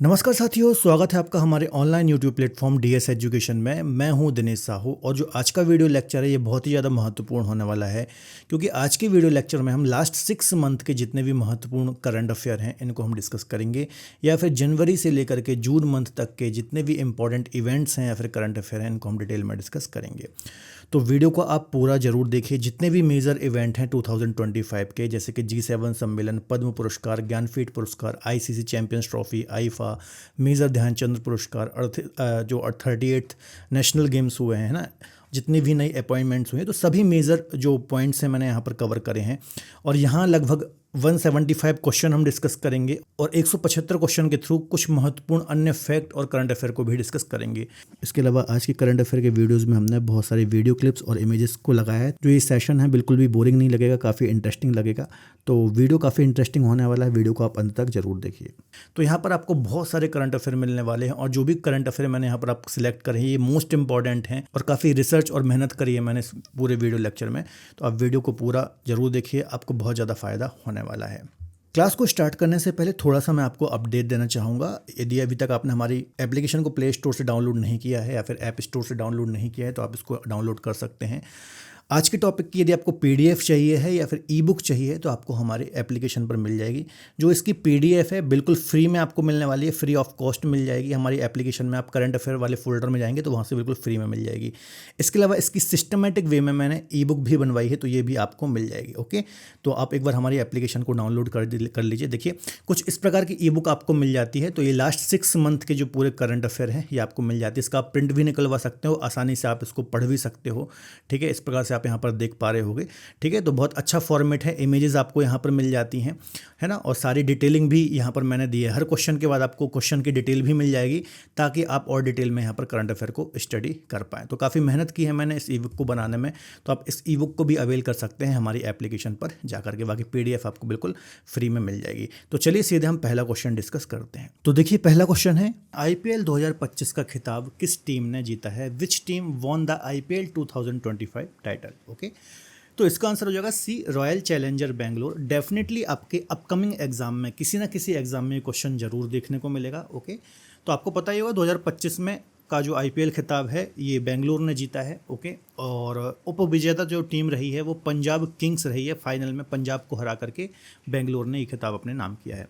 नमस्कार साथियों, स्वागत है आपका हमारे online YouTube platform DS education में। मैं हूं दिनेश साहू और जो आज का वीडियो लेक्चर है ये बहुत ही ज़्यादा महत्वपूर्ण होने वाला है, क्योंकि आज के वीडियो लेक्चर में हम लास्ट 6 मंथ के जितने भी महत्वपूर्ण करंट अफेयर हैं इनको हम डिस्कस करेंगे, या फिर जनवरी से लेकर के जून मंथ तक के जितने भी इंपॉर्टेंट इवेंट्स हैं या फिर करंट अफेयर हैं इनको हम डिटेल में डिस्कस करेंगे। तो वीडियो को आप पूरा जरूर देखिए। जितने भी मेजर इवेंट हैं 2025 के, जैसे कि G7 सम्मेलन, पद्म पुरस्कार, ज्ञानपीठ पुरस्कार, ICC Champions Trophy, IIFA, major Dhyanchand पुरस्कार, जो 38th नेशनल गेम्स हुए हैं ना, जितनी भी नई अपॉइंटमेंट्स हुए हैं, तो सभी मेजर जो पॉइंट्स हैं मैंने यहाँ पर कवर करे हैं। और यहाँ लगभग 175 क्वेश्चन हम डिस्कस करेंगे और 175 क्वेश्चन के थ्रू कुछ महत्वपूर्ण अन्य फैक्ट और करंट अफेयर को भी डिस्कस करेंगे। इसके अलावा आज के करंट अफेयर के वीडियोस में हमने बहुत सारी वीडियो क्लिप्स और इमेजेस को लगाया है। जो ये सेशन है बिल्कुल भी बोरिंग नहीं लगेगा, काफ़ी इंटरेस्टिंग लगेगा। तो वीडियो काफ़ी इंटरेस्टिंग होने वाला है, वीडियो को आप अंत तक जरूर देखिए। तो यहाँ पर आपको बहुत सारे करंट अफेयर मिलने वाले हैं और जो भी करंट अफेयर मैंने यहाँ पर आपको सिलेक्ट करे हैं ये मोस्ट इंपॉर्टेंट हैं और काफ़ी रिसर्च और मेहनत करी है मैंने इस पूरे वीडियो लेक्चर में। तो आप वीडियो को पूरा जरूर देखिए, आपको बहुत ज़्यादा फायदा होने वाला है। क्लास को स्टार्ट करने से पहले थोड़ा सा मैं आपको अपडेट देना चाहूँगा। यदि अभी तक आपने हमारी एप्लीकेशन को प्ले स्टोर से डाउनलोड नहीं किया है या फिर ऐप स्टोर से डाउनलोड नहीं किया है तो आप इसको डाउनलोड कर सकते हैं। आज के टॉपिक की यदि आपको पीडीएफ चाहिए है या फिर ई बुक चाहिए तो आपको हमारे एप्लीकेशन पर मिल जाएगी। जो इसकी पीडीएफ है बिल्कुल फ्री में आपको मिलने वाली है, फ्री ऑफ कॉस्ट मिल जाएगी। हमारी एप्लीकेशन में आप करंट अफेयर वाले फोल्डर में जाएंगे तो वहाँ से बिल्कुल फ्री में मिल जाएगी। इसके अलावा इसकी सिस्टमेटिक वे में मैंने ई बुक भी बनवाई है, तो ये भी आपको मिल जाएगी। ओके, तो आप एक बार हमारी एप्लीकेशन को डाउनलोड कर लीजिए। देखिए कुछ इस प्रकार की ई बुक आपको मिल जाती है। तो ये लास्ट 6 मंथ के जो पूरे करंट अफेयर हैं ये आपको मिल जाती है। इसका आप प्रिंट भी निकलवा सकते हो, आसानी से आप इसको पढ़ भी सकते हो। ठीक है, इस प्रकार से आप यहाँ पर देख पा रहे होगे। ठीक है, तो बहुत अच्छा फॉर्मेट है। इमेजेस आपको यहाँ पर मिल जाती हैं, है ना, और सारी डिटेलिंग भी यहाँ पर मैंने दी है। हर क्वेश्चन के बाद आपको क्वेश्चन की डिटेल भी मिल जाएगी ताकि आप और डिटेल में यहाँ पर करंट अफेयर को स्टडी कर पाएँ। तो काफ़ी मेहनत की है मैंने इस ई बुक को बनाने में, तो आप इस ई बुक को भी अवेल कर सकते हैं हमारी एप्लीकेशन पर जाकर के। बाकी पीडीएफ आपको बिल्कुल फ्री में मिल जाएगी। तो चलिए सीधे हम पहला क्वेश्चन डिस्कस करते हैं। तो देखिए पहला क्वेश्चन है, आईपीएल 2025 का खिताब किस टीम ने जीता है? विच team won the IPL 2025 title? Okay, तो इसका आंसर हो जाएगा सी, रॉयल चैलेंजर बेंगलोर। डेफिनेटली आपके अपकमिंग एग्जाम में किसी ना किसी एग्जाम में क्वेश्चन जरूर देखने को मिलेगा। ओके, तो आपको पता ही होगा 2025 में का जो आईपीएल खिताब है ये बेंगलोर ने जीता है। ओके, और उपविजेता जो टीम रही है वो पंजाब किंग्स रही है। फाइनल में पंजाब को हरा करके बेंगलोर ने ये खिताब अपने नाम किया है।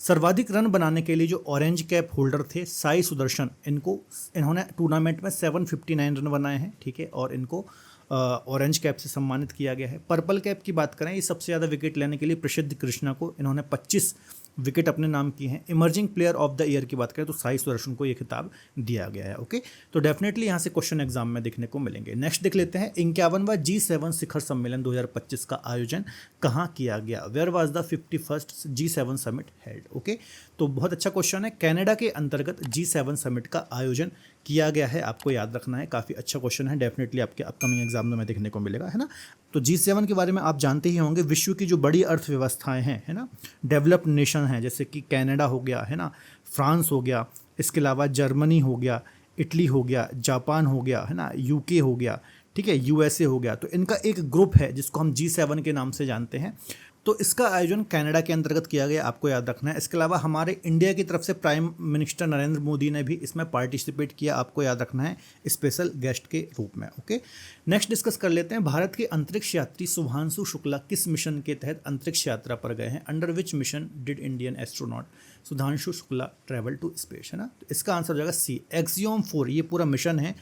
सर्वाधिक रन बनाने के लिए जो ऑरेंज कैप होल्डर थे साई सुदर्शन, इन्होंने टूर्नामेंट में 759 रन बनाए हैं। ठीक है, और इनको ऑरेंज कैप से सम्मानित किया गया है। पर्पल कैप की बात करें, ये सबसे ज़्यादा विकेट लेने के लिए प्रसिद्ध कृष्णा को, इन्होंने 25 विकेट अपने नाम किए हैं। Emerging player of the year की बात करें तो साई सुदर्शन को ये खिताब दिया गया है। ओके, तो डेफिनेटली यहाँ से क्वेश्चन एग्जाम में देखने को मिलेंगे। नेक्स्ट देख लेते हैं, 51वां G7 शिखर सम्मेलन 2025 का आयोजन कहाँ किया गया? Where was the 51st G7 summit held? Okay, तो बहुत अच्छा क्वेश्चन है। कनाडा के अंतर्गत G7 समिट का आयोजन किया गया है, आपको याद रखना है। काफ़ी अच्छा क्वेश्चन है, डेफिनेटली आपके अपकमिंग एग्जाम में देखने को मिलेगा, है ना। तो G7 के बारे में आप जानते ही होंगे, विश्व की जो बड़ी अर्थव्यवस्थाएं हैं, है ना, डेवलप्ड नेशन हैं, जैसे कि कनाडा हो गया, है ना, फ्रांस हो गया, इसके अलावा जर्मनी हो गया, इटली हो गया, जापान हो गया, है ना, यूके हो गया, ठीक है, यूएसए हो गया। तो इनका एक ग्रुप है जिसको हम G7 के नाम से जानते हैं। तो इसका आयोजन कनाडा के अंतर्गत किया गया, आपको याद रखना है। इसके अलावा हमारे इंडिया की तरफ से प्राइम मिनिस्टर नरेंद्र मोदी ने भी इसमें पार्टिसिपेट किया, आपको याद रखना है, स्पेशल गेस्ट के रूप में। ओके, नेक्स्ट डिस्कस कर लेते हैं, भारत के अंतरिक्ष यात्री शुभांशु शुक्ला किस मिशन के तहत अंतरिक्ष यात्रा पर गए हैं? Under which mission did Indian astronaut Sudhanshu Shukla travel to space? है ना, तो इसका आंसर हो जाएगा सी, एक्सियोम 4। ये पूरा मिशन है,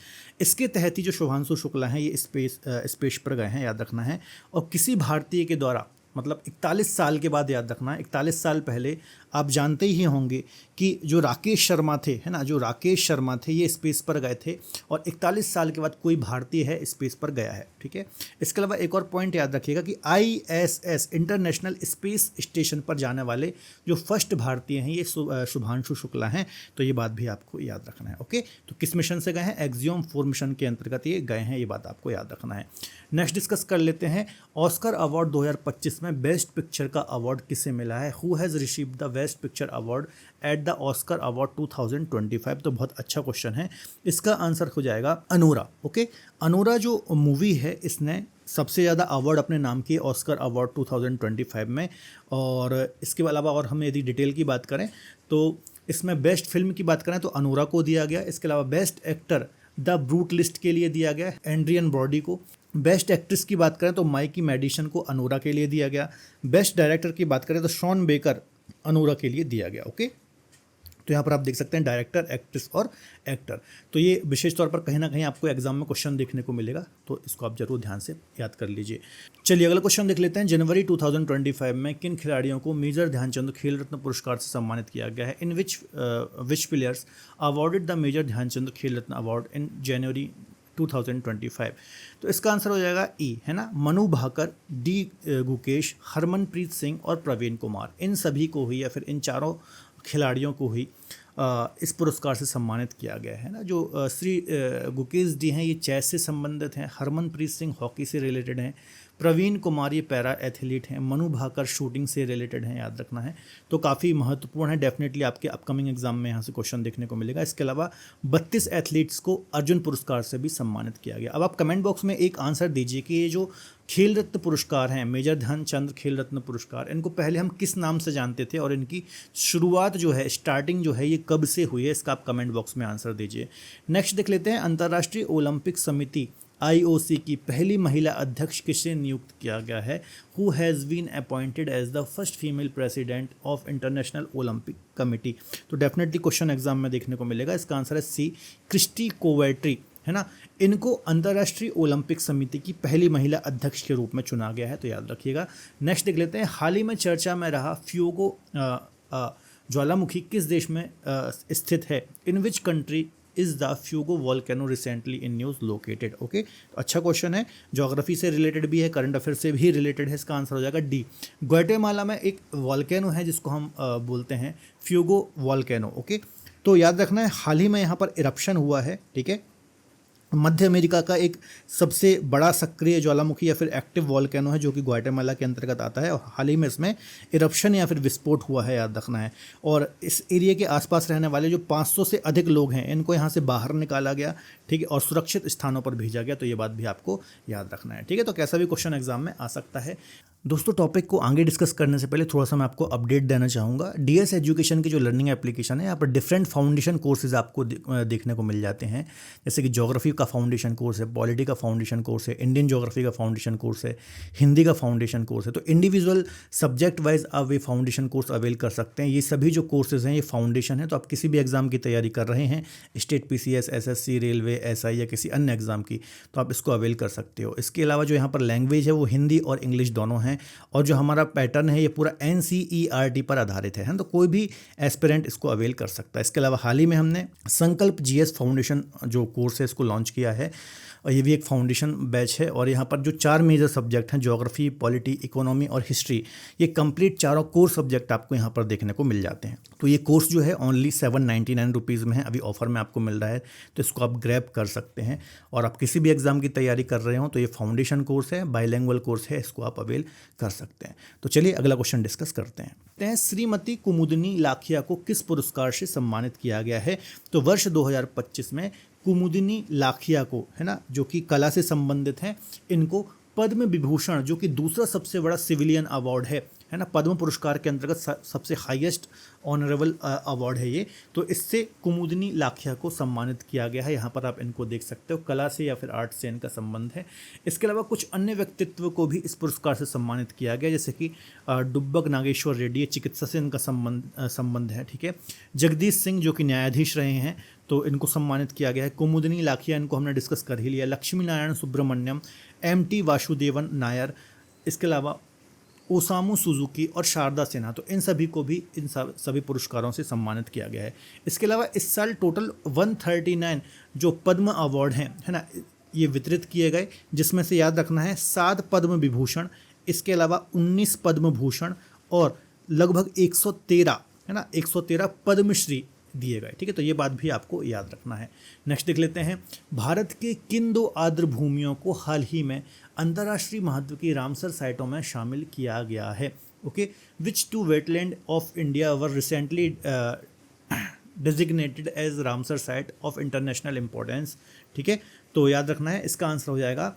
इसके तहत ही जो शुभांशु शुक्ला हैं ये स्पेस पर गए हैं, याद रखना है। और किसी भारतीय के द्वारा, मतलब 41 साल के बाद, याद रखना है, 41 साल पहले आप जानते ही होंगे कि जो राकेश शर्मा थे, है ना, जो राकेश शर्मा थे ये स्पेस पर गए थे और 41 साल के बाद कोई भारतीय है स्पेस पर गया है। ठीक है, इसके अलावा एक और पॉइंट याद रखिएगा कि ISS इंटरनेशनल स्पेस स्टेशन पर जाने वाले जो फर्स्ट भारतीय हैं ये शुभांशु शुक्ला हैं। तो ये बात भी आपको याद रखना है। ओके, तो किस मिशन से गए हैं? एक्सियोम 4 मिशन के अंतर्गत ये गए हैं, ये बात आपको याद रखना है। नेक्स्ट डिस्कस कर लेते हैं, ऑस्कर अवार्ड 2025 में बेस्ट पिक्चर का अवार्ड किसे मिला है? Who has received the best picture award at the Oscar award 2025? तो बहुत अच्छा क्वेश्चन है, इसका आंसर हो जाएगा अनुरा। ओके, अनुरा जो मूवी है इसने सबसे ज़्यादा अवार्ड अपने नाम किए ऑस्कर अवार्ड 2025 में। और इसके अलावा और हम यदि डिटेल की बात करें तो इसमें बेस्ट फिल्म की बात करें तो अनोरा को दिया गया। इसके अलावा best actor the brute list के लिए दिया गया एंड्रियन ब्रॉडी को। बेस्ट एक्ट्रेस की बात करें तो माइकी मैडिसन को अनोरा के लिए दिया गया। बेस्ट डायरेक्टर की बात करें तो शॉन बेकर अनोरा के लिए दिया गया। ओके, तो यहाँ पर आप देख सकते हैं डायरेक्टर, एक्ट्रेस और एक्टर। तो ये विशेष तौर पर कहीं ना कहीं आपको एग्जाम में क्वेश्चन देखने को मिलेगा, तो इसको आप जरूर ध्यान से याद कर लीजिए। चलिए अगला क्वेश्चन देख लेते हैं। जनवरी 2025 में किन खिलाड़ियों को मेजर ध्यानचंद खेल रत्न पुरस्कार से सम्मानित किया गया है? In which players awarded the major Dhyanchand खेल रत्न अवार्ड इन जनवरी 2025? तो इसका आंसर हो जाएगा ई, है ना, मनु भाकर, डी गुकेश, हरमनप्रीत सिंह और प्रवीण कुमार। इन सभी को ही या फिर इन चारों खिलाड़ियों को ही इस पुरस्कार से सम्मानित किया गया है ना। जो श्री गुकेश डी हैं ये चेस से संबंधित हैं, हरमनप्रीत सिंह हॉकी से रिलेटेड हैं, प्रवीण कुमार ये पैरा एथलीट हैं, मनु भाकर शूटिंग से रिलेटेड हैं, याद रखना है। तो काफ़ी महत्वपूर्ण है, डेफिनेटली आपके अपकमिंग एग्जाम में यहाँ से क्वेश्चन देखने को मिलेगा। इसके अलावा 32 एथलीट्स को अर्जुन पुरस्कार से भी सम्मानित किया गया। अब आप कमेंट बॉक्स में एक आंसर दीजिए कि ये जो खेल रत्न पुरस्कार हैं, मेजर ध्यानचंद खेल रत्न पुरस्कार, इनको पहले हम किस नाम से जानते थे और इनकी शुरुआत जो है, स्टार्टिंग जो है, ये कब से हुई है? इसका आप कमेंट बॉक्स में आंसर दीजिए। नेक्स्ट देख लेते हैं। अंतर्राष्ट्रीय ओलंपिक समिति IOC की पहली महिला अध्यक्ष किसे नियुक्त किया गया है? Who has been appointed as the first female president of International Olympic Committee? तो डेफिनेटली क्वेश्चन एग्जाम में देखने को मिलेगा। इसका आंसर है सी, क्रिस्टी कोवेट्री, है ना। इनको अंतर्राष्ट्रीय ओलंपिक समिति की पहली महिला अध्यक्ष के रूप में चुना गया है, तो याद रखिएगा। नेक्स्ट देख लेते हैं। हाल ही में चर्चा में रहा फ्यूगो ज्वालामुखी किस देश में स्थित है? In which country is the Fuego volcano recently in news located? Okay, अच्छा क्वेश्चन है, ज्योग्राफी से रिलेटेड भी है, करंट अफेयर से भी रिलेटेड है। इसका आंसर हो जाएगा डी, ग्वाटेमाला में एक वॉल्केनो है जिसको हम बोलते हैं फ्यूगो वॉल्केनो। ओके, तो याद रखना है हाल ही में यहाँ पर इरप्शन हुआ है, ठीक है। मध्य अमेरिका का एक सबसे बड़ा सक्रिय ज्वालामुखी या फिर एक्टिव वॉल्केनो है जो कि ग्वाटेमाला के अंतर्गत आता है, और हाल ही में इसमें इरप्शन या फिर विस्फोट हुआ है, याद रखना है। और इस एरिया के आसपास रहने वाले जो 500 से अधिक लोग हैं इनको यहाँ से बाहर निकाला गया, ठीक है, और सुरक्षित स्थानों पर भेजा गया। तो ये बात भी आपको याद रखना है, ठीक है। तो कैसा भी क्वेश्चन एग्जाम में आ सकता है। दोस्तों, टॉपिक को आगे डिस्कस करने से पहले थोड़ा सा मैं आपको अपडेट देना चाहूँगा। DS एजुकेशन की जो लर्निंग एप्लीकेशन है, यहाँ पर डिफरेंट फाउंडेशन कोर्सेज आपको देखने को मिल जाते हैं, जैसे कि ज्योग्राफी का फाउंडेशन कोर्स है, पॉलिटी का फाउंडेशन कोर्स है, इंडियन ज्योग्राफी का फाउंडेशन कोर्स है, हिंदी का फाउंडेशन कोर्स है। तो इंडिविजुअल सब्जेक्ट वाइज आप वे फाउंडेशन कोर्स अवेल कर सकते हैं। ये सभी जो कोर्सेज हैं ये फाउंडेशन है, तो आप किसी भी एग्जाम की तैयारी कर रहे हैं, state PCS, SSC, railway, SI या किसी अन्य एग्जाम की, तो आप इसको अवेल कर सकते हो। इसके अलावा जो यहाँ पर लैंग्वेज है वो हिंदी और इंग्लिश दोनों हैं, और जो हमारा पैटर्न है ये पूरा NCERT पर आधारित है, तो कोई भी एस्पिरेंट इसको अवेल कर सकता है। इसके अलावा हाल ही में हमने संकल्प GS फाउंडेशन जो कोर्स है इसको लॉन्च किया है, और ये भी एक फाउंडेशन बैच है। और यहाँ पर जो 4 मेजर सब्जेक्ट हैं, ज्योग्राफी, पॉलिटी, इकोनॉमी और हिस्ट्री, ये कंप्लीट चारों कोर सब्जेक्ट आपको यहाँ पर देखने को मिल जाते हैं। तो ये कोर्स जो है ओनली 799 रुपीज़ में है, अभी ऑफर में आपको मिल रहा है, तो इसको आप ग्रैब कर सकते हैं। और आप किसी भी एग्जाम की तैयारी कर रहे हो तो ये फाउंडेशन कोर्स है, बाइलिंगुअल कोर्स है, इसको आप अवेल कर सकते हैं। तो चलिए अगला क्वेश्चन डिस्कस करते हैं। श्रीमती कुमुदनी लाखिया को किस पुरस्कार से सम्मानित किया गया है? तो वर्ष 2025 में कुमुदिनी लाखिया को, है ना, जो कि कला से संबंधित हैं, इनको पद्म विभूषण, जो कि दूसरा सबसे बड़ा सिविलियन अवार्ड है ना, पद्म पुरस्कार के अंतर्गत सबसे हाईएस्ट ऑनरेबल अवार्ड है ये, तो इससे कुमुदिनी लाखिया को सम्मानित किया गया है। यहाँ पर आप इनको देख सकते हो, कला से या फिर आर्ट से इनका संबंध है। इसके अलावा कुछ अन्य व्यक्तित्व को भी इस पुरस्कार से सम्मानित किया गया, जैसे कि डुब्बक नागेश्वर रेड्डी, चिकित्सा से इनका संबंध है, ठीक है। जगदीश सिंह जो कि न्यायाधीश रहे हैं, तो इनको सम्मानित किया गया है। कुमुदिनी लाखिया, इनको हमने डिस्कस कर ही लिया। लक्ष्मी नारायण सुब्रमण्यम, MT वासुदेवन नायर, इसके अलावा ओसामू सुजुकी और शारदा सिन्हा, तो इन सभी को भी इन सभी पुरस्कारों से सम्मानित किया गया है। इसके अलावा इस साल टोटल 139 जो पद्म अवार्ड हैं, है ना, ये वितरित किए गए, जिसमें से याद रखना है 7 पद्म विभूषण, इसके अलावा 19 पद्म भूषण और लगभग 113, है ना, 113 पद्मश्री दिए गए, ठीक है। तो ये बात भी आपको याद रखना है। नेक्स्ट देख लेते हैं। भारत के किन 2 आर्द्र भूमियों को हाल ही में अंतर्राष्ट्रीय महत्व की रामसर साइटों में शामिल किया गया है? Okay, which 2 wetland of India were recently designated as Ramsar site of international importance, ठीक है। तो याद रखना है, इसका आंसर हो जाएगा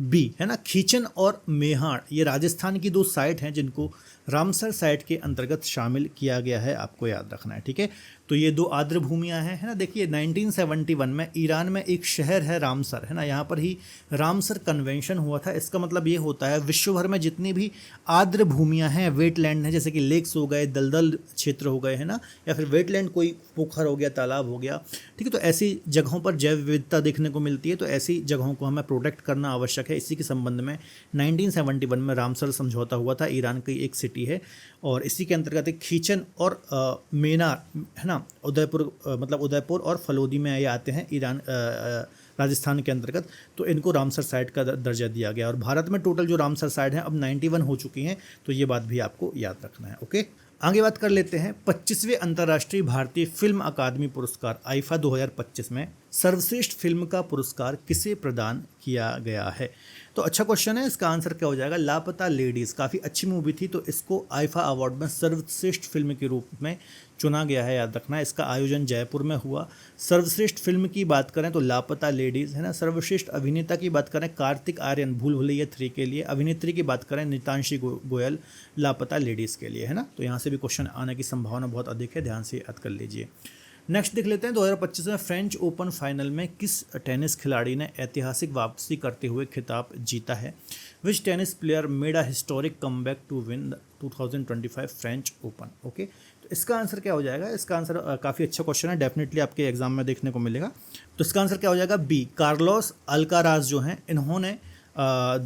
बी है ना, खीचन और मेहाड़ ये राजस्थान की दो साइट हैं जिनको रामसर साइट के अंतर्गत शामिल किया गया है, आपको याद रखना है। ठीक है, तो ये दो आर्द्र भूमियां हैं, है ना। देखिए 1971 में ईरान में एक शहर है रामसर, है ना, यहाँ पर ही रामसर कन्वेंशन हुआ था। इसका मतलब ये होता है विश्व भर में जितनी भी आर्द्र भूमियां हैं, वेटलैंड हैं, जैसे कि लेक्स हो गए, दलदल क्षेत्र हो गए, है ना, या फिर वेटलैंड कोई पोखर हो गया, तालाब हो गया, ठीक है, तो ऐसी जगहों पर जैव विविधता देखने को मिलती है, तो ऐसी जगहों को हमें प्रोटेक्ट करना आवश्यक है। इसी के संबंध में 1971 में रामसर समझौता हुआ था, ईरान की एक सिटी है, और इसी के अंतर्गत एक खीचन और मेनार, है ना, उदयपुर मतलब उदयपुर और फलोदी में ये आते हैं ईरान राजस्थान के अंतर्गत, तो इनको रामसर साइट का दर्जा दिया गया। और भारत में टोटल जो रामसर साइट हैं अब 91 हो चुकी हैं, तो ये बात भी आपको याद रखना है। ओके, आगे बात कर लेते हैं 25वें अंतर्राष्ट्रीय भारतीय फिल्म अकादमी पुरस्कार आईफा 2025 में सर्वश्रेष्ठ फिल्म का पुरस्कार किसे प्रदान किया गया है। तो अच्छा क्वेश्चन है, इसका आंसर क्या हो जाएगा, लापता लेडीज़। काफ़ी अच्छी मूवी थी, तो इसको आईफा अवार्ड में सर्वश्रेष्ठ फिल्म के रूप में चुना गया है, याद रखना है। इसका आयोजन जयपुर में हुआ। सर्वश्रेष्ठ फिल्म की बात करें तो लापता लेडीज़, है ना। सर्वश्रेष्ठ अभिनेता की बात करें कार्तिक आर्यन भूल भुलैया 3 के लिए। अभिनेत्री की बात करें नितांशी गोयल लापता लेडीज़ के लिए, है ना। तो यहाँ से भी क्वेश्चन आने की संभावना बहुत अधिक है, ध्यान से याद कर लीजिए। नेक्स्ट देख लेते हैं 2025 में फ्रेंच ओपन फाइनल में किस टेनिस खिलाड़ी ने ऐतिहासिक वापसी करते हुए खिताब जीता है। Which tennis player made a historic comeback to win 2025 French Open. Okay, तो इसका आंसर क्या हो जाएगा, इसका आंसर काफ़ी अच्छा क्वेश्चन है, डेफिनेटली आपके एग्जाम में देखने को मिलेगा। तो इसका आंसर क्या हो जाएगा, बी, कार्लोस अल्काराज जो हैं, इन्होंने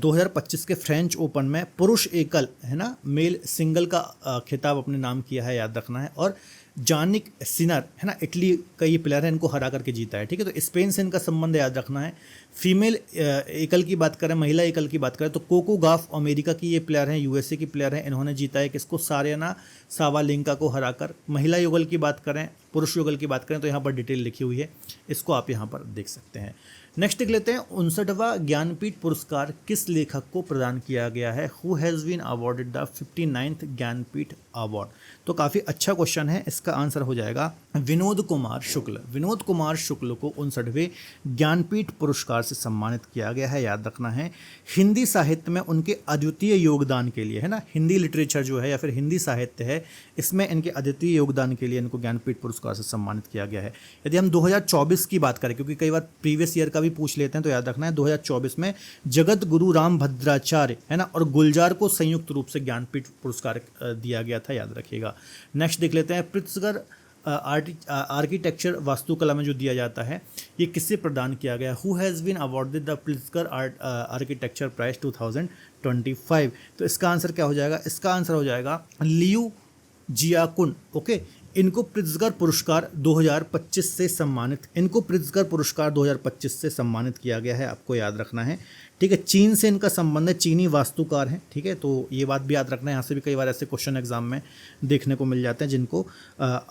2025 के फ्रेंच ओपन में पुरुष एकल, है ना, मेल सिंगल का खिताब अपने नाम किया है, याद रखना है। और जानिक सिनर, है ना, इटली का ये प्लेयर है, इनको हरा करके जीता है। ठीक है, तो स्पेन से इनका संबंध याद रखना है। फीमेल एकल की बात करें, महिला एकल की बात करें तो कोको गाफ अमेरिका की ये प्लेयर हैं, यूएसए की प्लेयर हैं, इन्होंने जीता है किसको, सारियाना सावालिंका को हराकर। महिला युगल की बात करें, पुरुष युगल की बात करें तो यहाँ पर डिटेल लिखी हुई है, इसको आप यहाँ पर देख सकते हैं। नेक्स्ट देख लेते हैं 59वां ज्ञानपीठ पुरस्कार किस लेखक को प्रदान किया गया है। Who has been awarded the 59th Jnanpith award. तो काफ़ी अच्छा क्वेश्चन है, इसका आंसर हो जाएगा विनोद कुमार शुक्ल। विनोद कुमार शुक्ल को 59वें ज्ञानपीठ पुरस्कार से सम्मानित किया गया है, याद रखना है। हिंदी साहित्य में उनके अद्वितीय योगदान के लिए, है ना, हिंदी लिटरेचर जो है या फिर हिंदी साहित्य है, इसमें इनके अद्वितीय योगदान के लिए इनको ज्ञानपीठ पुरस्कार से सम्मानित किया गया है। यदि हम 2024 की बात करें, क्योंकि कई बार प्रीवियस ईयर का भी पूछ लेते हैं, तो याद रखना है 2024 में जगत गुरु राम भद्राचार्य, है ना, और गुलजार को संयुक्त रूप से ज्ञानपीठ पुरस्कार दिया गया था, याद रखिएगा। नेक्स्ट देख लेते हैं प्रित्सगर आर्किटेक्चर वास्तुकला में जो दिया जाता है, ये किससे प्रदान किया गया। Who has been awarded the Pritzker architecture prize 2025। तो इसका आंसर क्या हो जाएगा, इसका आंसर हो जाएगा लियू जियाकुन। ओके, इनको प्रित्सगर पुरस्कार 2025 से सम्मानित किया गया है, आपको याद रखना है। ठीक है, चीन से इनका संबंध है, चीनी वास्तुकार हैं। ठीक है, तो ये बात भी याद रखना है, यहाँ से भी कई बार ऐसे क्वेश्चन एग्जाम में देखने को मिल जाते हैं जिनको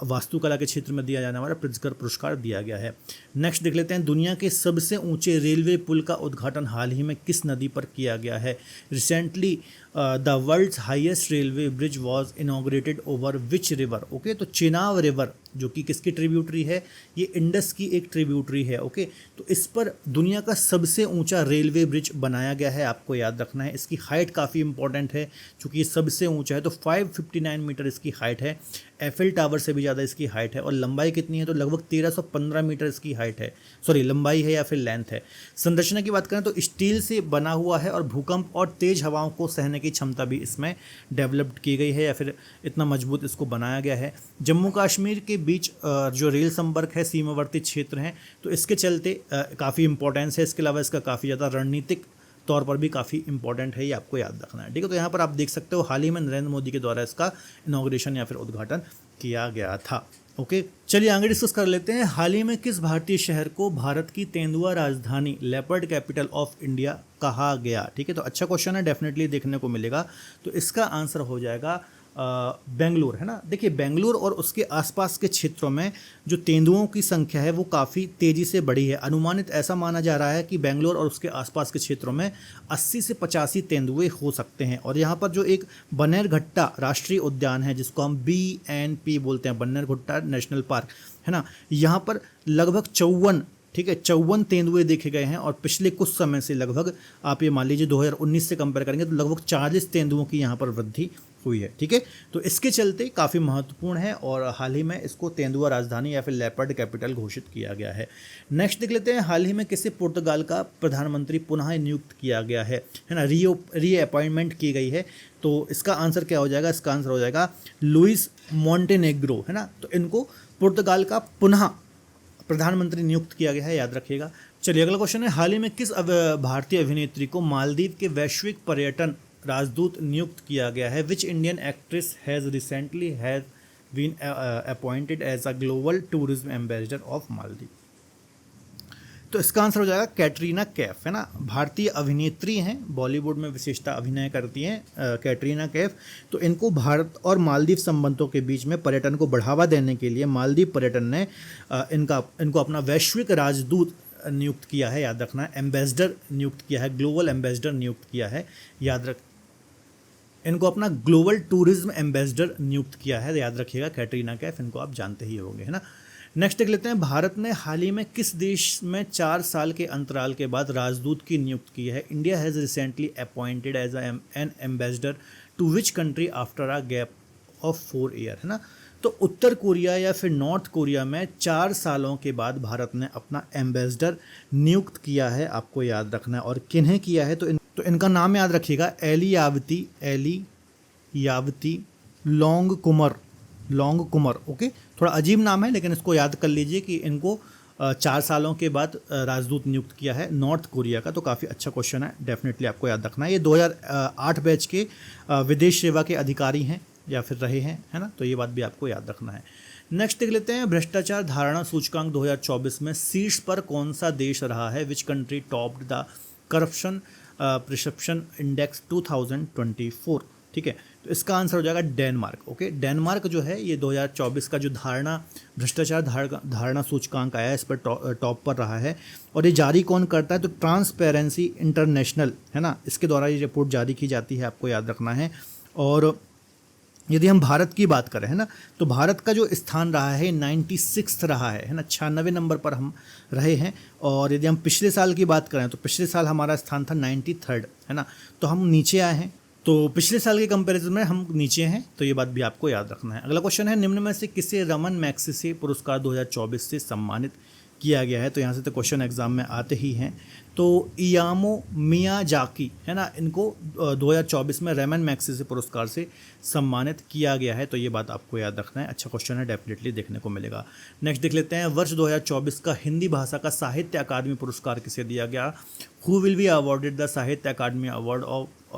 वास्तुकला के क्षेत्र में दिया जाने वाला प्रित्सगर पुरस्कार दिया गया है। नेक्स्ट देख लेते हैं दुनिया के सबसे ऊंचे रेलवे पुल का उद्घाटन हाल ही में किस नदी पर किया गया है। Recently the world's highest railway bridge was inaugurated over which river. Okay, तो चेनाब रिवर जो कि किसकी ट्रिब्यूटरी है, ये इंडस की एक ट्रिब्यूटरी है। ओके, तो इस पर दुनिया का सबसे ऊंचा रेलवे ब्रिज बनाया गया है, आपको याद रखना है। इसकी हाइट काफ़ी इंपॉर्टेंट है, चूँकि ये सबसे ऊंचा है, तो 559 मीटर इसकी हाइट है। एफएल टावर से भी ज़्यादा इसकी हाइट है। और लंबाई कितनी है, तो लगभग 1315 मीटर इसकी हाइट है, सॉरी लंबाई है या फिर लेंथ है। संरचना की बात करें तो स्टील से बना हुआ है और भूकंप और तेज हवाओं को सहने की क्षमता भी इसमें डेवलप्ड की गई है, या फिर इतना मजबूत इसको बनाया गया है। जम्मू कश्मीर के बीच जो रेल संपर्क है, सीमावर्ती क्षेत्र हैं, तो इसके चलते काफ़ी इंपॉर्टेंस है। इसके अलावा इसका काफ़ी ज़्यादा रणनीतिक तौर पर भी काफ़ी इंपॉर्टेंट है, ये आपको याद रखना है। ठीक है, तो यहाँ पर आप देख सकते हो हाल ही में नरेंद्र मोदी के द्वारा इसका इनॉग्रेशन या फिर उद्घाटन किया गया था। ओके, चलिए आगे डिस्कस कर लेते हैं। हाल ही में किस भारतीय शहर को भारत की तेंदुआ राजधानी लेपर्ड कैपिटल ऑफ इंडिया कहा गया। ठीक है, तो अच्छा क्वेश्चन है, डेफिनेटली देखने को मिलेगा। तो इसका आंसर हो जाएगा बेंगलुरु, है ना। देखिए बेंगलुरु और उसके आसपास के क्षेत्रों में जो तेंदुओं की संख्या है वो काफ़ी तेज़ी से बढ़ी है। अनुमानित ऐसा माना जा रहा है कि बेंगलुरु और उसके आसपास के क्षेत्रों में 80 से 85 तेंदुए हो सकते हैं। और यहाँ पर जो एक बन्नेरघट्टा राष्ट्रीय उद्यान है, जिसको हम BNP बोलते हैं, बन्नेरघट्टा नेशनल पार्क, है ना, यहाँ पर लगभग 54 ठीक है, 54 तेंदुए देखे गए हैं और पिछले कुछ समय से लगभग आप ये मान लीजिए 2019 से कंपेयर करेंगे तो लगभग 40 तेंदुओं की यहाँ पर वृद्धि हुई है। ठीक है, तो इसके चलते काफ़ी महत्वपूर्ण है और हाल ही में इसको तेंदुआ राजधानी या फिर लेपर्ड कैपिटल घोषित किया गया है। नेक्स्ट देख लेते हैं, हाल ही में किसे पुर्तगाल का प्रधानमंत्री पुनः नियुक्त किया गया है ना, री अपॉइंटमेंट की गई है। तो इसका आंसर क्या हो जाएगा, इसका आंसर हो जाएगा लुइस मोंटेनेग्रो, है ना। तो इनको पुर्तगाल का पुनः प्रधानमंत्री नियुक्त किया गया है, याद रखिएगा। चलिए अगला क्वेश्चन है, हाल ही में किस भारतीय अभिनेत्री को मालदीव के वैश्विक पर्यटन राजदूत नियुक्त किया गया है। Which Indian actress has recently has been appointed as a global tourism ambassador of Maldives. तो इसका आंसर हो जाएगा कैटरीना कैफ, है ना। भारतीय अभिनेत्री हैं, बॉलीवुड में विशेषता अभिनय करती हैं कैटरीना कैफ। तो इनको भारत और मालदीव संबंधों के बीच में पर्यटन को बढ़ावा देने के लिए मालदीव पर्यटन ने इनको अपना वैश्विक राजदूत नियुक्त किया है, याद रखना है। एम्बेसडर नियुक्त किया है, ग्लोबल एम्बेसडर नियुक्त किया है, याद रख इनको अपना ग्लोबल टूरिज्म एम्बेसडर नियुक्त किया है, याद रखिएगा। कैटरीना कैफ, इनको आप जानते ही होंगे, है ना। नेक्स्ट देख लेते हैं, भारत ने हाल ही में किस देश में 4 साल के अंतराल के बाद राजदूत की नियुक्त की है। India has recently appointed as an ambassador to which country after a gap of 4 year, है ना। तो उत्तर कोरिया या फिर नॉर्थ कोरिया में 4 सालों के बाद भारत ने अपना एम्बेसडर नियुक्त किया है, आपको याद रखना है। और किन्हें किया है, तो इनका नाम याद रखिएगा, एली यावती लॉन्ग कुमर। ओके, थोड़ा अजीब नाम है लेकिन इसको याद कर लीजिए कि इनको 4 सालों के बाद राजदूत नियुक्त किया है नॉर्थ कोरिया का। तो काफ़ी अच्छा क्वेश्चन है, डेफिनेटली आपको याद रखना है। ये 2008 बैच के विदेश सेवा के अधिकारी हैं या फिर रहे हैं, है ना। तो ये बात भी आपको याद रखना है। नेक्स्ट देख लेते हैं, भ्रष्टाचार धारणा सूचकांक 2024 में शीर्ष पर कौन सा देश रहा है। Which country topped the corruption perception index 2024। ठीक है, तो इसका आंसर हो जाएगा डेनमार्क। ओके, डेनमार्क जो है ये 2024 का जो भ्रष्टाचार धारणा सूचकांक आया है, इस पर टॉप पर रहा है। और ये जारी कौन करता है, तो ट्रांसपेरेंसी इंटरनेशनल, है ना, इसके द्वारा ये रिपोर्ट जारी की जाती है, आपको याद रखना है। और यदि हम भारत की बात करें, है ना, तो भारत का जो स्थान रहा है 96 रहा है ना, 96 नंबर पर हम रहे हैं। और यदि हम पिछले साल की बात करें तो पिछले साल हमारा स्थान था 93, है ना। तो हम नीचे आए हैं, तो पिछले साल के कंपैरिजन में हम नीचे हैं, तो ये बात भी आपको याद रखना है। अगला क्वेश्चन है, निम्न में से किसे रमन मैग्सेसे पुरस्कार 2024 से सम्मानित किया गया है। तो यहाँ से तो क्वेश्चन एग्जाम में आते ही हैं। तो इयामो मियाजाकी, है ना, इनको 2024 में रमन मैग्सेसे पुरस्कार से सम्मानित किया गया है। तो ये बात आपको याद रखना है, अच्छा क्वेश्चन है, डेफिनेटली देखने को मिलेगा। नेक्स्ट देख लेते हैं, वर्ष 2024 का हिंदी भाषा का साहित्य अकादमी पुरस्कार किसे दिया गया। Who will be awarded the साहित्य अकादमी अवार्ड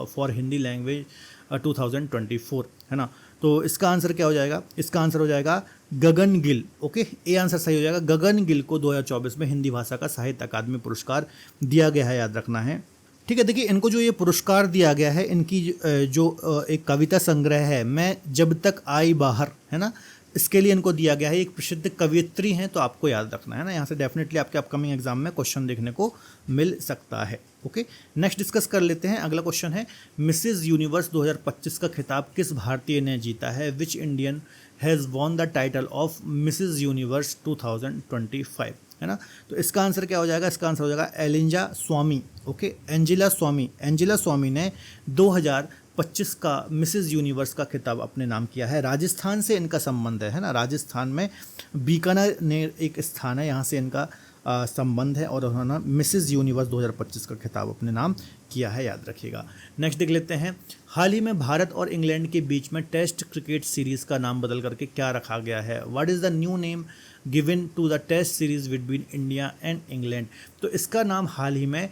फॉर हिंदी लैंग्वेज 2024, है ना। तो इसका आंसर क्या हो जाएगा, इसका आंसर हो जाएगा गगन गिल। ओके, ये आंसर सही हो जाएगा। गगन गिल को 2024 में हिंदी भाषा का साहित्य अकादमी पुरस्कार दिया गया है, याद रखना है। ठीक है, देखिए इनको जो ये पुरस्कार दिया गया है, इनकी जो एक कविता संग्रह है, मैं जब तक आई बाहर, है ना, इसके लिए इनको दिया गया है। एक प्रसिद्ध कवियत्री हैं, तो आपको याद रखना है ना। यहाँ से डेफिनेटली आपके अपकमिंग एग्जाम में क्वेश्चन देखने को मिल सकता है। ओके, नेक्स्ट डिस्कस कर लेते हैं। अगला क्वेश्चन है, मिसेज यूनिवर्स 2025 का खिताब किस भारतीय ने जीता है। Which Indian has won the title of Mrs Universe 2025, है ना। तो इसका आंसर क्या हो जाएगा, इसका आंसर हो जाएगा एलिंजा स्वामी। ओके, एंजिला स्वामी ने 2025 का मिसेज यूनिवर्स का खिताब अपने नाम किया है। राजस्थान से इनका संबंध है ना, राजस्थान में बीकानेर ने एक स्थान है, यहाँ से इनका संबंध है। और उन्होंने मिसेज यूनिवर्स 2025 का खिताब अपने नाम किया है, याद रखिएगा। नेक्स्ट देख लेते हैं, हाल ही में भारत और इंग्लैंड के बीच में टेस्ट क्रिकेट सीरीज़ का नाम बदल करके क्या रखा गया है। What is the new name given to the test series between India and England. तो इसका नाम हाल ही में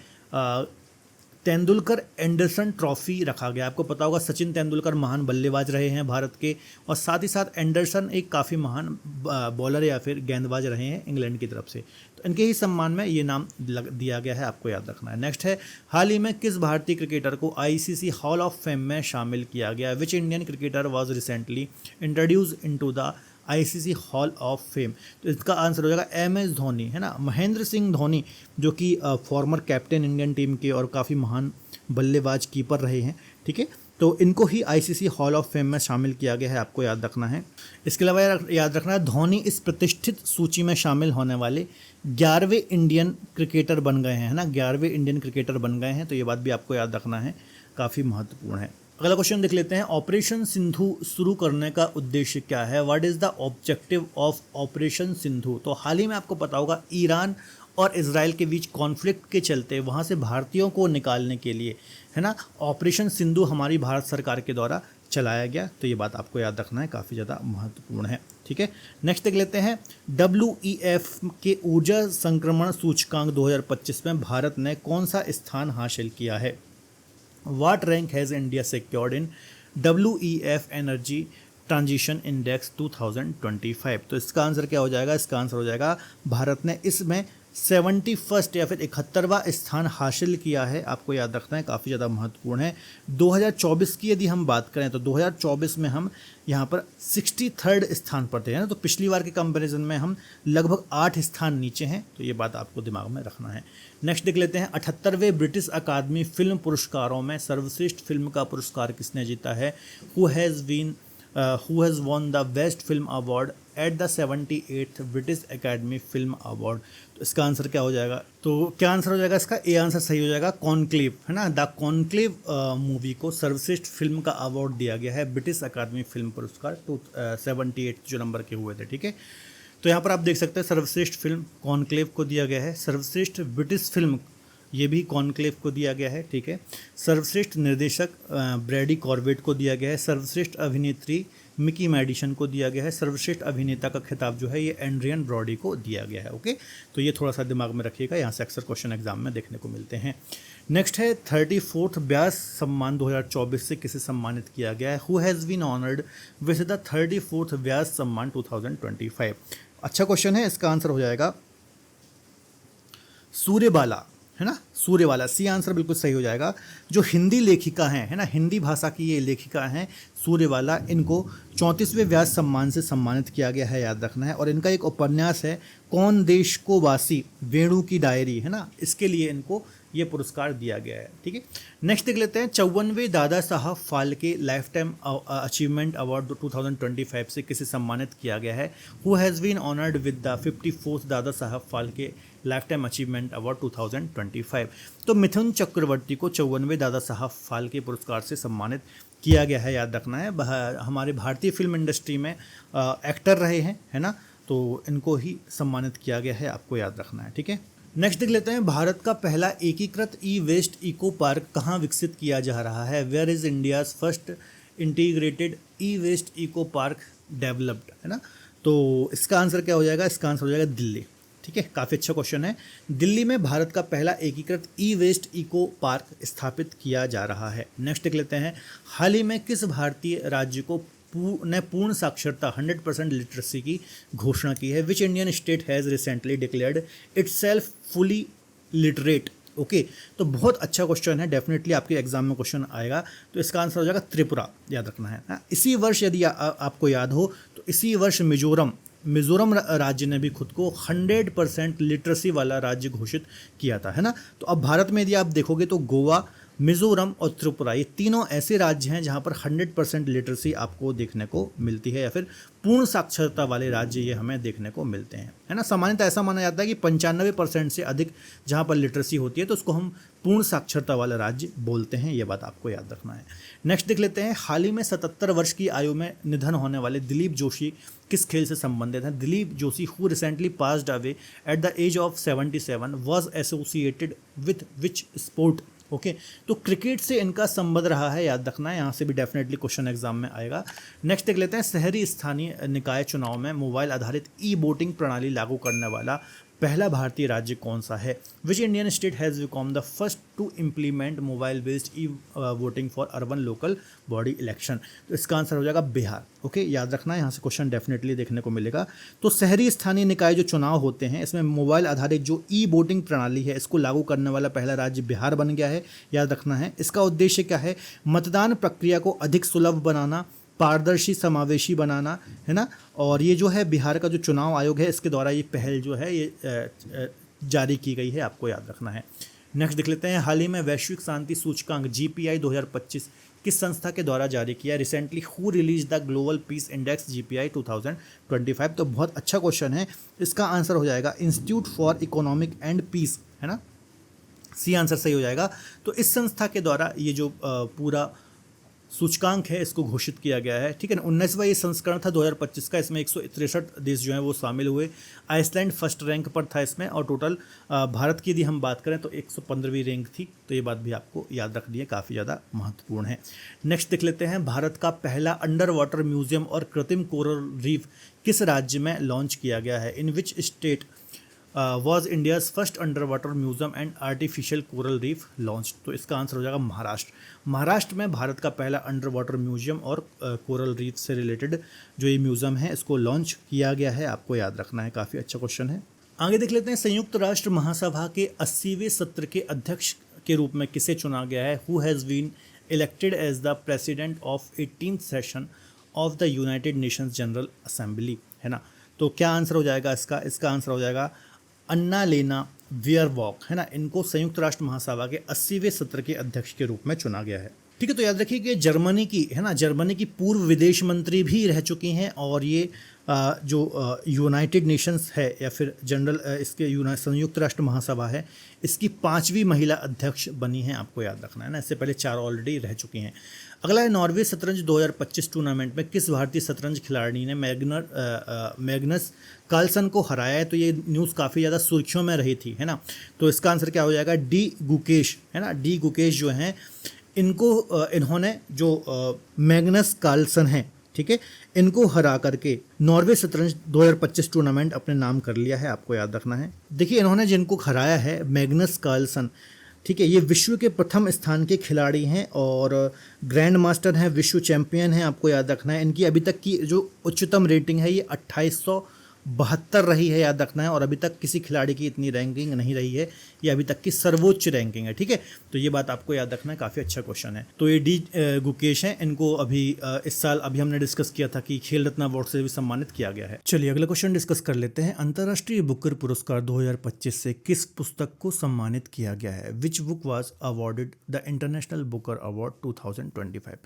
तेंदुलकर एंडरसन ट्रॉफी रखा गया। आपको पता होगा सचिन तेंदुलकर महान बल्लेबाज रहे हैं भारत के, और साथ ही साथ एंडरसन एक काफ़ी महान बॉलर या फिर गेंदबाज रहे हैं इंग्लैंड की तरफ से। तो इनके ही सम्मान में ये नाम दिया गया है, आपको याद रखना है। नेक्स्ट है, हाल ही में किस भारतीय क्रिकेटर को आईसीसी हॉल ऑफ फेम में शामिल किया गया। Which Indian cricketer was recently introduce into the ICC hall of fame. तो इसका आंसर हो जाएगा MS धोनी, है ना, महेंद्र सिंह धोनी, जो कि फॉर्मर कैप्टन इंडियन टीम के और काफ़ी महान बल्लेबाज कीपर रहे हैं। ठीक है, तो इनको ही आईसीसी हॉल ऑफ फेम में शामिल किया गया है, आपको याद रखना है। इसके अलावा याद रखना है धोनी इस प्रतिष्ठित सूची में शामिल होने वाले 11वें इंडियन क्रिकेटर बन गए हैं, है ना, 11वें इंडियन क्रिकेटर बन गए हैं, तो ये बात भी आपको याद रखना है, काफ़ी महत्वपूर्ण है। अगला क्वेश्चन देख लेते हैं, ऑपरेशन सिंधु शुरू करने का उद्देश्य क्या है? What is the objective of operation Sindhu? तो हाल ही में आपको पता होगा ईरान और इजराइल के बीच कॉन्फ्लिक्ट के चलते वहाँ से भारतीयों को निकालने के लिए, है ना, ऑपरेशन सिंधु हमारी भारत सरकार के द्वारा चलाया गया, तो ये बात आपको याद रखना है, काफ़ी ज़्यादा महत्वपूर्ण है। ठीक है, नेक्स्ट देख लेते हैं, WEF के ऊर्जा संक्रमण सूचकांक 2025 में भारत ने कौन सा स्थान हासिल किया है? What rank has India secured in WEF Energy Transition Index 2025? तो इसका आंसर क्या हो जाएगा? इसका आंसर हो जाएगा भारत ने इसमें 71 या फिर 71वां स्थान हासिल किया है, आपको याद रखना है, काफ़ी ज़्यादा महत्वपूर्ण है। 2024 की यदि हम बात करें तो 2024 में हम यहाँ पर 63rd स्थान पर थे, है ना, तो पिछली बार के कंपैरिजन में हम लगभग 8 स्थान नीचे हैं, तो ये बात आपको दिमाग में रखना है। नेक्स्ट देख लेते हैं, 78वें ब्रिटिश अकादमी फिल्म पुरस्कारों में सर्वश्रेष्ठ फिल्म का पुरस्कार किसने जीता है? Who has won the best film award at the 78th British academy film award? तो इसका आंसर क्या हो जाएगा? तो क्या आंसर हो जाएगा इसका? ए आंसर सही हो जाएगा, कॉन्क्लेव, है ना, द कॉन्क्लेव मूवी को सर्वश्रेष्ठ फिल्म का अवार्ड दिया गया है, ब्रिटिश अकादमी फिल्म पुरस्कार 78 जो नंबर के हुए थे। ठीक है, तो यहाँ पर आप देख सकते हैं सर्वश्रेष्ठ फिल्म कॉन्क्लेव को दिया गया है, सर्वश्रेष्ठ ब्रिटिश फिल्म ये भी कॉन्क्लेव को दिया गया है। ठीक है, सर्वश्रेष्ठ निर्देशक ब्रैडी कॉर्बेट को दिया गया है, सर्वश्रेष्ठ अभिनेत्री मिकी मैडिसन को दिया गया है, सर्वश्रेष्ठ अभिनेता का खिताब जो है ये एंड्रियन ब्रॉडी को दिया गया है। ओके, तो ये थोड़ा सा दिमाग में रखिएगा, यहाँ से अक्सर क्वेश्चन एग्जाम में देखने को मिलते हैं। नेक्स्ट है 34th व्यास सम्मान 2024 से किसे सम्मानित किया गया है? Who has been honoured with the 34th Vyas Samman 2025? अच्छा क्वेश्चन है, इसका आंसर हो जाएगा सूर्यबाला, है ना, सूर्यबाला, सी आंसर बिल्कुल सही हो जाएगा। जो हिंदी लेखिका हैं, है ना, हिंदी भाषा की ये लेखिका हैं सूर्यबाला, इनको 34वें व्यास सम्मान से सम्मानित किया गया है, याद रखना है। और इनका एक उपन्यास है कौन देश को वासी, वेणु की डायरी, है ना, इसके लिए इनको ये पुरस्कार दिया गया है। ठीक है, नेक्स्ट देख लेते हैं, 54वें Dada Saheb Phalke lifetime achievement award 2025 से किसे सम्मानित किया गया है? Who has been honoured with the 54th Dada Saheb Phalke lifetime achievement award 2025? तो मिथुन चक्रवर्ती को 54वें दादा साहब फाल्के पुरस्कार से सम्मानित किया गया है, याद रखना है। हमारे भारतीय फिल्म इंडस्ट्री में एक्टर रहे हैं, है ना, तो इनको ही सम्मानित किया गया है, आपको याद रखना है। ठीक है, नेक्स्ट देख लेते हैं, भारत का पहला एकीकृत ई वेस्ट इको पार्क कहाँ विकसित किया जा रहा है? Where is India's first integrated e waste eco park developed, है ना, तो इसका आंसर क्या हो जाएगा? इसका आंसर हो जाएगा दिल्ली। ठीक है, काफ़ी अच्छा क्वेश्चन है। दिल्ली में भारत का पहला एकीकृत ई वेस्ट इको पार्क स्थापित किया जा रहा है। नेक्स्ट देख लेते हैं, हाल ही में किस भारतीय राज्य को ने पूर्ण साक्षरता 100% लिटरेसी की घोषणा की है? Which Indian state has recently declared itself fully literate? Okay, तो बहुत अच्छा क्वेश्चन है, डेफिनेटली आपके एग्जाम में क्वेश्चन आएगा, तो इसका आंसर हो जाएगा त्रिपुरा, याद रखना है। इसी वर्ष यदि आपको याद हो तो इसी वर्ष मिजोरम राज्य ने भी खुद को 100% लिटरेसी वाला राज्य घोषित किया था, है ना। तो अब भारत में यदि आप देखोगे तो गोवा, मिजोरम और त्रिपुरा ये तीनों ऐसे राज्य हैं जहां पर 100% लिटरेसी आपको देखने को मिलती है, या फिर पूर्ण साक्षरता वाले राज्य ये हमें देखने को मिलते हैं, है ना। सामान्यतः ऐसा माना जाता है कि 95% से अधिक जहां पर लिटरेसी होती है तो उसको हम पूर्ण साक्षरता वाला राज्य बोलते हैं, ये बात आपको याद रखना है। नेक्स्ट देख लेते हैं, हाल ही में 77 वर्ष की आयु में निधन होने वाले दिलीप जोशी किस खेल से संबंधित हैं? Dilip Joshi who recently passed away at the age of 77 was associated with which sport? Okay, तो क्रिकेट से इनका संबंध रहा है, याद रखना है, यहाँ से भी डेफिनेटली क्वेश्चन एग्जाम में आएगा। नेक्स्ट देख लेते हैं, शहरी स्थानीय निकाय चुनाव में मोबाइल आधारित ई वोटिंग प्रणाली लागू करने वाला पहला भारतीय राज्य कौन सा है? Which Indian state has become the first to implement mobile based e voting for urban local body election? तो इसका आंसर हो जाएगा बिहार। ओके, याद रखना है, यहाँ से क्वेश्चन डेफिनेटली देखने को मिलेगा। तो शहरी स्थानीय निकाय जो चुनाव होते हैं इसमें मोबाइल आधारित जो ई वोटिंग प्रणाली है इसको लागू करने वाला पहला राज्य बिहार बन गया है, याद रखना है। इसका उद्देश्य क्या है? मतदान प्रक्रिया को अधिक सुलभ बनाना, पारदर्शी समावेशी बनाना, है ना। और ये जो है बिहार का जो चुनाव आयोग है इसके द्वारा ये पहल जो है ये जारी की गई है, आपको याद रखना है। नेक्स्ट देख लेते हैं, हाल ही में वैश्विक शांति सूचकांक GPI 2025 किस संस्था के द्वारा जारी किया? Recently who release the global peace index GPI 2025? तो बहुत अच्छा क्वेश्चन है, इसका आंसर हो जाएगा institute for economic and peace, है ना, सी आंसर सही हो जाएगा। तो इस संस्था के द्वारा ये जो पूरा सूचकांक है इसको घोषित किया गया है, ठीक है ना। 19वां ये संस्करण था 2025 का, इसमें 163 देश जो हैं वो शामिल हुए। आइसलैंड फर्स्ट रैंक पर था इसमें, और टोटल भारत की यदि हम बात करें तो 115वीं रैंक थी। तो ये बात भी आपको याद रखनी है, काफ़ी ज़्यादा महत्वपूर्ण है। नेक्स्ट देख लेते हैं, भारत का पहला अंडर वाटर म्यूजियम और कृत्रिम कोरल रीफ किस राज्य में लॉन्च किया गया है? In which state was India's first underwater museum and artificial coral reef launch? तो इसका आंसर हो जाएगा महाराष्ट्र। महाराष्ट्र में भारत का पहला अंडर वाटर म्यूजियम और कोरल रीफ से रिलेटेड जो ये म्यूजियम है इसको लॉन्च किया गया है, आपको याद रखना है, काफ़ी अच्छा क्वेश्चन है। आगे देख लेते हैं, संयुक्त राष्ट्र महासभा के 80वें सत्र के अध्यक्ष के रूप में किसे चुना गया है? Who has been elected as the president of 18th session of the United Nations General Assembly, है ना। तो क्या आंसर हो जाएगा इसका आंसर हो जाएगा अन्ना लेना वेयरवॉक, है ना। इनको संयुक्त राष्ट्र महासभा के 80वें सत्र के अध्यक्ष के रूप में चुना गया है, ठीक है। तो याद रखिए कि जर्मनी की, है ना, जर्मनी की पूर्व विदेश मंत्री भी रह चुकी हैं, और ये जो यूनाइटेड नेशंस है या फिर जनरल इसके संयुक्त राष्ट्र महासभा है, इसकी 5वीं महिला अध्यक्ष बनी हैं, आपको याद रखना है ना। इससे पहले 4 ऑलरेडी रह चुकी हैं। अगला है, नॉर्वे शतरंज 2025 टूर्नामेंट में किस भारतीय शतरंज खिलाड़ी ने मैग्नस कार्लसन को हराया है? तो ये न्यूज़ काफ़ी ज़्यादा सुर्खियों में रही थी, है ना। तो इसका आंसर क्या हो जाएगा? डी गुकेश, है ना। डी गुकेश जो हैं इन्होंने जो मैग्नस कार्लसन हैं, ठीक है, इनको हरा करके नॉर्वे शतरंज 2025 टूर्नामेंट अपने नाम कर लिया है, आपको याद रखना है। देखिए, इन्होंने जिनको हराया है मैग्नस कार्लसन, ठीक है, ये विश्व के प्रथम स्थान के खिलाड़ी हैं और ग्रैंड मास्टर हैं, विश्व चैंपियन हैं, आपको याद रखना है। इनकी अभी तक की जो उच्चतम रेटिंग है ये 2872 रही है, याद रखना है। और अभी तक किसी खिलाड़ी की इतनी रैंकिंग नहीं रही है, ये अभी तक की सर्वोच्च रैंकिंग है, ठीक है। तो ये बात आपको याद रखना है, काफ़ी अच्छा क्वेश्चन है। तो ये डी गुकेश हैं, इनको अभी इस साल अभी हमने डिस्कस किया था कि खेल रत्न अवार्ड से भी सम्मानित किया गया है। चलिए अगला क्वेश्चन डिस्कस कर लेते हैं। अंतर्राष्ट्रीय बुकर पुरस्कार 2025 से किस पुस्तक को सम्मानित किया गया है? Which book was awarded the international Booker award 2025?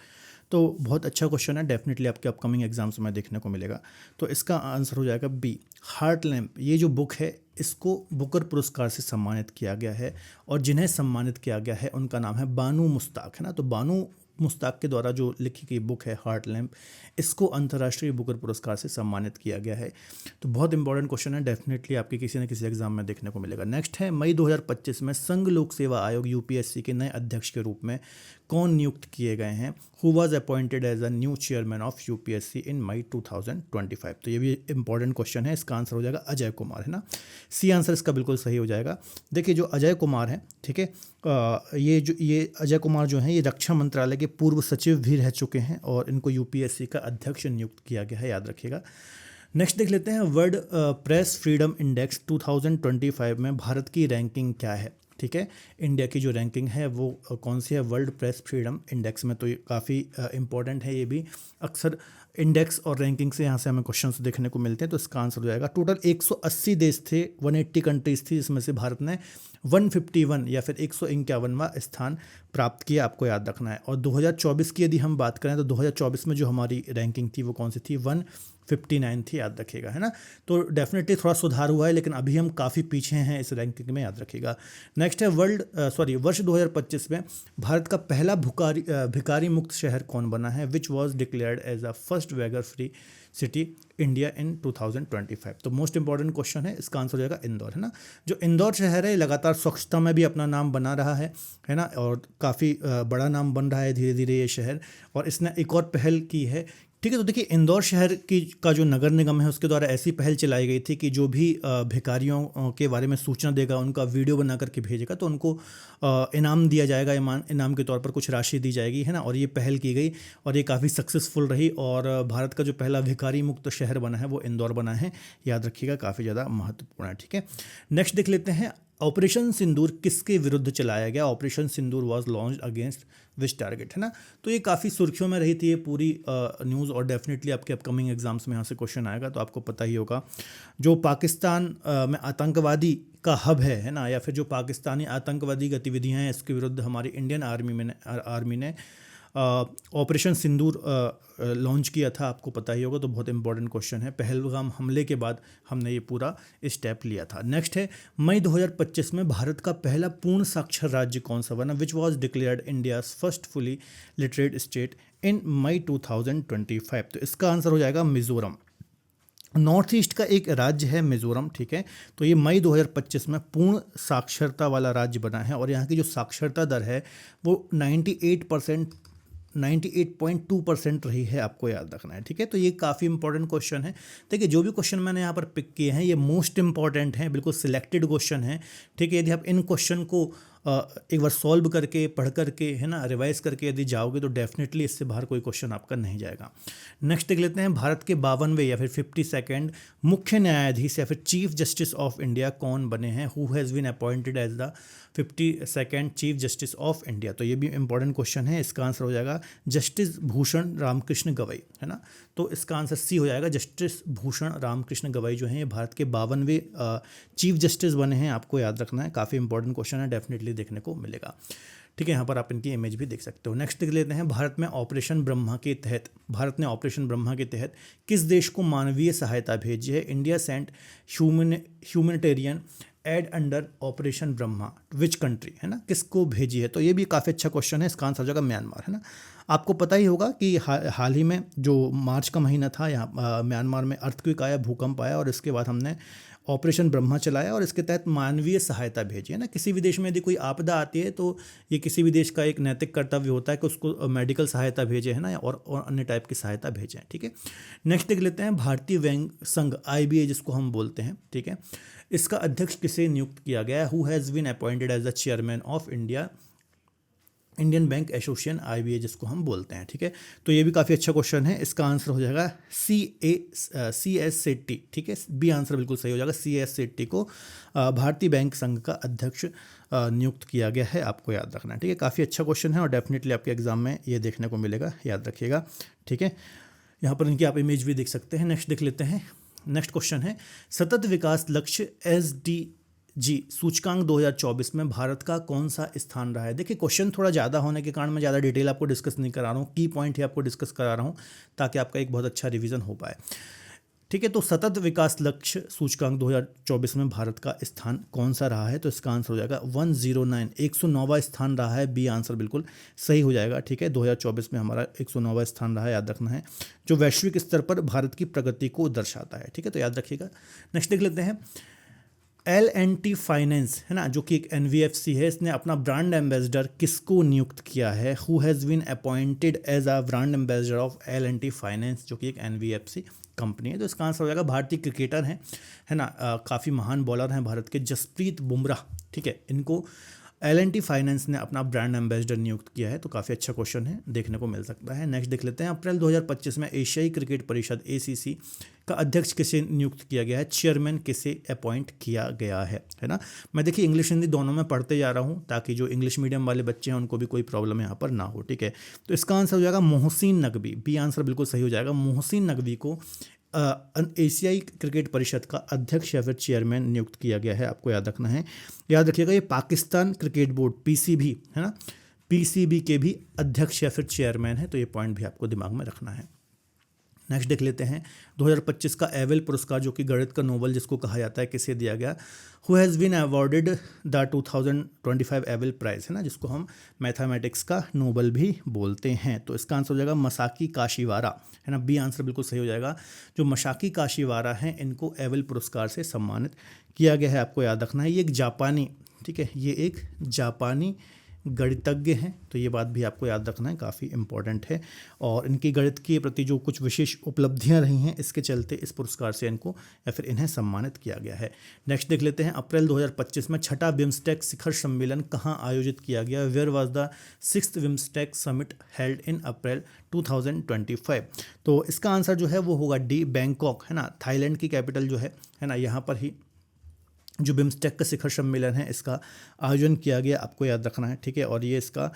तो बहुत अच्छा क्वेश्चन है, डेफिनेटली आपके अपकमिंग एग्जाम्स में देखने को मिलेगा। तो इसका आंसर हो जाएगा बी, हार्ट लैम्प। ये जो बुक है इसको बुकर पुरस्कार से सम्मानित किया गया है, और जिन्हें सम्मानित किया गया है उनका नाम है बानू मुश्ताक, है ना। तो बानू मुश्ताक के द्वारा जो लिखी गई बुक है हार्ट लैम्प, इसको अंतर्राष्ट्रीय बुकर पुरस्कार से सम्मानित किया गया है। तो बहुत इंपॉर्टेंट क्वेश्चन है, डेफिनेटली आपके किसी न किसी एग्जाम में देखने को मिलेगा। नेक्स्ट है, मई 2025 में संघ लोक सेवा आयोग UPSC के नए अध्यक्ष के रूप में कौन नियुक्त किए गए हैं? Who was appointed as a new chairman of UPSC in May 2025? तो ये भी इंपॉर्टेंट क्वेश्चन है, इसका आंसर हो जाएगा अजय कुमार, है ना। सी आंसर इसका बिल्कुल सही हो जाएगा। देखिए, जो अजय कुमार है, ठीक है, ये अजय कुमार जो हैं ये रक्षा मंत्रालय के पूर्व सचिव भी रह चुके हैं, और इनको UPSC का अध्यक्ष नियुक्त किया गया है, याद रखिएगा। नेक्स्ट देख लेते हैं, वर्ल्ड प्रेस फ्रीडम इंडेक्स 2025 में भारत की रैंकिंग क्या है? ठीक है, इंडिया की जो रैंकिंग है वो कौन सी है वर्ल्ड प्रेस फ्रीडम इंडेक्स में? तो ये काफ़ी इंपॉर्टेंट है, ये भी अक्सर इंडेक्स और रैंकिंग से यहाँ से हमें क्वेश्चंस देखने को मिलते हैं। तो इसका आंसर हो जाएगा, टोटल 180 देश थे, 180 कंट्रीज थी, जिसमें से भारत ने 151 या फिर 151वां स्थान प्राप्त किया, आपको याद रखना है। और 2024 की यदि हम बात करें तो 2024 में जो हमारी रैंकिंग थी वो कौन सी थी? 159 थी, याद रखिएगा, है ना। तो डेफिनेटली थोड़ा सुधार हुआ है, लेकिन अभी हम काफ़ी पीछे हैं इस रैंकिंग में, याद रखिएगा। नेक्स्ट है, वर्ष 2025 में भारत का पहला भिखारी मुक्त शहर कौन बना है? Which was declared as a first beggar free city India in 2025? तो मोस्ट इंपॉर्टेंट क्वेश्चन है, इसका आंसर हो जाएगा इंदौर, है ना। जो इंदौर शहर है लगातार स्वच्छता में भी अपना नाम बना रहा है ना, और काफ़ी बड़ा नाम बन रहा है धीरे धीरे ये शहर, और इसने एक और पहल की है, ठीक है। तो देखिए, इंदौर शहर का जो नगर निगम है उसके द्वारा ऐसी पहल चलाई गई थी कि जो भी भिखारियों के बारे में सूचना देगा, उनका वीडियो बना करके भेजेगा, तो उनको इनाम दिया जाएगा, इनाम के तौर पर कुछ राशि दी जाएगी, है ना। और ये पहल की गई और ये काफ़ी सक्सेसफुल रही, और भारत का जो पहला भिखारी मुक्त शहर बना है वो इंदौर बना है, याद रखिएगा, काफ़ी ज़्यादा महत्वपूर्ण है, ठीक है। नेक्स्ट देख लेते हैं, ऑपरेशन सिंदूर किसके विरुद्ध चलाया गया? Operation Sindoor was launched against which target, है ना। तो ये काफ़ी सुर्खियों में रही थी ये पूरी न्यूज़, और डेफिनेटली आपके अपकमिंग एग्जाम्स में यहाँ से क्वेश्चन आएगा, तो आपको पता ही होगा। जो पाकिस्तान में आतंकवादी का हब है ना, या फिर जो पाकिस्तानी आतंकवादी गतिविधियाँ हैं, इसके विरुद्ध हमारी इंडियन आर्मी ने ऑपरेशन सिंदूर लॉन्च किया था, आपको पता ही होगा, तो बहुत इंपॉर्टेंट क्वेश्चन है। पहलगाम हमले के बाद हमने ये पूरा स्टेप लिया था। नेक्स्ट है, मई 2025 में भारत का पहला पूर्ण साक्षर राज्य कौन सा बना, which was declared India's first fully literate state in May 2025। तो इसका आंसर हो जाएगा मिजोरम। नॉर्थ ईस्ट का एक राज्य है मिजोरम, ठीक है। तो ये मई 2025 में पूर्ण साक्षरता वाला राज्य बना है, और यहाँ की जो साक्षरता दर है वो 98.2% रही है, आपको याद रखना है, ठीक है। तो ये काफ़ी इंपॉर्टेंट क्वेश्चन है। देखिए, जो भी क्वेश्चन मैंने यहाँ पर पिक किए हैं ये मोस्ट इंपॉर्टेंट हैं, बिल्कुल सिलेक्टेड क्वेश्चन हैं, ठीक है। यदि आप इन क्वेश्चन को एक बार सॉल्व करके, पढ़ करके, है ना, रिवाइज करके यदि जाओगे तो डेफिनेटली इससे बाहर कोई क्वेश्चन आपका नहीं जाएगा। नेक्स्ट देख लेते हैं, भारत के 52वें या फिर 52nd मुख्य न्यायाधीश या फिर चीफ जस्टिस ऑफ इंडिया कौन बने हैं, who has been appointed as the 52nd chief justice of India. तो ये भी इंपॉर्टेंट क्वेश्चन है। इसका आंसर हो जाएगा जस्टिस भूषण रामकृष्ण गवई, है ना। तो इसका आंसर सी हो जाएगा, जस्टिस भूषण रामकृष्ण गवई जो हैं ये भारत के 52वें चीफ जस्टिस बने हैं, आपको याद रखना है। काफ़ी इंपॉर्टेंट क्वेश्चन है, डेफिनेटली देखने को मिलेगा, ठीक है। यहाँ पर आप इनकी इमेज भी देख सकते हो। नेक्स्ट देख लेते हैं, भारत ने ऑपरेशन ब्रह्मा के तहत किस देश को मानवीय सहायता भेजी है। India sent humanitarian aid under operation Brahma which country, है ना, किसको भेजी है। तो ये भी काफ़ी अच्छा क्वेश्चन है। इसका आंसर हो जाएगा म्यांमार, है ना। आपको पता ही होगा कि हाल ही में जो मार्च का महीना था, यहाँ म्यांमार में अर्थक्वेक आया, भूकंप आया, और इसके बाद हमने ऑपरेशन ब्रह्मा चलाया और इसके तहत मानवीय सहायता भेजी, है ना। किसी भी देश में यदि कोई आपदा आती है तो ये किसी भी देश का एक नैतिक कर्तव्य होता है कि उसको मेडिकल सहायता भेजे, है ना, और अन्य टाइप की सहायता भेजें, ठीक है। नेक्स्ट देख लेते हैं, भारतीय बैंक संघ IBA जिसको हम बोलते हैं, ठीक है, इसका अध्यक्ष किसे नियुक्त किया गया है, who has been appointed as the chairman of Indian bank association IBA जिसको हम बोलते हैं, ठीक है। तो ये भी काफ़ी अच्छा क्वेश्चन है। इसका आंसर हो जाएगा CS सेट्टी, ठीक है। बी आंसर बिल्कुल सही हो जाएगा। CS सेट्टी को भारतीय बैंक संघ का अध्यक्ष नियुक्त किया गया है, आपको याद रखना है, ठीक है। काफ़ी अच्छा क्वेश्चन है और डेफिनेटली आपके एग्जाम में ये देखने को मिलेगा, याद रखिएगा, ठीक है। यहाँ पर इनकी आप इमेज भी देख सकते हैं। नेक्स्ट देख लेते हैं। नेक्स्ट क्वेश्चन है, सतत विकास लक्ष्य SDG सूचकांक 2024 में भारत का कौन सा स्थान रहा है। देखिए, क्वेश्चन थोड़ा ज़्यादा होने के कारण मैं ज़्यादा डिटेल आपको डिस्कस नहीं करा रहा हूँ, की पॉइंट ही आपको डिस्कस करा रहा हूँ ताकि आपका एक बहुत अच्छा रिवीजन हो पाए, ठीक है। तो सतत विकास लक्ष्य सूचकांक 2024 में भारत का स्थान कौन सा रहा है, तो इसका आंसर हो जाएगा 109, 109वां स्थान रहा है। बी आंसर बिल्कुल सही हो जाएगा, ठीक है। 2024 में हमारा 109वां स्थान रहा है, याद रखना है, जो वैश्विक स्तर पर भारत की प्रगति को दर्शाता है, ठीक है। तो याद रखिएगा। नेक्स्ट देख लेते हैं, L&T फाइनेंस, है ना, जो कि एक NBFC है, इसने अपना ब्रांड एम्बेसडर किसको नियुक्त किया है, who has been appointed as a brand ambassador of L&T finance, जो कि एक NBFC कंपनी है। तो इसका आंसर हो जाएगा, भारतीय क्रिकेटर हैं, है ना, काफ़ी महान बॉलर हैं भारत के, जसप्रीत बुमराह, ठीक है। इनको L&T फाइनेंस ने अपना ब्रांड एम्बेसडर नियुक्त किया है। तो काफ़ी अच्छा क्वेश्चन है, देखने को मिल सकता है। नेक्स्ट देख लेते हैं, अप्रैल 2025 में एशियाई क्रिकेट परिषद ACC का अध्यक्ष किसे नियुक्त किया गया है, चेयरमैन किसे अपॉइंट किया गया है ना। मैं देखिए इंग्लिश हिंदी दोनों में पढ़ते जा रहा हूँ ताकि जो इंग्लिश मीडियम वाले बच्चे हैं उनको भी कोई प्रॉब्लम यहाँ पर ना हो, ठीक है। तो इसका आंसर हो जाएगा मोहसिन नकवी। बी आंसर बिल्कुल सही हो जाएगा। मोहसिन नकवी को एशियाई क्रिकेट परिषद का अध्यक्ष या फिर चेयरमैन नियुक्त किया गया है, आपको याद रखना है। याद रखिएगा, ये पाकिस्तान क्रिकेट बोर्ड PCB, है ना, PCB के भी अध्यक्ष या फिर चेयरमैन है, तो ये पॉइंट भी आपको दिमाग में रखना है। नेक्स्ट देख लेते हैं, 2025 का एवेल पुरस्कार, जो कि गणित का नोबल जिसको कहा जाता है, किसे दिया गया, who has been awarded the 2025 Abel prize, है ना, जिसको हम मैथमेटिक्स का नोबल भी बोलते हैं। तो इसका आंसर हो जाएगा मसाकी काशीवारा, है ना। बी आंसर बिल्कुल सही हो जाएगा। जो मसाकी काशीवारा हैं इनको एवेल पुरस्कार से सम्मानित किया गया है, आपको याद रखना है। ये एक जापानी, ठीक है, ये एक जापानी गणितज्ञ हैं, तो ये बात भी आपको याद रखना है, काफ़ी इंपॉर्टेंट है। और इनकी गणित के प्रति जो कुछ विशेष उपलब्धियां रही हैं, इसके चलते इस पुरस्कार से इनको या फिर इन्हें सम्मानित किया गया है। नेक्स्ट देख लेते हैं, अप्रैल 2025 में छठा बिम्स्टेक शिखर सम्मेलन कहाँ आयोजित किया गया, where was the 6th BIMSTEC summit held in April 2025। तो इसका आंसर जो है वो होगा डी, बैंकॉक, है ना, थाईलैंड की कैपिटल जो है ना, यहाँ पर ही जो बिम्स्टेक का शिखर सम्मेलन है इसका आयोजन किया गया, आपको याद रखना है, ठीक है। और ये इसका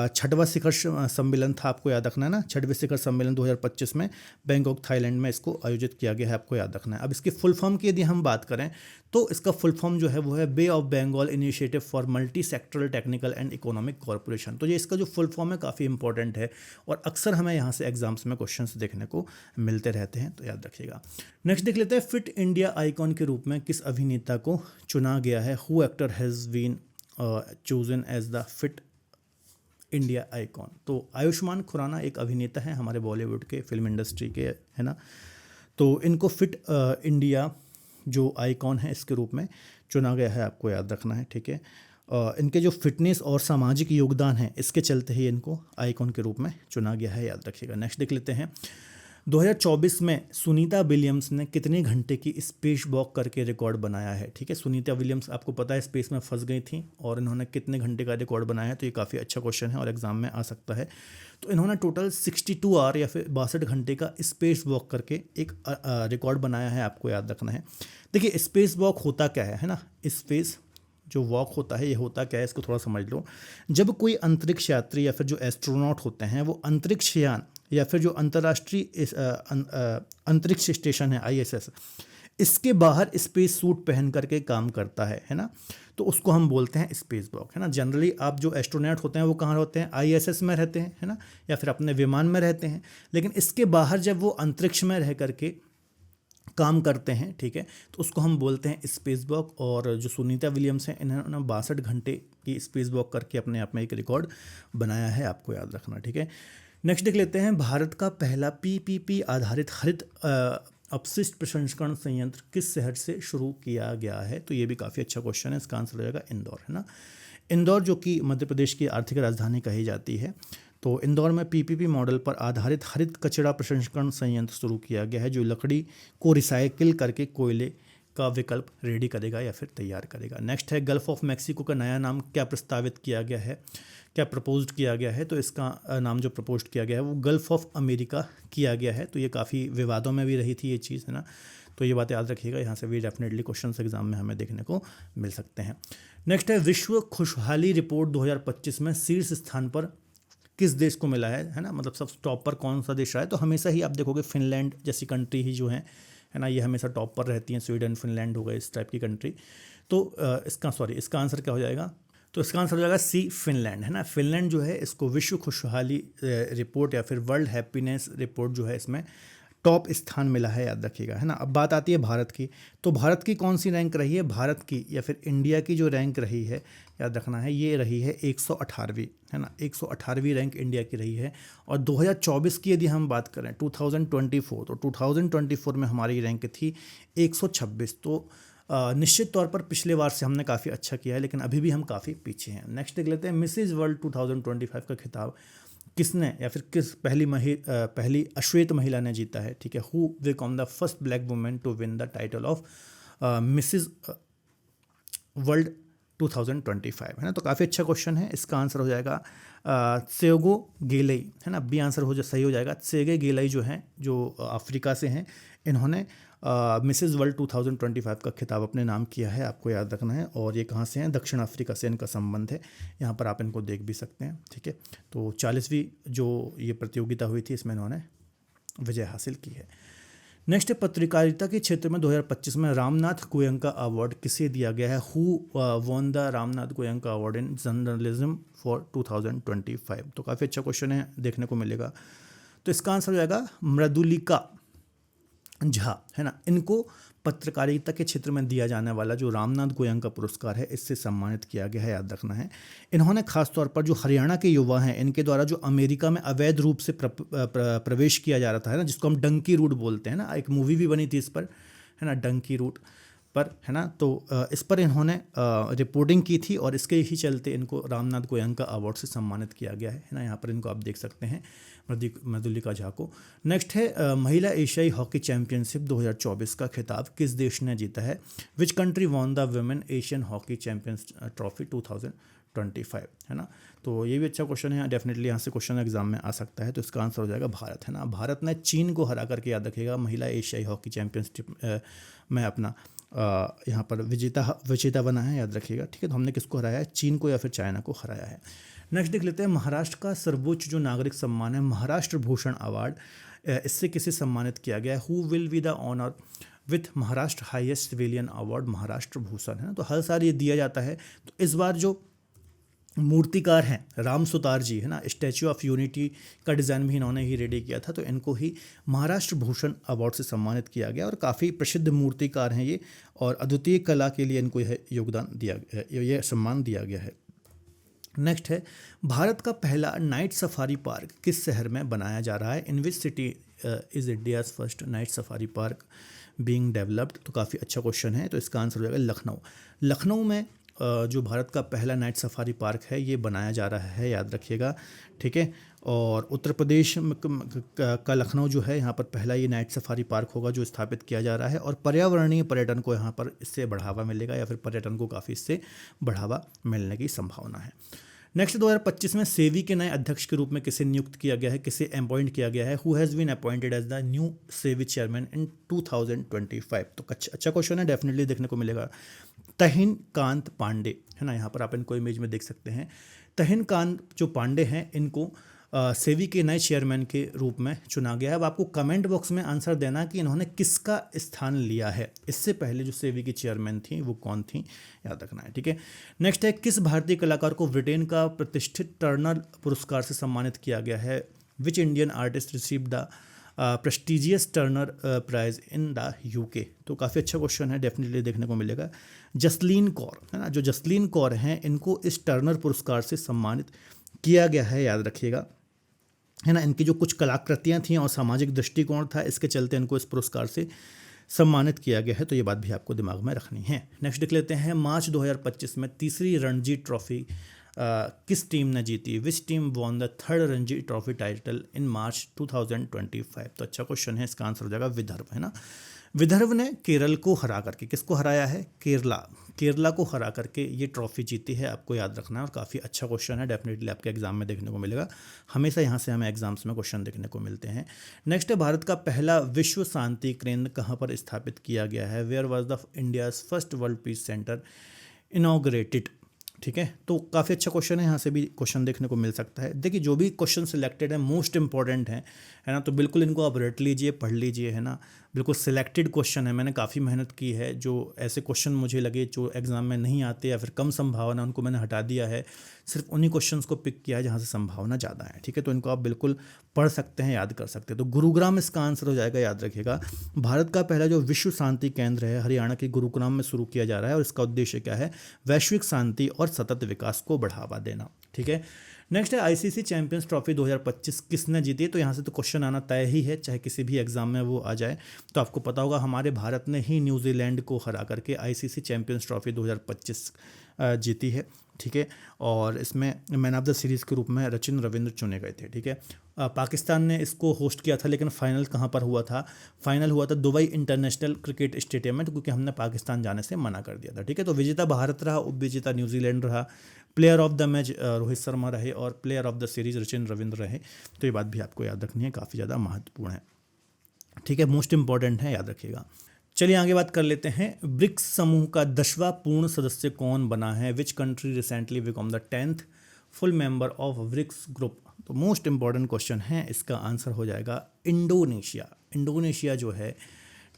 छठवां शिखर सम्मेलन था, आपको याद रखना है ना। छठवें शिखर सम्मेलन 2025 में बैंकॉक थाईलैंड में इसको आयोजित किया गया है, आपको याद रखना है। अब इसकी फुल फॉर्म की यदि हम बात करें तो इसका फुल फॉर्म जो है वो है bay of Bengal initiative for multi sectoral technical and economic cooperation. तो ये इसका जो फुल फॉर्म है काफ़ी इंपॉर्टेंट है और अक्सर हमें यहाँ से एग्जाम्स में क्वेश्चंस देखने को मिलते रहते हैं, तो याद रखिएगा। नेक्स्ट देख लेते हैं, फिट इंडिया आइकॉन के रूप में किस अभिनेता को चुना गया है। Who actor has been chosen as the fit India icon. तो आयुष्मान खुराना एक अभिनेता है हमारे बॉलीवुड के, फिल्म इंडस्ट्री के, है ना। तो इनको फिट इंडिया जो आइकॉन है इसके रूप में चुना गया है, आपको याद रखना है, ठीक है। इनके जो फिटनेस और सामाजिक योगदान है इसके चलते ही इनको आइकॉन के रूप में चुना गया है, याद रखिएगा। नेक्स्ट देख लेते हैं, 2024 में सुनीता विलियम्स ने कितने घंटे की स्पेस वॉक करके रिकॉर्ड बनाया है, ठीक है। सुनीता विलियम्स आपको पता है स्पेस में फंस गई थी और इन्होंने कितने घंटे का रिकॉर्ड बनाया है, तो ये काफ़ी अच्छा क्वेश्चन है और एग्जाम में आ सकता है। तो इन्होंने टोटल 62 आवर या फिर 62 घंटे का स्पेस वॉक करके एक रिकॉर्ड बनाया है, आपको याद रखना है। देखिए स्पेस वॉक होता क्या है ना। स्पेस जो वॉक होता है ये होता क्या है, इसको थोड़ा समझ लो। जब कोई अंतरिक्ष यात्री या फिर जो एस्ट्रोनॉट होते हैं वो अंतरिक्ष यान या फिर जो अंतर्राष्ट्रीय अंतरिक्ष स्टेशन है ISS, इसके बाहर स्पेस सूट पहन करके काम करता है ना, तो उसको हम बोलते हैं स्पेस वॉक, है ना। जनरली आप जो एस्ट्रोनॉट होते हैं वो कहाँ होते हैं, ISS में रहते हैं, है ना, या फिर अपने विमान में रहते हैं। लेकिन इसके बाहर जब वो अंतरिक्ष में रह करके काम करते हैं, ठीक है, तो उसको हम बोलते हैं स्पेस वॉक। और जो सुनीता विलियम्स हैं इन्होंने 62 घंटे की स्पेस वॉक करके अपने आप में एक रिकॉर्ड बनाया है, आपको याद रखना, ठीक है। नेक्स्ट देख लेते हैं, भारत का पहला PPP आधारित हरित अपशिष्ट प्रसंस्करण संयंत्र किस शहर से शुरू किया गया है। तो ये भी काफ़ी अच्छा क्वेश्चन है, इसका आंसर हो जाएगा इंदौर, है ना। इंदौर जो कि मध्य प्रदेश की आर्थिक राजधानी कही जाती है, तो इंदौर में PPP मॉडल पर आधारित हरित कचरा प्रसंस्करण संयंत्र शुरू किया गया है, जो लकड़ी को रिसाइकिल करके कोयले का विकल्प रेडी करेगा या फिर तैयार करेगा। नेक्स्ट है, गल्फ ऑफ मैक्सिको का नया नाम क्या प्रस्तावित किया गया है, क्या प्रपोज्ड किया गया है। तो इसका नाम जो प्रपोज्ड किया गया है वो गल्फ ऑफ अमेरिका किया गया है। तो ये काफ़ी विवादों में भी रही थी ये चीज़, है ना। तो ये बात याद रखिएगा, यहाँ से भी डेफिनेटली क्वेश्चन एग्जाम में हमें देखने को मिल सकते हैं। नेक्स्ट है, विश्व खुशहाली रिपोर्ट 2025 में शीर्ष स्थान पर किस देश को मिला है ना, मतलब सब टॉप पर कौन सा देश रहा है। तो हमेशा ही आप देखोगे फिनलैंड जैसी कंट्री ही जो है ना, ये हमेशा टॉप पर रहती हैं। स्वीडन, फिनलैंड हो गए, इस टाइप की कंट्री। तो इसका आंसर क्या हो जाएगा, तो इसका आंसर हो जाएगा C, फिनलैंड, है ना। फिनलैंड जो है इसको विश्व खुशहाली रिपोर्ट या फिर वर्ल्ड हैप्पीनेस रिपोर्ट जो है इसमें टॉप स्थान मिला है, याद रखिएगा, है ना। अब बात आती है भारत की, तो भारत की कौन सी रैंक रही है, भारत की या फिर इंडिया की जो रैंक रही है, याद रखना है, ये रही है 118वीं, है ना। 118वीं रैंक इंडिया की रही है। और 2024 की यदि हम बात करें 2024, तो 2024 में हमारी रैंक थी 126। तो निश्चित तौर पर पिछले बार से हमने काफ़ी अच्छा किया है, लेकिन अभी भी हम काफ़ी पीछे हैं। नेक्स्ट देख लेते हैं, मिसेज वर्ल्ड 2025 का खिताब किसने या फिर किस पहली अश्वेत महिला ने जीता है, ठीक है। Who become the first black women to win the title of Mrs world 2025, है ना। तो काफ़ी अच्छा क्वेश्चन है, इसका आंसर हो जाएगा त्सेगो गेलई, है ना। बी आंसर सही हो जाएगा। त्सेगे गेलई जो हैं, जो अफ्रीका से हैं, इन्होंने मिसेज वर्ल्ड 2025 का खिताब अपने नाम किया है, आपको याद रखना है। और ये कहाँ से हैं, दक्षिण अफ्रीका से इनका संबंध है। यहाँ पर आप इनको देख भी सकते हैं, ठीक है। तो 40वीं जो ये प्रतियोगिता हुई थी इसमें इन्होंने विजय हासिल की है। नेक्स्ट है, पत्रकारिता के क्षेत्र में 2025 में रामनाथ गोयंका अवार्ड किसे दिया गया है। Who won the Ramnath Goenka award in journalism for 2025। तो काफ़ी अच्छा क्वेश्चन है, देखने को मिलेगा। तो इसका आंसर हो जाएगा मृदुलिका झा, है ना। इनको पत्रकारिता के क्षेत्र में दिया जाने वाला जो रामनाथ गोयंका पुरस्कार है इससे सम्मानित किया गया है, याद रखना है। इन्होंने खासतौर पर जो हरियाणा के युवा हैं इनके द्वारा जो अमेरिका में अवैध रूप से प्रवेश किया जा रहा था, है ना, जिसको हम डंकी रूट बोलते हैं ना, एक मूवी भी बनी थी इस पर, है ना, डंकी रूट पर, है ना। तो इस पर इन्होंने रिपोर्टिंग की थी और इसके ही चलते इनको रामनाथ गोयंका अवार्ड से सम्मानित किया गया है ना। यहाँ पर इनको आप देख सकते हैं, मृदुलिका झा को। नेक्स्ट है, महिला एशियाई हॉकी चैंपियनशिप 2024 का खिताब किस देश ने जीता है। Which country won the women Asian hockey champions trophy 2025, है ना। तो ये भी अच्छा क्वेश्चन है, डेफिनेटली यहाँ से क्वेश्चन एग्जाम में आ सकता है। तो इसका आंसर हो जाएगा भारत, है ना। भारत ने चीन को हरा करके, याद रखिएगा, महिला एशियाई हॉकी चैंपियनशिप में अपना यहाँ पर विजेता विजेता बना है, याद रखिएगा। ठीक है, तो हमने किसको हराया है? चीन को या फिर चाइना को हराया है। नेक्स्ट देख लेते हैं, महाराष्ट्र का सर्वोच्च जो नागरिक सम्मान है महाराष्ट्र भूषण अवार्ड, इससे किसे सम्मानित किया गया है? Who will be the honour with Maharashtra highest civilian award Maharashtra Bhushan, है ना। तो हर साल ये दिया जाता है। तो इस बार जो मूर्तिकार हैं राम सुतार जी, है ना, स्टैच्यू ऑफ यूनिटी का डिज़ाइन भी इन्होंने ही रेडी किया था, तो इनको ही महाराष्ट्र भूषण अवार्ड से सम्मानित किया गया। और काफ़ी प्रसिद्ध मूर्तिकार हैं ये, और अद्वितीय कला के लिए इनको यह योगदान दिया गया, यह सम्मान दिया गया है। नेक्स्ट है, भारत का पहला नाइट सफारी पार्क किस शहर में बनाया जा रहा है? In which city is India's first night safari park being developed? तो काफ़ी अच्छा क्वेश्चन है। तो इसका आंसर हो जाएगा लखनऊ। लखनऊ में जो भारत का पहला नाइट सफारी पार्क है ये बनाया जा रहा है, याद रखिएगा। ठीक है, और उत्तर प्रदेश का लखनऊ जो है, यहाँ पर पहला ये नाइट सफारी पार्क होगा जो स्थापित किया जा रहा है। और पर्यावरणीय पर्यटन को यहाँ पर इससे बढ़ावा मिलेगा, या फिर पर्यटन को काफ़ी इससे बढ़ावा मिलने की संभावना है। नेक्स्ट, 2025 में सेबी के नए अध्यक्ष के रूप में किसे नियुक्त किया गया है, किसे अपॉइंट किया गया है? Who has been appointed as the new SEBI chairman in 2025? तो अच्छा क्वेश्चन है, डेफिनेटली देखने को मिलेगा। तहिन कांत पांडे, है ना, यहाँ पर आप इनको इमेज में देख सकते हैं। तहिन कांत जो पांडे हैं, इनको सेबी के नए चेयरमैन के रूप में चुना गया है। अब आपको कमेंट बॉक्स में आंसर देना कि इन्होंने किसका स्थान लिया है। इससे पहले जो सेबी की चेयरमैन थी वो कौन थी, याद रखना है। ठीक है, नेक्स्ट है, किस भारतीय कलाकार को ब्रिटेन का प्रतिष्ठित टर्नर पुरस्कार से सम्मानित किया गया है? Which Indian artist receive the prestigious Turner prize in the UK? तो काफ़ी अच्छा क्वेश्चन है, डेफिनेटली देखने को मिलेगा। जसलीन कौर, है ना, जो जसलीन कौर हैं, इनको इस टर्नर पुरस्कार से सम्मानित किया गया है, याद रखिएगा, है ना। इनकी जो कुछ कलाकृतियाँ थीं और सामाजिक दृष्टिकोण था, इसके चलते इनको इस पुरस्कार से सम्मानित किया गया है। तो ये बात भी आपको दिमाग में रखनी है। नेक्स्ट देख लेते हैं, मार्च 2025 में तीसरी रणजी ट्रॉफी किस टीम ने जीती? Which team won the third Ranji trophy title in March 2025? तो अच्छा क्वेश्चन है, इसका आंसर हो जाएगा विदर्भ, है ना। विदर्भ ने केरल को हरा करके, किसको हराया है? केरला को हरा करके ये ट्रॉफी जीती है, आपको याद रखना है। और काफ़ी अच्छा क्वेश्चन है, डेफिनेटली आपके एग्जाम में देखने को मिलेगा। हमेशा यहाँ से हमें एग्जाम्स में क्वेश्चन देखने को मिलते हैं। नेक्स्ट है, भारत का पहला विश्व शांति केंद्र कहाँ पर स्थापित किया गया है? Where was the India's first world peace centre inaugurated? ठीक है, तो काफ़ी अच्छा क्वेश्चन है, यहाँ से भी क्वेश्चन देखने को मिल सकता है। देखिए, जो भी क्वेश्चन सिलेक्टेड है मोस्ट इंपॉर्टेंट है ना, तो बिल्कुल इनको आप रट लीजिए, पढ़ लीजिए, है ना। बिल्कुल सिलेक्टेड क्वेश्चन है, मैंने काफ़ी मेहनत की है। जो ऐसे क्वेश्चन मुझे लगे जो एग्जाम में नहीं आते या फिर कम संभावना, उनको मैंने हटा दिया है। सिर्फ उन्हीं क्वेश्चंस को पिक किया है जहाँ से संभावना ज़्यादा है। ठीक है, तो इनको आप बिल्कुल पढ़ सकते हैं, याद कर सकते हैं। तो गुरुग्राम इसका आंसर हो जाएगा, याद रखिएगा। भारत का पहला जो विश्व शांति केंद्र है हरियाणा के गुरुग्राम में शुरू किया जा रहा है, और इसका उद्देश्य क्या है? वैश्विक शांति और सतत विकास को बढ़ावा देना। ठीक है, नेक्स्ट है, आईसीसी चैंपियंस ट्रॉफी 2025 किसने जीती? तो यहाँ से तो क्वेश्चन आना तय ही है, चाहे किसी भी एग्जाम में वो आ जाए। तो आपको पता होगा, हमारे भारत ने ही न्यूजीलैंड को हरा करके आईसीसी चैंपियंस ट्रॉफी 2025 जीती है। ठीक है, और इसमें मैन ऑफ द सीरीज़ के रूप में सचिन रविंद्र चुने गए थे। ठीक है, पाकिस्तान ने इसको होस्ट किया था, लेकिन फाइनल कहाँ पर हुआ था? फाइनल हुआ था दुबई इंटरनेशनल क्रिकेट स्टेडियम में, क्योंकि हमने पाकिस्तान जाने से मना कर दिया था। ठीक है, तो विजेता भारत रहा, उपविजेता न्यूजीलैंड रहा, player of the match Rohit Sharma रहे, और player of the series Sachin Ravindra रहे। तो ये बात भी आपको याद रखनी है, काफ़ी ज़्यादा महत्वपूर्ण है। ठीक है, मोस्ट इंपॉर्टेंट है, याद रखिएगा। चलिए आगे बात कर लेते हैं। ब्रिक्स समूह का 10वां पूर्ण सदस्य कौन बना है? Which country recently become the 10th full member of BRICS group? तो मोस्ट इंपॉर्टेंट क्वेश्चन है, इसका आंसर हो जाएगा इंडोनेशिया। इंडोनेशिया जो है,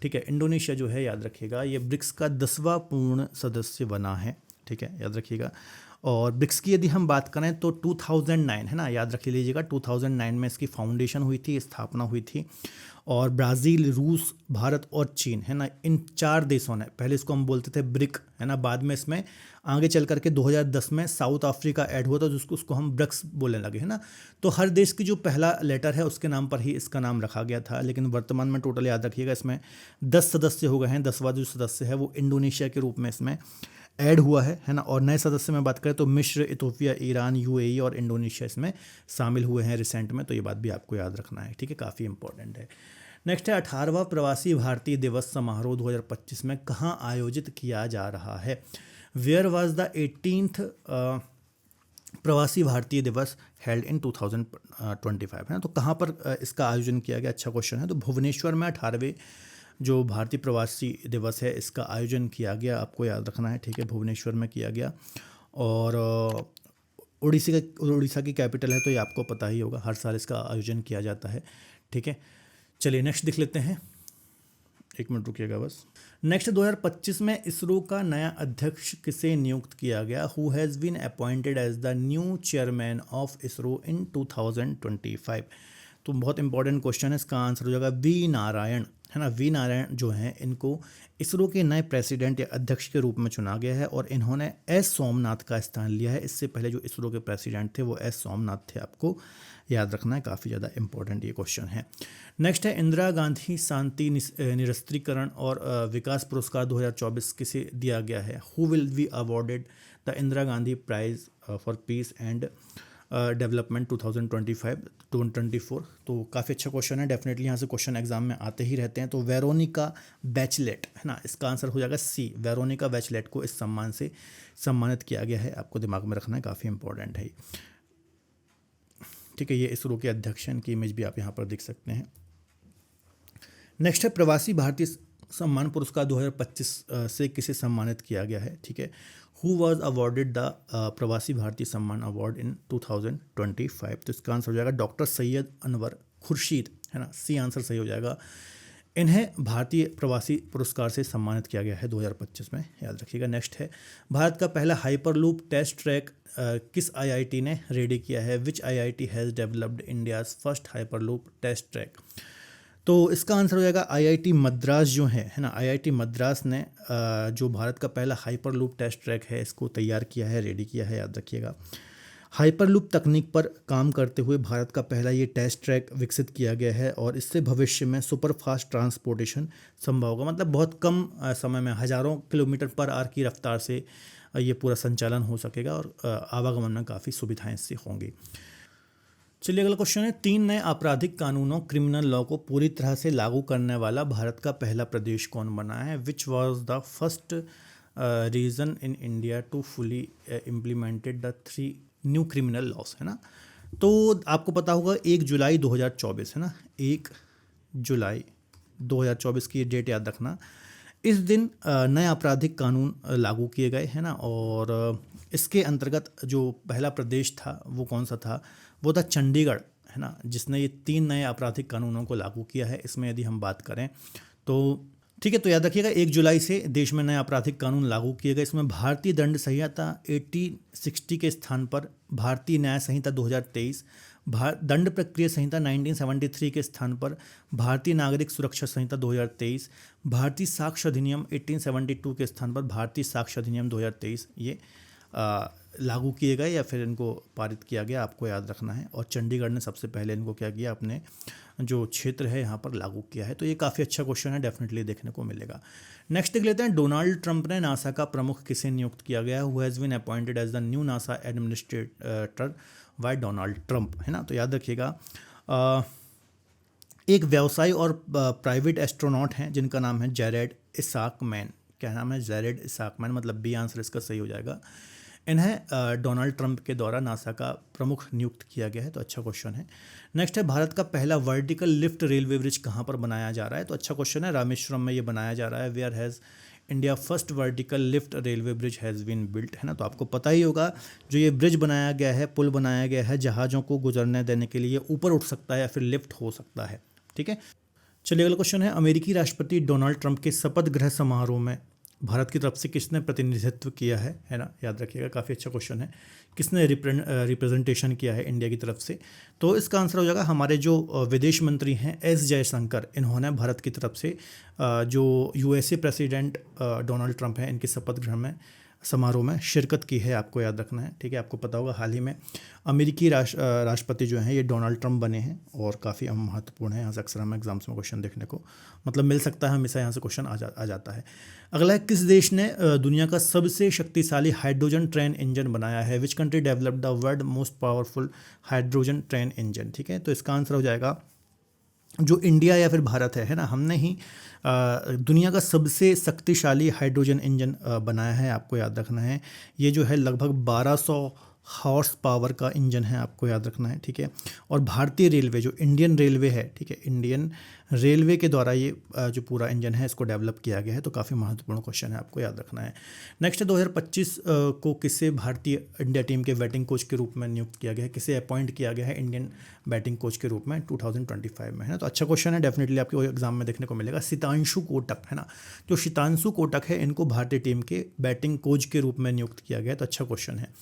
ठीक है, इंडोनेशिया जो है, याद रखिएगा, ये ब्रिक्स का 10वां पूर्ण सदस्य बना है। ठीक है, याद रखिएगा। और ब्रिक्स की यदि हम बात करें तो 2009, है ना, याद रख लीजिएगा, 2009 में इसकी फाउंडेशन हुई थी, स्थापना हुई थी। और ब्राज़ील, रूस, भारत और चीन, है ना, इन 4 देशों ने, पहले इसको हम बोलते थे ब्रिक, है ना, बाद में इसमें आगे चल करके 2010 में साउथ अफ्रीका ऐड हुआ था, जिसको उसको हम ब्रिक्स बोलने लगे, है ना। तो हर देश की जो पहला लेटर है उसके नाम पर ही इसका नाम रखा गया था, लेकिन वर्तमान में टोटल याद रखिएगा इसमें 10 सदस्य हो गए हैं। 10वां जो सदस्य है वो इंडोनेशिया के रूप में इसमें ऐड हुआ है ना। और नए सदस्य में बात करें तो मिस्र, इथोपिया, ईरान, यूएई और इंडोनेशिया इसमें शामिल हुए हैं रिसेंट में। तो ये बात भी आपको याद रखना है। ठीक है, काफ़ी इंपॉर्टेंट है। नेक्स्ट है, 18वां प्रवासी भारतीय दिवस समारोह 2025 में कहाँ आयोजित किया जा रहा है? वेयर वाज द 18th प्रवासी भारतीय दिवस हेल्ड इन 2025, है ना। तो कहाँ पर इसका आयोजन किया गया? अच्छा क्वेश्चन है। तो भुवनेश्वर में 18वें जो भारतीय प्रवासी दिवस है इसका आयोजन किया गया, आपको याद रखना है, ठीक है, भुवनेश्वर में किया गया। और उड़ीसा की कैपिटल है, तो ये आपको पता ही होगा, हर साल इसका आयोजन किया जाता है, ठीक है। चलिए नेक्स्ट देख लेते हैं, 1 मिनट रुकिएगा बस। नेक्स्ट 2025 में इसरो का नया अध्यक्ष किसे नियुक्त किया गया? Who has been appointed as the new chairman of ISRO in 2025? तो बहुत इंपॉर्टेंट क्वेश्चन है, इसका आंसर हो जाएगा वी नारायण, है ना। वी नारायण जो हैं इनको इसरो के नए प्रेसिडेंट या अध्यक्ष के रूप में चुना गया है और इन्होंने एस सोमनाथ का स्थान लिया है। इससे पहले जो इसरो के प्रेसिडेंट थे वो एस सोमनाथ थे, आपको याद रखना है, काफ़ी ज़्यादा इंपॉर्टेंट ये क्वेश्चन है। नेक्स्ट है इंदिरा गांधी शांति निरस्त्रीकरण और विकास पुरस्कार 2024 किसे दिया गया है? Who will be awarded the Indira Gandhi prize for peace and development 2025-2024? तो काफ़ी अच्छा क्वेश्चन है, डेफिनेटली यहाँ से क्वेश्चन एग्जाम में आते ही रहते हैं। तो वेरोनिका बैचलेट, है ना, इसका आंसर हो जाएगा सी। वेरोनिका बैचलेट को इस सम्मान से सम्मानित किया गया है, आपको दिमाग में रखना है, काफ़ी इंपॉर्टेंट है, ठीक है। ये इसरो के अध्यक्ष हैं, इनकी इमेज भी आप यहाँ पर देख सकते हैं। नेक्स्ट है प्रवासी भारतीय सम्मान पुरस्कार 2025 से किसे सम्मानित किया गया है, ठीक है। हु वॉज अवॉर्डेड द प्रवासी भारतीय सम्मान अवार्ड इन 2025? तो इसका आंसर हो जाएगा डॉक्टर सैयद अनवर खुर्शीद, है ना, सी आंसर सही हो जाएगा। इन्हें भारतीय प्रवासी पुरस्कार से सम्मानित किया गया है 2025 में, याद रखिएगा। नेक्स्ट है भारत का पहला हाइपरलूप टेस्ट ट्रैक किस आईआईटी ने रेडी किया है? Which IIT has developed India's first hyperloop test track? तो इसका आंसर हो जाएगा आईआईटी मद्रास जो है ना, आईआईटी मद्रास ने जो भारत का पहला हाइपरलूप टेस्ट ट्रैक है इसको तैयार किया है, रेडी किया है, याद रखिएगा। हाइपरलूप तकनीक पर काम करते हुए भारत का पहला ये टेस्ट ट्रैक विकसित किया गया है और इससे भविष्य में सुपर फास्ट ट्रांसपोर्टेशन संभव होगा। मतलब बहुत कम समय में हज़ारों किलोमीटर पर आवर की रफ्तार से ये पूरा संचालन हो सकेगा और आवागमन में काफ़ी सुविधाएं इससे होंगी। चलिए अगला क्वेश्चन है, 3 नए आपराधिक कानूनों क्रिमिनल लॉ को पूरी तरह से लागू करने वाला भारत का पहला प्रदेश कौन बना है? Which was the first region in India to fully implemented the 3 new criminal laws, है ना। तो आपको पता होगा 1 जुलाई 2024, है ना, 1 जुलाई 2024 की डेट याद रखना। इस दिन नए आपराधिक कानून लागू किए गए, है ना। और इसके अंतर्गत जो पहला प्रदेश था वो कौन सा था? वो था चंडीगढ़, है ना, जिसने ये 3 नए आपराधिक कानूनों को लागू किया है। इसमें यदि हम बात करें तो ठीक है, तो याद रखिएगा 1 जुलाई से देश में नए आपराधिक कानून लागू किए गए। इसमें भारतीय दंड संहिता 1860 के स्थान पर भारतीय न्याय संहिता 2023, दंड प्रक्रिया संहिता 1973 के स्थान पर भारतीय नागरिक सुरक्षा संहिता 2023, भारतीय साक्ष्य अधिनियम 1872 के स्थान पर भारतीय साक्ष्य अधिनियम 2023 ये लागू किए गए या फिर इनको पारित किया गया, आपको याद रखना है। और चंडीगढ़ ने सबसे पहले इनको क्या किया, अपने जो क्षेत्र है यहाँ पर लागू किया है। तो ये काफ़ी अच्छा क्वेश्चन है, डेफिनेटली देखने को मिलेगा। नेक्स्ट देख लेते हैं, डोनाल्ड ट्रंप ने नासा का प्रमुख किसे नियुक्त किया गया? Who has been appointed as the new NASA administrator by Donald Trump, है ना। तो याद रखिएगा एक व्यवसायी और प्राइवेट एस्ट्रोनॉट हैं जिनका नाम है जैरेड इसाकमैन। क्या नाम है? जैरेड इसाकमैन, मतलब बी आंसर इसका सही हो जाएगा। इन्हें डोनाल्ड ट्रंप के द्वारा नासा का प्रमुख नियुक्त किया गया है, तो अच्छा क्वेश्चन है। नेक्स्ट है, भारत का पहला वर्टिकल लिफ्ट रेलवे ब्रिज कहाँ पर बनाया जा रहा है? तो अच्छा क्वेश्चन है, रामेश्वरम में ये बनाया जा रहा है। Where has India first vertical lift railway bridge has been built, है ना। तो आपको पता ही होगा जो ये ब्रिज बनाया गया है, पुल बनाया गया है, जहाज़ों को गुजरने देने के लिए ऊपर उठ सकता है या फिर लिफ्ट हो सकता है, ठीक है। चलिए अगला क्वेश्चन है, अमेरिकी राष्ट्रपति डोनाल्ड ट्रंप के शपथ ग्रहण समारोह में भारत की तरफ से किसने प्रतिनिधित्व किया है ना, याद रखिएगा, काफ़ी अच्छा क्वेश्चन है। किसने रिप्रेजेंटेशन किया है इंडिया की तरफ से? तो इसका आंसर हो जाएगा हमारे जो विदेश मंत्री हैं एस जयशंकर। इन्होंने भारत की तरफ से जो यूएसए प्रेसिडेंट डोनाल्ड ट्रंप हैं इनके शपथ ग्रहण में समारोह में शिरकत की है, आपको याद रखना है, ठीक है। आपको पता होगा हाल ही में अमेरिकी राष्ट्रपति जो हैं ये डोनाल्ड ट्रंप बने हैं और काफ़ी महत्वपूर्ण है। यहाँ से अक्सर हमें एग्जाम्स में क्वेश्चन देखने को मतलब मिल सकता है, हमेशा यहाँ से क्वेश्चन आ जाता है। अगला है, किस देश ने दुनिया का सबसे शक्तिशाली हाइड्रोजन ट्रेन इंजन बनाया है? Which country developed the world most powerful hydrogen train engine, ठीक है। तो इसका आंसर हो जाएगा जो इंडिया या फिर भारत है ना, हमने ही दुनिया का सबसे शक्तिशाली हाइड्रोजन इंजन बनाया है, आपको याद रखना है। ये जो है लगभग 1200 हॉर्स पावर का इंजन है, आपको याद रखना है, ठीक है। और भारतीय रेलवे जो इंडियन रेलवे है, ठीक है, इंडियन रेलवे के द्वारा ये जो पूरा इंजन है इसको डेवलप किया गया है। तो काफ़ी महत्वपूर्ण क्वेश्चन है, आपको याद रखना है। नेक्स्ट है 2025 को किसे भारतीय इंडिया टीम के बैटिंग कोच के रूप में नियुक्त किया गया है, किसे अपॉइंट किया गया है इंडियन बैटिंग कोच के रूप में 2025 में, है ना। तो अच्छा क्वेश्चन है, डेफिनेटली आपके एग्जाम में देखने को मिलेगा। सितांशु कोटक, है ना, जो सितांशु कोटक है इनको भारतीय टीम के बैटिंग कोच के रूप में नियुक्त किया गया है। तो अच्छा क्वेश्चन है।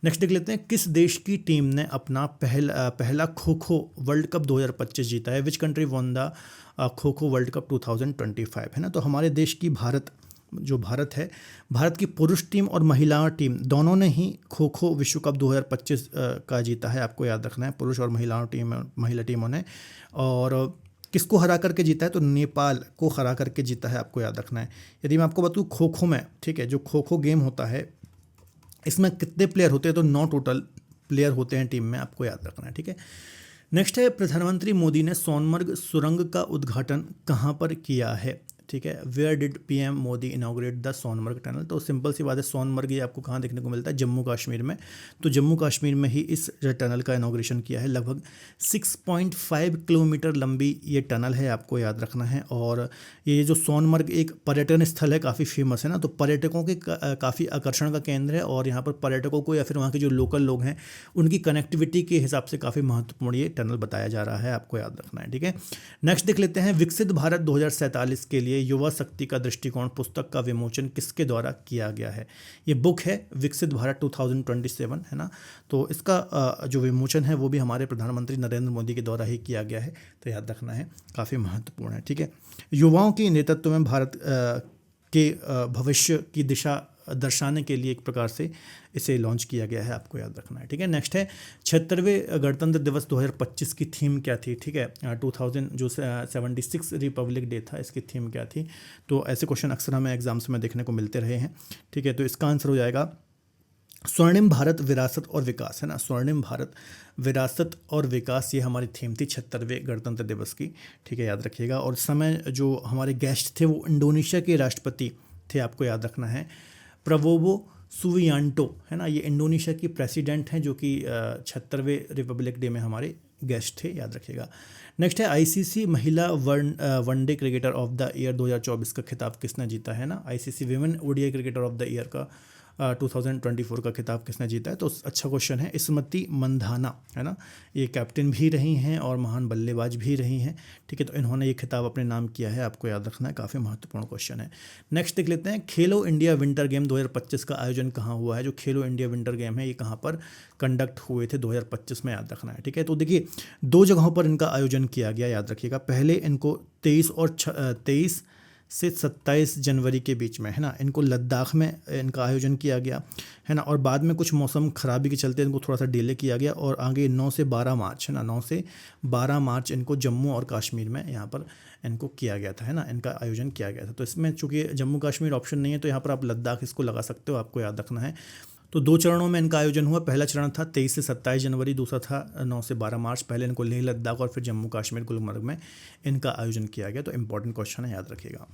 नेक्स्ट देख लेते हैं, किस देश की टीम ने अपना पहला खो खो वर्ल्ड कप 2025 जीता है। विच कंट्री वॉन द खो खो वर्ल्ड कप 2025, है ना। तो हमारे देश की भारत है, भारत की पुरुष टीम और महिला टीम दोनों ने ही खो खो विश्व कप 2025 का जीता है, आपको याद रखना है, पुरुष और महिला टीमों ने। और किसको हरा करके जीता है, तो नेपाल को हरा करके जीता है, आपको याद रखना है। यदि मैं आपको बताऊँ खो खो में, ठीक है, जो खो खो गेम होता है इसमें कितने प्लेयर होते हैं, तो 9 टोटल प्लेयर होते हैं टीम में, आपको याद रखना है, ठीक है। नेक्स्ट है, प्रधानमंत्री मोदी ने सोनमर्ग सुरंग का उद्घाटन कहाँ पर किया है, ठीक है। Where did PM Modi inaugurate the Sonamarg tunnel. तो सिंपल सी बात है, सोनमर्ग ये आपको कहाँ देखने को मिलता है, जम्मू कश्मीर में। तो जम्मू कश्मीर में ही इस टनल का इनॉग्रेशन किया है। लगभग 6.5 किलोमीटर लंबी ये टनल है, आपको याद रखना है। और ये जो सोनमर्ग एक पर्यटन स्थल है, काफ़ी फेमस है ना, तो पर्यटकों के काफ़ी आकर्षण का केंद्र है। और यहाँ पर पर्यटकों को या फिर वहाँ के जो लोकल लोग हैं उनकी कनेक्टिविटी के हिसाब से काफ़ी महत्वपूर्ण ये टनल बताया जा रहा है, आपको याद रखना है, ठीक है। नेक्स्ट देख लेते हैं, विकसित भारत 2047 के लिए युवा शक्ति का दृष्टिकोण पुस्तक का विमोचन किसके द्वारा किया गया है। ये बुक है विकसित भारत 2027, है ना। तो इसका जो विमोचन है वो भी हमारे प्रधानमंत्री नरेंद्र मोदी के द्वारा ही किया गया है, तो याद रखना है, काफ़ी महत्वपूर्ण है, ठीक है। युवाओं के नेतृत्व में भारत के भविष्य की दिशा दर्शाने के लिए एक प्रकार से इसे लॉन्च किया गया है, आपको याद रखना है, ठीक है। नेक्स्ट है, 76वें गणतंत्र दिवस 2025 की थीम क्या थी, ठीक है। 76 रिपब्लिक डे था, इसकी थीम क्या थी। तो ऐसे क्वेश्चन अक्सर हमें एग्जाम्स में देखने को मिलते रहे हैं, ठीक है। तो इसका आंसर हो जाएगा स्वर्णिम भारत विरासत और विकास, है ना। स्वर्णिम भारत विरासत और विकास ये हमारी थीम थी 76वें गणतंत्र दिवस की, ठीक है, याद रखिएगा। और समय जो हमारे गेस्ट थे वो इंडोनेशिया के राष्ट्रपति थे, आपको याद रखना है, प्रबोवो सुबियांटो, है ना। ये इंडोनेशिया की प्रेसिडेंट हैं जो कि 76वें रिपब्लिक डे में हमारे गेस्ट थे, याद रखिएगा। नेक्स्ट है, आईसीसी महिला one day cricketer of the year 2024 का खिताब किसने जीता है ना। ICC women ODI cricketer of the year का 2024 का खिताब किसने जीता है। तो अच्छा क्वेश्चन है, स्मृति मंधाना, है ना। ये कैप्टन भी रही हैं और महान बल्लेबाज भी रही हैं, ठीक है। तो इन्होंने ये खिताब अपने नाम किया है, आपको याद रखना है, काफ़ी महत्वपूर्ण क्वेश्चन है। नेक्स्ट देख लेते हैं, खेलो इंडिया विंटर गेम 2025 का आयोजन कहाँ हुआ है। जो खेलो इंडिया विंटर गेम है ये कहाँ पर कंडक्ट हुए थे 2025 में, याद रखना है, ठीक है। तो देखिए 2 जगहों पर इनका आयोजन किया गया, याद रखिएगा। पहले इनको 23 से 27 जनवरी के बीच में, है ना, इनको लद्दाख में इनका आयोजन किया गया, है ना। और बाद में कुछ मौसम खराबी के चलते इनको थोड़ा सा डिले किया गया और आगे 9 से 12 मार्च, है ना, 9 से 12 मार्च इनको जम्मू और कश्मीर में यहाँ पर इनको किया गया था, है ना, इनका आयोजन किया गया था। तो इसमें चूंकि जम्मू कश्मीर ऑप्शन नहीं है तो यहाँ पर आप लद्दाख इसको लगा सकते हो, आपको याद रखना है। तो 2 चरणों में इनका आयोजन हुआ। पहला चरण था 23 से 27 जनवरी, दूसरा था 9 से 12 मार्च। पहले इनको लेह लद्दाख और फिर जम्मू कश्मीर गुलमर्ग में इनका आयोजन किया गया। तो इंपॉर्टेंट क्वेश्चन है, याद रखिएगा।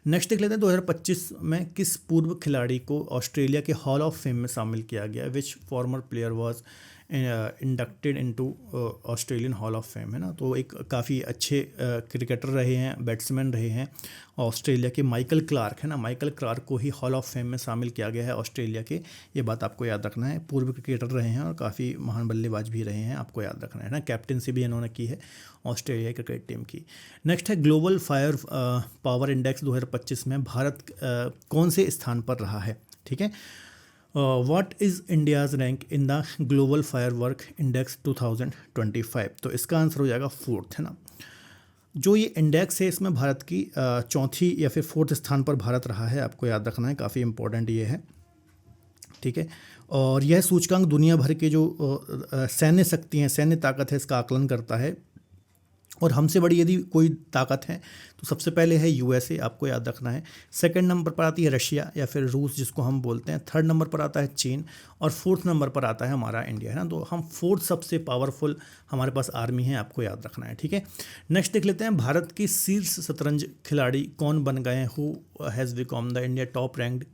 नेक्स्ट देख लेते हैं, 2025 में किस पूर्व खिलाड़ी को ऑस्ट्रेलिया के हॉल ऑफ फेम में शामिल किया गया। Which former player was inducted into Australian hall of fame, है ना। तो एक काफ़ी अच्छे क्रिकेटर रहे हैं, बैट्समैन रहे हैं ऑस्ट्रेलिया के माइकल क्लार्क, है ना। माइकल क्लार्क को ही हॉल ऑफ फेम में शामिल किया गया है ऑस्ट्रेलिया के, ये बात आपको याद रखना है। पूर्व क्रिकेटर रहे हैं और काफ़ी महान बल्लेबाज भी रहे हैं, आपको याद रखना है ना। कैप्टनसी भी इन्होंने की है ऑस्ट्रेलिया क्रिकेट टीम की। नेक्स्ट है, ग्लोबल फायर पावर इंडेक्स 2025 में भारत कौन से स्थान पर रहा है, ठीक है। What is India's rank in the global fire work index 2025। तो इसका आंसर हो जाएगा 4th, है ना। जो ये इंडेक्स है इसमें भारत की 4थी या फिर 4th स्थान पर भारत रहा है, आपको याद रखना है, काफ़ी इंपॉर्टेंट ये है, ठीक है। और यह सूचकांक दुनिया भर के जो सैन्य शक्ति हैं, सैन्य ताकत है, इसका आकलन करता है। और हमसे बड़ी यदि कोई ताकत है तो सबसे पहले है यूएसए, आपको याद रखना है। सेकंड नंबर पर आती है रशिया या फिर रूस जिसको हम बोलते हैं। थर्ड नंबर पर आता है चीन और फोर्थ नंबर पर आता है हमारा इंडिया, है ना। तो हम फोर्थ सबसे पावरफुल हमारे पास आर्मी है, आपको याद रखना है, ठीक है। नेक्स्ट देख लेते हैं भारत की शीर्ष शतरंज खिलाड़ी कौन बन गए हैं, who has become the India top ranked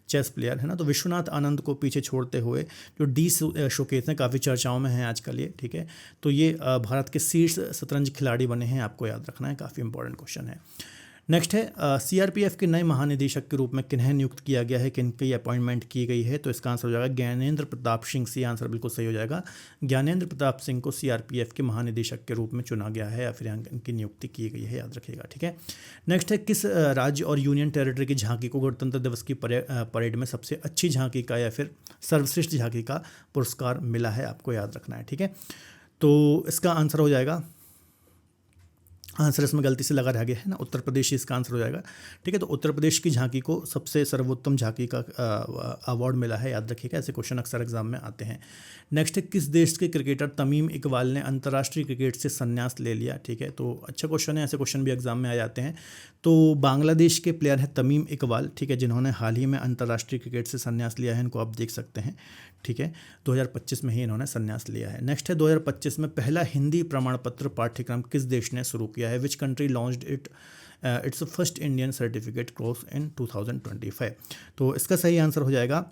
chess player, है ना। तो विश्वनाथ आनंद को पीछे छोड़ते हुए जो डी शोकेस हैं काफ़ी चर्चाओं में हैं आजकल ये, ठीक है। तो ये भारत के शीर्ष शतरंज खिलाड़ी बने हैं, आपको याद रखना है, काफ़ी इंपॉर्टेंट क्वेश्चन है। नेक्स्ट है सीआरपीएफ के नए महानिदेशक के रूप में किन्हें नियुक्त किया गया है, किनकी अपॉइंटमेंट की गई है। तो इसका आंसर हो जाएगा ज्ञानेंद्र प्रताप सिंह। सी आंसर बिल्कुल सही हो जाएगा। ज्ञानेंद्र प्रताप सिंह को सीआरपीएफ के महानिदेशक के रूप में चुना गया है या फिर इनकी नियुक्ति की गई है, याद रखिएगा, ठीक है। नेक्स्ट है किस राज्य और यूनियन टेरिटरी की झांकी को गणतंत्र दिवस की परेड में सबसे अच्छी झांकी का या फिर सर्वश्रेष्ठ झांकी का पुरस्कार मिला है, आपको याद रखना है, ठीक है। तो इसका आंसर हो जाएगा, आंसर इसमें गलती से लगा रह गया है ना, उत्तर प्रदेश इसका आंसर हो जाएगा, ठीक है। तो उत्तर प्रदेश की झांकी को सबसे सर्वोत्तम झांकी का अवार्ड मिला है, याद रखिएगा, ऐसे क्वेश्चन अक्सर एग्जाम में आते हैं। नेक्स्ट है किस देश के क्रिकेटर तमीम इकबाल ने अंतर्राष्ट्रीय क्रिकेट से संन्यास ले लिया, ठीक है। तो अच्छा क्वेश्चन है, ऐसे क्वेश्चन भी एग्जाम में आ जाते हैं। तो बांग्लादेश के प्लेयर हैं तमीम इकबाल, ठीक है, जिन्होंने हाल ही में अंतर्राष्ट्रीय क्रिकेट से संन्यास लिया है, इनको आप देख सकते हैं, ठीक है। 2025 में ही इन्होंने संन्यास लिया है। नेक्स्ट है 2025 में पहला हिंदी प्रमाण पत्र पाठ्यक्रम किस देश ने शुरू किया है, which country launched it's first Indian certificate course in 2025। तो इसका सही आंसर हो जाएगा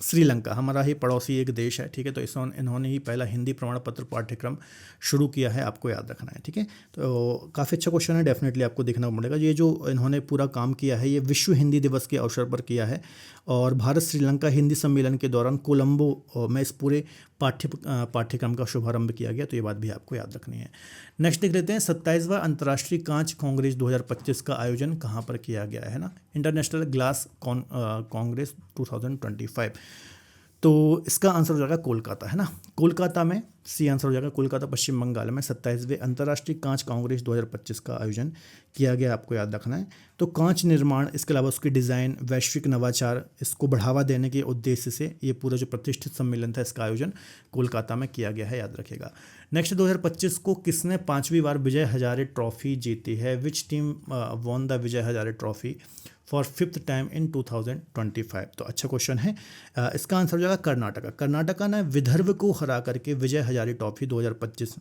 श्रीलंका, हमारा ही पड़ोसी एक देश है, ठीक है। तो इन्होंने ही पहला हिंदी प्रमाण पत्र पाठ्यक्रम शुरू किया है, आपको याद रखना है, ठीक है। तो काफ़ी अच्छा क्वेश्चन है, डेफिनेटली आपको देखना पड़ेगा। ये जो इन्होंने पूरा काम किया है ये विश्व हिंदी दिवस के अवसर पर किया है और भारत श्रीलंका हिंदी सम्मेलन के दौरान कोलंबो में इस पूरे पाठ्यक्रम का शुभारंभ किया गया। तो ये बात भी आपको याद रखनी है। नेक्स्ट देख लेते हैं 27वां अंतर्राष्ट्रीय कांच कांग्रेस 2025 का आयोजन कहाँ पर किया गया है ना, इंटरनेशनल ग्लास कांग्रेस 2025। तो इसका आंसर हो जाएगा कोलकाता, है ना, कोलकाता में। सी आंसर हो जाएगा कोलकाता, पश्चिम बंगाल में 27वें अंतर्राष्ट्रीय कांच कांग्रेस 2025 का आयोजन किया गया, आपको याद रखना है। तो कांच निर्माण, इसके अलावा उसकी डिज़ाइन, वैश्विक नवाचार, इसको बढ़ावा देने के उद्देश्य से ये पूरा जो प्रतिष्ठित सम्मेलन था इसका आयोजन कोलकाता में किया गया है, याद रखेगा। नेक्स्ट 2025 को किसने 5वीं बार विजय हजारे ट्रॉफी जीती है, विच team won the Vijay Hazare trophy for 5th time in 2025। तो अच्छा क्वेश्चन है, इसका आंसर हो जाएगा कर्नाटका। कर्नाटका ने विदर्भ को हरा करके विजय हजारे ट्रॉफी 2025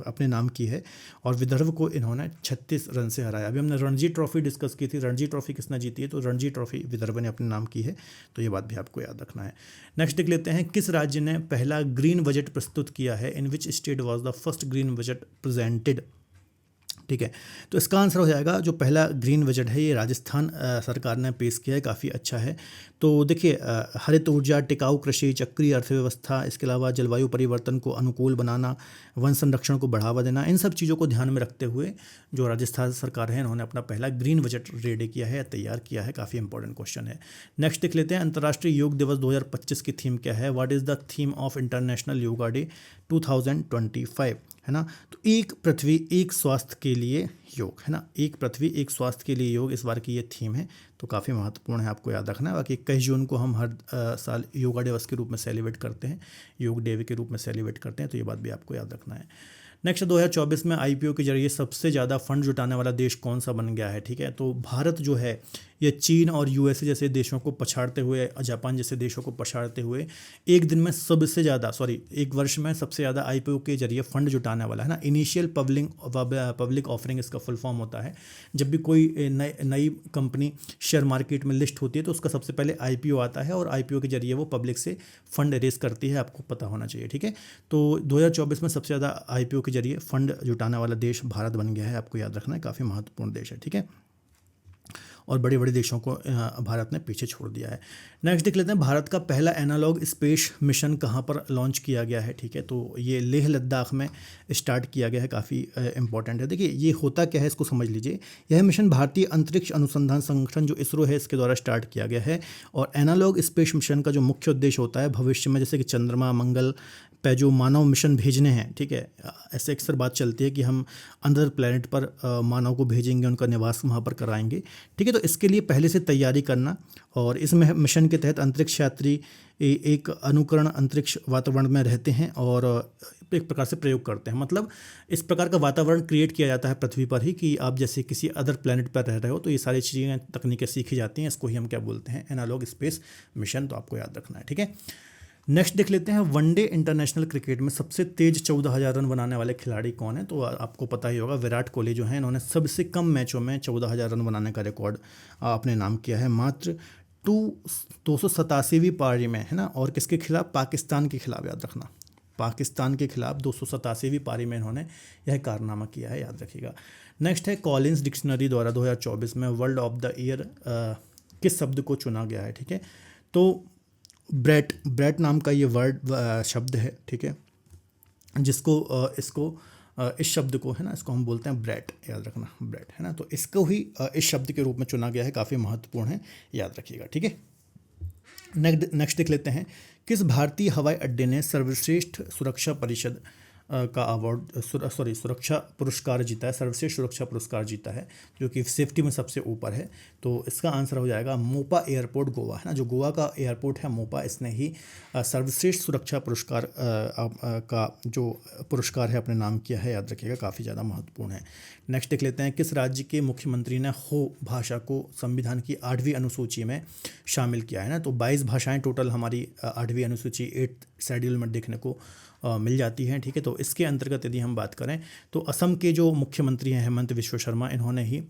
अपने नाम की है और विदर्भ को इन्होंने 36 रन से हराया। अभी हमने रणजी ट्रॉफी डिस्कस की थी, रणजी ट्रॉफी किसने जीती है, तो रणजी ट्रॉफी विदर्भ ने अपने नाम की है। तो ये बात भी आपको याद रखना है। नेक्स्ट देख लेते हैं किस राज्य ने पहला ग्रीन बजट प्रस्तुत किया है, in which state was the first green budget presented, ठीक है। तो इसका आंसर हो जाएगा जो पहला ग्रीन बजट है ये राजस्थान सरकार ने पेश किया है, काफ़ी अच्छा है। तो देखिए हरित ऊर्जा, टिकाऊ कृषि, चक्रीय अर्थव्यवस्था, इसके अलावा जलवायु परिवर्तन को अनुकूल बनाना, वन संरक्षण को बढ़ावा देना, इन सब चीज़ों को ध्यान में रखते हुए जो राजस्थान सरकार है इन्होंने अपना पहला ग्रीन बजट रेडी किया है, तैयार किया है। काफ़ी इंपॉर्टेंट क्वेश्चन है। नेक्स्ट देख लेते हैं अंतर्राष्ट्रीय योग दिवस 2025 की थीम क्या है, what is the theme of international yoga day 2025, है ना। तो एक पृथ्वी एक स्वास्थ्य के लिए योग, है ना, एक पृथ्वी एक स्वास्थ्य के लिए योग इस बार की ये थीम है। तो काफ़ी महत्वपूर्ण है, आपको याद रखना है। बाकी 21 जून को हम हर साल योगा दिवस के रूप में सेलिब्रेट करते हैं, योग डे के रूप में सेलिब्रेट करते हैं। तो ये बात भी आपको याद रखना है। नेक्स्ट 2024 में आईपीओ के जरिए सबसे ज़्यादा फंड जुटाने वाला देश कौन सा बन गया है, ठीक है। तो भारत जो है ये चीन और यूएसए जैसे देशों को पछाड़ते हुए, जापान जैसे देशों को पछाड़ते हुए एक दिन में सबसे ज़्यादा एक वर्ष में सबसे ज़्यादा आईपीओ के जरिए फंड जुटाने वाला है ना। इनिशियल पब्लिक ऑफरिंग इसका फुल फॉर्म होता है। जब भी कोई नई कंपनी शेयर मार्केट में लिस्ट होती है तो उसका सबसे पहले आईपीओ आता है और आईपीओ के जरिए वो पब्लिक से फंड रेज करती है, आपको पता होना चाहिए, ठीक है। तो 2024 में सबसे ज़्यादा आईपीओ के जरिए फंड जुटाने वाला देश भारत बन गया है, आपको याद रखना है। काफ़ी महत्वपूर्ण देश है, ठीक है। और बड़े बड़े देशों को भारत ने पीछे छोड़ दिया है। नेक्स्ट देख लेते हैं भारत का पहला एनालॉग स्पेस मिशन कहाँ पर लॉन्च किया गया है, ठीक है। तो ये लेह लद्दाख में स्टार्ट किया गया है, काफ़ी इंपॉर्टेंट है। देखिए ये होता क्या है इसको समझ लीजिए। यह मिशन भारतीय अंतरिक्ष अनुसंधान संगठन जो इसरो है इसके द्वारा स्टार्ट किया गया है। और एनालॉग स्पेस मिशन का जो मुख्य उद्देश्य होता है भविष्य में जैसे कि चंद्रमा, मंगल पे जो मानव मिशन भेजने हैं, ठीक है, ऐसे अक्सर बात चलती है कि हम अदर प्लैनेट पर मानव को भेजेंगे, उनका निवास वहाँ पर कराएंगे, ठीक है। तो इसके लिए पहले से तैयारी करना और इस मिशन के तहत अंतरिक्ष यात्री एक अनुकरण अंतरिक्ष वातावरण में रहते हैं और तो एक प्रकार से प्रयोग करते हैं। मतलब इस प्रकार का वातावरण क्रिएट किया जाता है पृथ्वी पर ही कि आप जैसे किसी अदर प्लेनेट पर रह रहे हो, तो ये सारी चीज़ें तकनीकें सीखी जाती हैं। इसको ही हम क्या बोलते हैं, एनालॉग स्पेस मिशन। तो आपको याद रखना है, ठीक है। नेक्स्ट देख लेते हैं, वनडे इंटरनेशनल क्रिकेट में सबसे तेज 14,000 रन बनाने वाले खिलाड़ी कौन है। तो आपको पता ही होगा, विराट कोहली जो है, इन्होंने सबसे कम मैचों में 14,000 रन बनाने का रिकॉर्ड अपने नाम किया है, मात्र 287वीं पारी में, है ना। और किसके खिलाफ, पाकिस्तान के खिलाफ, याद रखना, पाकिस्तान के खिलाफ 287वीं पारी में इन्होंने यह कारनामा किया है, याद रखिएगा। नेक्स्ट है, कॉलिन्स डिक्शनरी द्वारा 2024 में वर्ल्ड ऑफ द ईयर किस शब्द को चुना गया है, ठीक है। तो ब्रेट नाम का ये वर्ड शब्द है, ठीक है, जिसको इस शब्द को, है ना, इसको हम बोलते हैं ब्रेट, याद रखना, ब्रेट, है ना। तो इसको ही इस शब्द के रूप में चुना गया है, काफ़ी महत्वपूर्ण है, याद रखिएगा, ठीक है। नेक्स्ट देख लेते हैं, किस भारतीय हवाई अड्डे ने सर्वश्रेष्ठ सुरक्षा परिषद का अवार्ड, सुरक्षा पुरस्कार जीता है, सर्वश्रेष्ठ सुरक्षा पुरस्कार जीता है, जो कि सेफ्टी में सबसे ऊपर है। तो इसका आंसर हो जाएगा मोपा एयरपोर्ट, गोवा, है ना। जो गोवा का एयरपोर्ट है मोपा, इसने ही सर्वश्रेष्ठ सुरक्षा पुरस्कार का जो पुरस्कार है अपने नाम किया है, याद रखिएगा, काफ़ी ज़्यादा महत्वपूर्ण है। नेक्स्ट देख लेते हैं, किस राज्य के मुख्यमंत्री ने हो भाषा को संविधान की 8वीं अनुसूची में शामिल किया है ना। तो 22 भाषाएं टोटल हमारी 8वीं अनुसूची 8th शेड्यूल में देखने को मिल जाती हैं, ठीक है। तो इसके अंतर्गत यदि हम बात करें तो असम के जो मुख्यमंत्री हैं हेमंत विश्व शर्मा, इन्होंने ही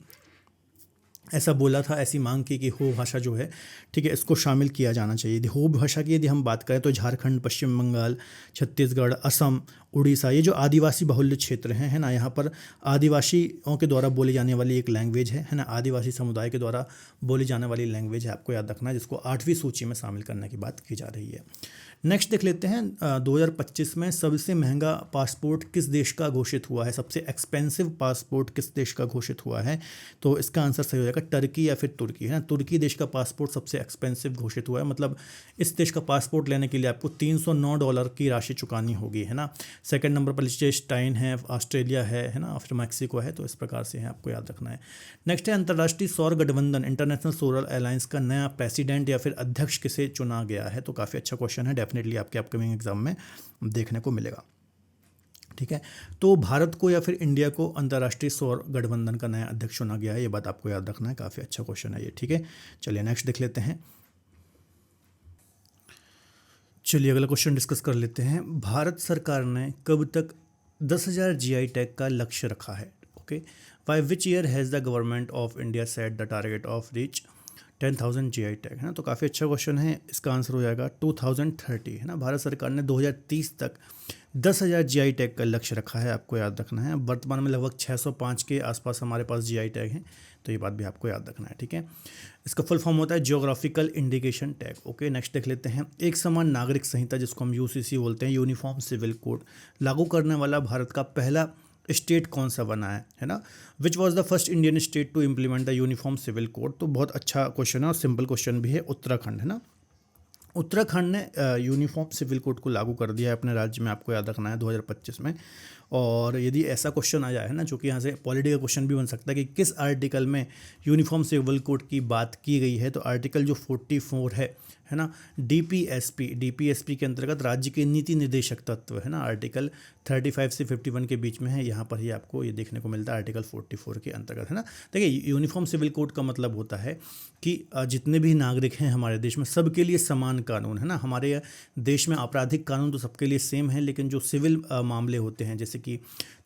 ऐसा बोला था, ऐसी मांग की कि हो भाषा जो है, ठीक है, इसको शामिल किया जाना चाहिए। यदि हो भाषा की यदि हम बात करें तो झारखंड, पश्चिम बंगाल, छत्तीसगढ़, असम, उड़ीसा, ये जो आदिवासी बहुल्य क्षेत्र हैं, है ना, यहाँ पर आदिवासियों के द्वारा बोली जाने वाली एक लैंग्वेज है ना, आदिवासी समुदाय के द्वारा बोली जाने वाली लैंग्वेज है, आपको याद रखना है, जिसको 8वीं सूची में शामिल करने की बात की जा रही है। नेक्स्ट देख लेते हैं, 2025 में सबसे महंगा पासपोर्ट किस देश का घोषित हुआ है, सबसे एक्सपेंसिव पासपोर्ट किस देश का घोषित हुआ है। तो इसका आंसर सही हो जाएगा टर्की या फिर तुर्की, है ना। तुर्की देश का पासपोर्ट सबसे एक्सपेंसिव घोषित हुआ है, मतलब इस देश का पासपोर्ट लेने के लिए आपको $309 की राशि चुकानी होगी, है ना। सेकंड नंबर पर लिechtenstein है, ऑस्ट्रेलिया है ना, फिर मैक्सिको है। तो इस प्रकार से है, आपको याद रखना है। नेक्स्ट है, अंतर्राष्ट्रीय सौर गठबंधन इंटरनेशनल सोलर अलायंस का नया प्रेसिडेंट या फिर अध्यक्ष किसे चुना गया है। तो काफ़ी अच्छा क्वेश्चन है, डेफिनेटली आपके अपकमिंग एग्जाम में देखने को मिलेगा, ठीक है। तो भारत को या फिर इंडिया को अंतर्राष्ट्रीय सौर गठबंधन का नया अध्यक्ष चुना गया है, ये बात आपको याद रखना है, काफ़ी अच्छा क्वेश्चन है ये, ठीक है। चलिए नेक्स्ट देख लेते हैं। चलिए अगला क्वेश्चन डिस्कस कर लेते हैं। भारत सरकार ने कब तक 10,000 GI टैग का लक्ष्य रखा है, okay. By which year has the government of India set the target of reach 10,000 GI tag, है ना। तो काफ़ी अच्छा क्वेश्चन है, इसका आंसर हो जाएगा 2030, है ना। भारत सरकार ने 2030 तक 10,000 GI टैग का लक्ष्य रखा है, आपको याद रखना है। वर्तमान में लगभग 605 के आसपास हमारे पास GI टैग हैं, तो ये बात भी आपको याद रखना है, ठीक है। इसका फुल फॉर्म होता है geographical indication tag, okay. Next देख लेते हैं, एक समान नागरिक संहिता, जिसको हम UCC बोलते हैं, यूनिफॉर्म सिविल कोड, लागू करने वाला भारत का पहला स्टेट कौन सा बना है ना। Which was the first Indian state to implement the uniform civil code. तो बहुत अच्छा क्वेश्चन है और सिंपल क्वेश्चन भी है, उत्तराखंड, है ना। उत्तराखंड ने यूनिफॉर्म सिविल कोड को लागू कर दिया है अपने राज्य में, आपको याद रखना है, 2025 में। और यदि ऐसा क्वेश्चन आ जाए, है ना, जो कि यहाँ से पॉलिटी का क्वेश्चन भी बन सकता है कि किस आर्टिकल में यूनिफॉर्म सिविल कोड की बात की गई है, तो आर्टिकल जो 44 है ना, DPSP के अंतर्गत राज्य के नीति निर्देशक तत्व, है ना, आर्टिकल 35 से 51 के बीच में है, यहाँ पर ही आपको ये देखने को मिलता है आर्टिकल 44 के अंतर्गत, है ना। देखिए, यूनिफॉर्म सिविल कोड का मतलब होता है कि जितने भी नागरिक हैं हमारे देश में, सबके लिए समान कानून, है ना। हमारे देश में आपराधिक कानून तो सबके लिए सेम है, लेकिन जो सिविल मामले होते हैं, जैसे कि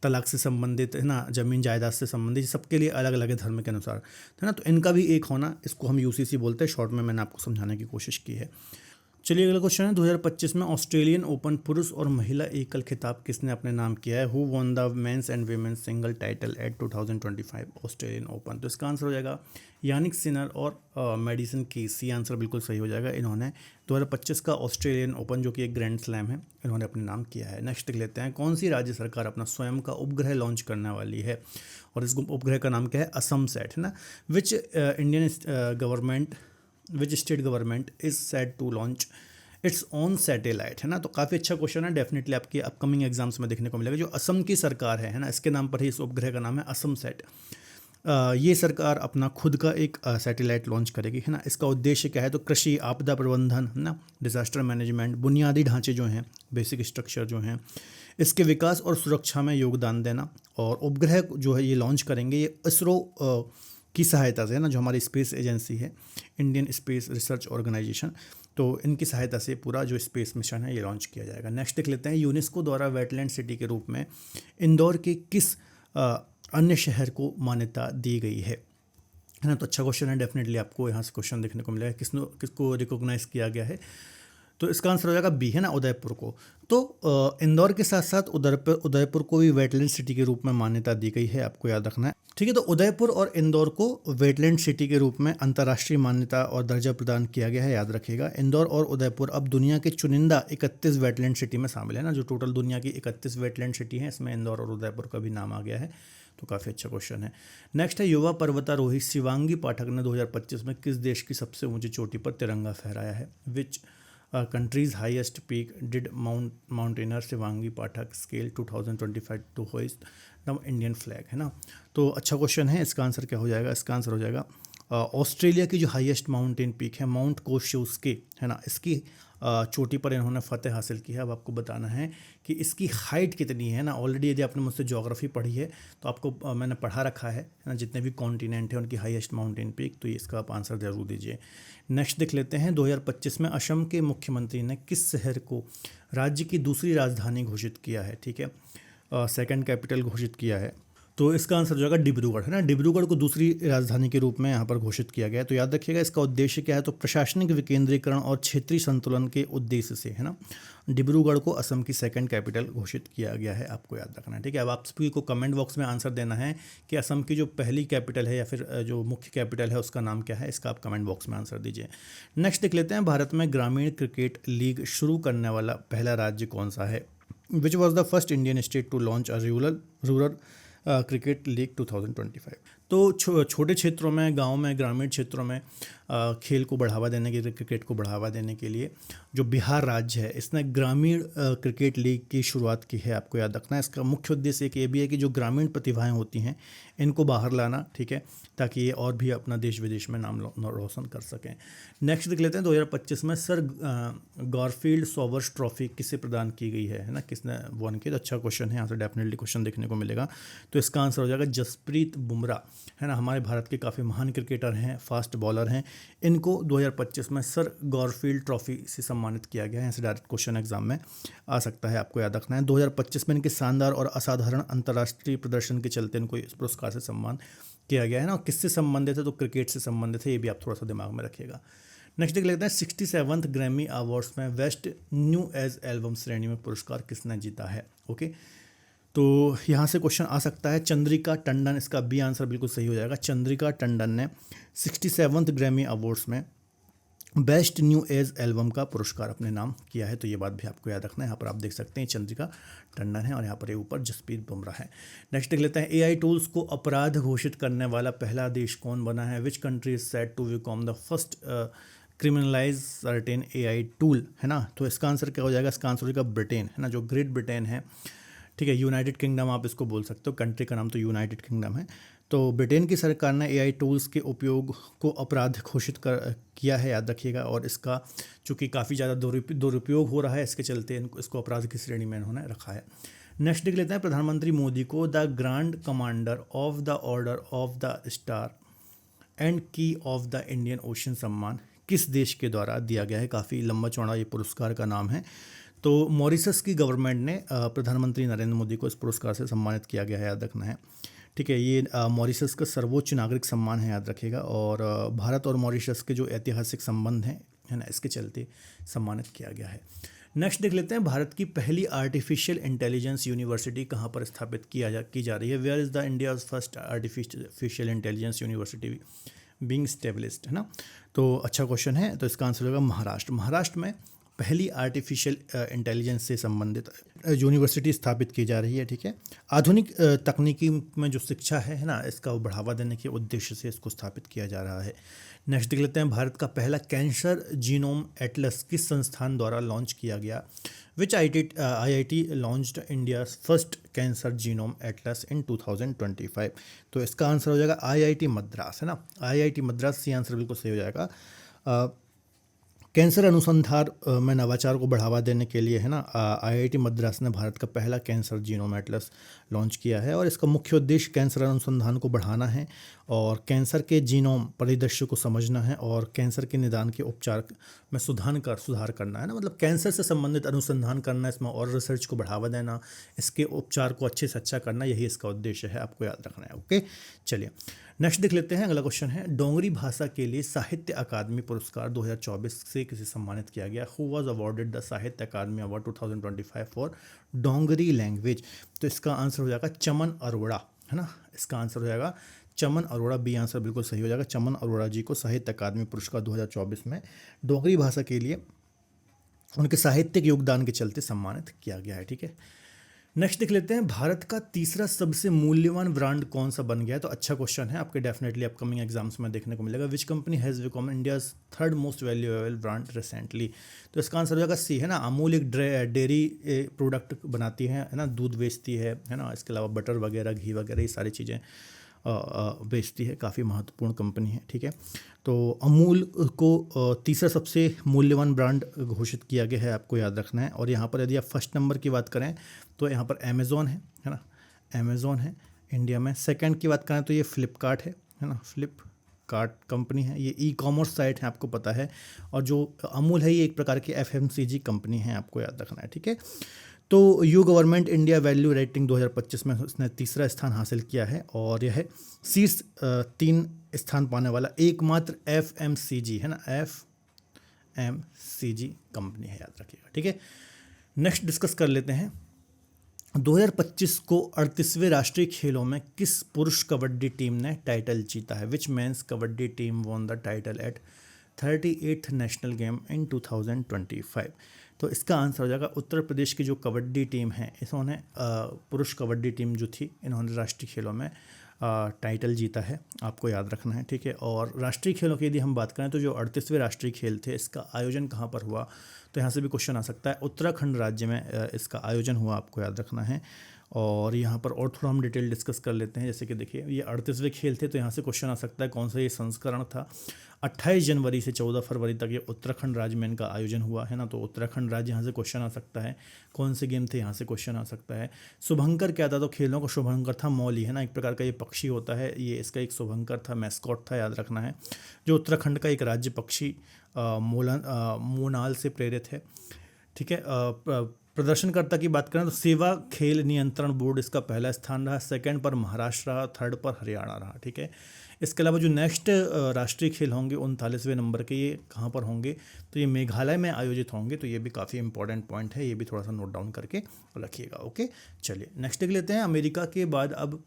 तलाक से संबंधित, है ना, ज़मीन जायदाद से संबंधित, सबके लिए अलग अलग है धर्म के अनुसार, है ना। तो इनका भी एक होना, इसको हम UCC बोलते हैं, शॉर्ट में मैंने आपको समझाने की कोशिश की है। चलिए अगला क्वेश्चन है, 2025 में ऑस्ट्रेलियन ओपन पुरुष और महिला एकल खिताब किसने अपने नाम किया है। Who won the men's and women's single title at 2025 Australian open. तो इसका आंसर हो जाएगा यानिक सिनर और मेडिसन कीस। ये आंसर बिल्कुल सही हो जाएगा। इन्होंने 2025 का ऑस्ट्रेलियन ओपन, जो कि एक ग्रैंड स्लैम है, इन्होंने अपने नाम किया है। नेक्स्ट देख लेते हैं, कौन सी राज्य सरकार अपना स्वयं का उपग्रह लॉन्च करने वाली है, और इस उपग्रह का नाम क्या है, असम सैट, है ना। Which state government is set to launch its own satellite, है ना। तो काफ़ी अच्छा क्वेश्चन है, डेफिनेटली आपके अपकमिंग एग्जाम्स में देखने को मिलेगा। जो असम की सरकार है ना, इसके नाम पर ही इस उपग्रह का नाम है असम सैट। ये सरकार अपना खुद का एक सैटेलाइट लॉन्च करेगी, है ना। इसका उद्देश्य क्या है, तो कृषि, आपदा प्रबंधन, है ना, डिजास्टर मैनेजमेंट, बुनियादी ढांचे जो हैं, बेसिक स्ट्रक्चर जो हैं, इसके विकास और सुरक्षा में योगदान देना, और उपग्रह जो है ये लॉन्च करेंगे ये इसरो की सहायता से, है ना, जो हमारी स्पेस एजेंसी है, इंडियन स्पेस रिसर्च ऑर्गेनाइजेशन, तो इनकी सहायता से पूरा जो स्पेस मिशन है ये लॉन्च किया जाएगा। नेक्स्ट देख लेते हैं, यूनेस्को द्वारा वेटलैंड सिटी के रूप में इंदौर के किस अन्य शहर को मान्यता दी गई है ना। तो अच्छा क्वेश्चन है, डेफिनेटली आपको यहाँ से क्वेश्चन देखने को मिलेगा, किसको रिकॉग्नाइज किया गया है। तो इसका आंसर हो जाएगा बी, है ना, उदयपुर को। तो इंदौर के साथ साथ उदयपुर को भी वेटलैंड सिटी के रूप में मान्यता दी गई है, आपको याद रखना है, ठीक है। तो उदयपुर और इंदौर को वेटलैंड सिटी के रूप में अंतर्राष्ट्रीय मान्यता और दर्जा प्रदान किया गया है, याद रखिएगा। इंदौर और उदयपुर अब दुनिया के चुनिंदा 31 वेटलैंड सिटी में शामिल है ना, जो टोटल दुनिया की 31 वेटलैंड सिटी है, इसमें इंदौर और उदयपुर का भी नाम आ गया है, तो काफ़ी अच्छा क्वेश्चन है। नेक्स्ट है, युवा पर्वतारोही शिवांगी पाठक ने 2025 में किस देश की सबसे ऊंची चोटी पर तिरंगा फहराया है। Which country's highest peak did mountaineer Shivangi Pathak scale 2025 to hoist the Indian flag, है ना। तो अच्छा क्वेश्चन है, इसका आंसर क्या हो जाएगा, इसका आंसर हो जाएगा ऑस्ट्रेलिया की जो हाईएस्ट माउंटेन पीक है माउंट कोशुस्के, है ना, इसकी चोटी पर इन्होंने फतेह हासिल की है। अब आपको बताना है कि इसकी हाइट कितनी है ना। ऑलरेडी यदि आपने मुझसे ज्योग्राफी पढ़ी है तो आपको मैंने पढ़ा रखा है ना, जितने भी कॉन्टिनेंट हैं उनकी हाईएस्ट माउंटेन पीक, तो ये इसका आप आंसर जरूर दीजिए। नेक्स्ट देख लेते हैं, 2025 में असम के मुख्यमंत्री ने किस शहर को राज्य की दूसरी राजधानी घोषित किया है, ठीक है, सेकंड कैपिटल घोषित किया है। तो इसका आंसर हो जाएगा डिब्रूगढ़, है ना। डिब्रूगढ़ को दूसरी राजधानी के रूप में यहाँ पर घोषित किया गया है। तो याद रखिएगा इसका उद्देश्य क्या है, तो प्रशासनिक विकेंद्रीकरण और क्षेत्रीय संतुलन के उद्देश्य से, है ना, डिब्रूगढ़ को असम की सेकंड कैपिटल घोषित किया गया है, आपको याद रखना है, ठीक है। अब आप सभी को कमेंट बॉक्स में आंसर देना है कि असम की जो पहली कैपिटल है या फिर जो मुख्य कैपिटल है उसका नाम क्या है, इसका आप कमेंट बॉक्स में आंसर दीजिए। नेक्स्ट देख लेते हैं, भारत में ग्रामीण क्रिकेट लीग शुरू करने वाला पहला राज्य कौन सा है। Which was the first Indian state to launch a rural cricket league 2025। तो छोटे क्षेत्रों में, गांव में, ग्रामीण क्षेत्रों में खेल को बढ़ावा देने के लिए, क्रिकेट को बढ़ावा देने के लिए जो बिहार राज्य है इसने ग्रामीण क्रिकेट लीग की शुरुआत की है, आपको याद रखना है। इसका मुख्य उद्देश्य एक ये भी है कि जो ग्रामीण प्रतिभाएं होती हैं इनको बाहर लाना, ठीक है, ताकि ये और भी अपना देश विदेश में नाम रोशन कर सकें। नेक्स्ट देख लेते हैं, 2025 में सर गॉरफील्ड सोबर्स ट्रॉफी किसे प्रदान की गई है ना, किसने वन की। तो अच्छा क्वेश्चन है, यहाँ से डेफिनेटली क्वेश्चन देखने को मिलेगा। तो इसका आंसर हो जाएगा जसप्रीत बुमराह, है ना, हमारे भारत के काफ़ी महान क्रिकेटर हैं, फास्ट बॉलर हैं। इनको 2025 में सर गॉरफील्ड ट्रॉफी से सम्मानित किया गया है, ऐसे डायरेक्ट क्वेश्चन एग्जाम में आ सकता है, आपको याद रखना है। 2025 में इनके शानदार और असाधारण अंतर्राष्ट्रीय प्रदर्शन के चलते इनको इस पुरस्कार से सम्मान किया गया है ना। किससे संबंधित है, तो क्रिकेट से संबंधित है, ये भी आप थोड़ा सा दिमाग में रखिएगा। नेक्स्ट देख लेते हैं, 67th ग्रैमी अवार्ड्स में बेस्ट न्यू एज एल्बम श्रेणी में पुरस्कार किसने जीता है। ओके, तो यहाँ से क्वेश्चन आ सकता है, चंद्रिका टंडन, इसका बी आंसर बिल्कुल सही हो जाएगा। चंद्रिका टंडन ने 67th ग्रैमी अवार्ड्स में बेस्ट न्यू एज एल्बम का पुरस्कार अपने नाम किया है, तो ये बात भी आपको याद रखना है। यहाँ पर आप देख सकते हैं चंद्रिका टंडन है और यहाँ पर ये ऊपर जसप्रीत बुमराह है। नेक्स्ट देख लेते हैं, एआई टूल्स को अपराध घोषित करने वाला पहला देश कौन बना है। Which country is said to become the first criminalize certain AI tool, है ना। तो इसका आंसर क्या हो जाएगा, इसका आंसर हो जाएगा ब्रिटेन, है ना, जो ग्रेट ब्रिटेन है, ठीक है, यूनाइटेड किंगडम आप इसको बोल सकते हो, कंट्री का नाम तो यूनाइटेड किंगडम है। तो ब्रिटेन की सरकार ने एआई टूल्स के उपयोग को अपराध घोषित किया है, याद रखिएगा। और इसका चूँकि काफ़ी ज़्यादा दुरुपयोग हो रहा है, इसके चलते इसको अपराध की श्रेणी में इन्होंने रखा है। नेक्स्ट देख लेते हैं, प्रधानमंत्री मोदी को the grand commander of the order of the star and की ऑफ द इंडियन ओशन सम्मान किस देश के द्वारा दिया गया है। काफ़ी लंबा चौड़ा ये पुरस्कार का नाम है। तो मॉरिशस की गवर्नमेंट ने प्रधानमंत्री नरेंद्र मोदी को इस पुरस्कार से सम्मानित किया गया है, याद रखना है, ठीक है। ये मॉरिशस का सर्वोच्च नागरिक सम्मान है, याद रखिएगा। और भारत और मॉरिशस के जो ऐतिहासिक संबंध हैं, है ना, इसके चलते सम्मानित किया गया है। नेक्स्ट देख लेते हैं, भारत की पहली आर्टिफिशियल इंटेलिजेंस यूनिवर्सिटी कहाँ पर स्थापित की जा रही है। Where is the India's first artificial intelligence university being established, है ना। तो अच्छा क्वेश्चन है, तो इसका आंसर होगा महाराष्ट्र। महाराष्ट्र में पहली आर्टिफिशियल इंटेलिजेंस से संबंधित यूनिवर्सिटी स्थापित की जा रही है, ठीक है। आधुनिक तकनीकी में जो शिक्षा है ना, इसका बढ़ावा देने के उद्देश्य से इसको स्थापित किया जा रहा है। नेक्स्ट देख लेते हैं, भारत का पहला कैंसर जीनोम एटलस किस संस्थान द्वारा लॉन्च किया गया। Which IIT launched India first cancer genome atlas in 2025। तो इसका आंसर हो जाएगा IIT मद्रास, है ना, IIT मद्रास। सी आंसर बिल्कुल सही हो जाएगा। कैंसर अनुसंधान में नवाचार को बढ़ावा देने के लिए है ना, आईआईटी मद्रास ने भारत का पहला कैंसर जीनोम एटलस लॉन्च किया है और इसका मुख्य उद्देश्य कैंसर अनुसंधान को बढ़ाना है और कैंसर के जीनोम परिदृश्य को समझना है और कैंसर के निदान के उपचार में सुधार करना है ना, मतलब कैंसर से संबंधित अनुसंधान करना, इसमें और रिसर्च को बढ़ावा देना, इसके उपचार को अच्छे से अच्छा करना, यही इसका उद्देश्य है, आपको याद रखना है। ओके, चलिए नेक्स्ट देख लेते हैं। अगला क्वेश्चन है, डोंगरी भाषा के लिए साहित्य अकादमी पुरस्कार 2024 से किसे सम्मानित किया गया? हु वाज अवॉर्डेड द साहित्य अकादमी अवार्ड 2025 फॉर डोंगरी लैंग्वेज? तो इसका आंसर हो जाएगा चमन अरोड़ा, है ना, इसका आंसर हो जाएगा चमन अरोड़ा। बी आंसर बिल्कुल सही हो जाएगा। चमन अरोड़ा जी को साहित्य अकादमी पुरस्कार 2024 में डोगरी भाषा के लिए उनके साहित्यिक योगदान के चलते सम्मानित किया गया है। ठीक है, नेक्स्ट देख लेते हैं, भारत का तीसरा सबसे मूल्यवान ब्रांड कौन सा बन गया है? तो अच्छा क्वेश्चन है, आपके डेफिनेटली अपकमिंग एग्जाम्स में देखने को मिलेगा। Which company has become India's third most valuable brand recently? तो इसका आंसर हो जाएगा सी, है ना। अमूल एक डेयरी प्रोडक्ट बनाती है ना, दूध बेचती है ना, इसके अलावा बटर वगैरह, घी वगैरह, ये सारी चीज़ें बेचती है, काफ़ी महत्वपूर्ण कंपनी है। ठीक है, तो अमूल को तीसरा सबसे मूल्यवान ब्रांड घोषित किया गया है, आपको याद रखना है। और यहाँ पर यदि आप फर्स्ट नंबर की बात करें तो यहाँ पर अमेज़ॉन है ना, अमेज़ॉन है इंडिया में। सेकंड की बात करें तो ये फ्लिपकार्ट है ना, फ्लिपकार्ट कंपनी है, ये ई कॉमर्स साइट है, आपको पता है। और जो अमूल है ये एक प्रकार की FMCG कंपनी है, आपको याद रखना है। ठीक है, तो you government India value rating 2025 में उसने तीसरा स्थान हासिल किया है और यह शीर्ष 3 स्थान पाने वाला एकमात्र FMCG है ना, FMCG कंपनी है, याद रखिएगा। ठीक है, नेक्स्ट डिस्कस कर लेते हैं। 2025 को 38वें राष्ट्रीय खेलों में किस पुरुष कबड्डी टीम ने टाइटल जीता है? Which men's kabaddi team won the title at 38th national game in 2025? तो इसका आंसर हो जाएगा उत्तर प्रदेश की जो कबड्डी टीम है, इन्होंने पुरुष कबड्डी टीम जो थी, इन्होंने राष्ट्रीय खेलों में टाइटल जीता है, आपको याद रखना है। ठीक है, और राष्ट्रीय खेलों की यदि हम बात करें तो जो 38वें राष्ट्रीय खेल थे, इसका आयोजन कहाँ पर हुआ? तो यहाँ से भी क्वेश्चन आ सकता है। उत्तराखंड राज्य में इसका आयोजन हुआ, आपको याद रखना है। और यहाँ पर और थोड़ा हम डिटेल डिस्कस कर लेते हैं। जैसे कि देखिए, ये 38वें खेल थे, तो यहाँ से क्वेश्चन आ सकता है कौन सा ये संस्करण था। 28 जनवरी से 14 फरवरी तक ये उत्तराखंड राज्य में इनका आयोजन हुआ है ना, तो उत्तराखंड राज्य यहाँ से क्वेश्चन आ सकता है। कौन से गेम थे, यहाँ से क्वेश्चन आ सकता है। शुभंकर क्या था? तो खेलों का शुभंकर था मौली, है ना, एक प्रकार का ये पक्षी होता है, ये इसका एक शुभंकर था, मैस्कॉट था, याद रखना है, जो उत्तराखंड का एक राज्य पक्षी मोनाल से प्रेरित है। ठीक है, प्रदर्शनकर्ता की बात करें तो सेवा खेल नियंत्रण बोर्ड इसका पहला स्थान रहा, सेकंड पर महाराष्ट्र रहा, थर्ड पर हरियाणा रहा। ठीक है, इसके अलावा जो नेक्स्ट राष्ट्रीय खेल होंगे 39वें नंबर के, ये कहाँ पर होंगे? तो ये मेघालय में आयोजित होंगे, तो ये भी काफ़ी इंपॉर्टेंट पॉइंट है, ये भी थोड़ा सा नोट डाउन करके रखिएगा। ओके, चलिए नेक्स्ट देख लेते हैं। अमेरिका के बाद अब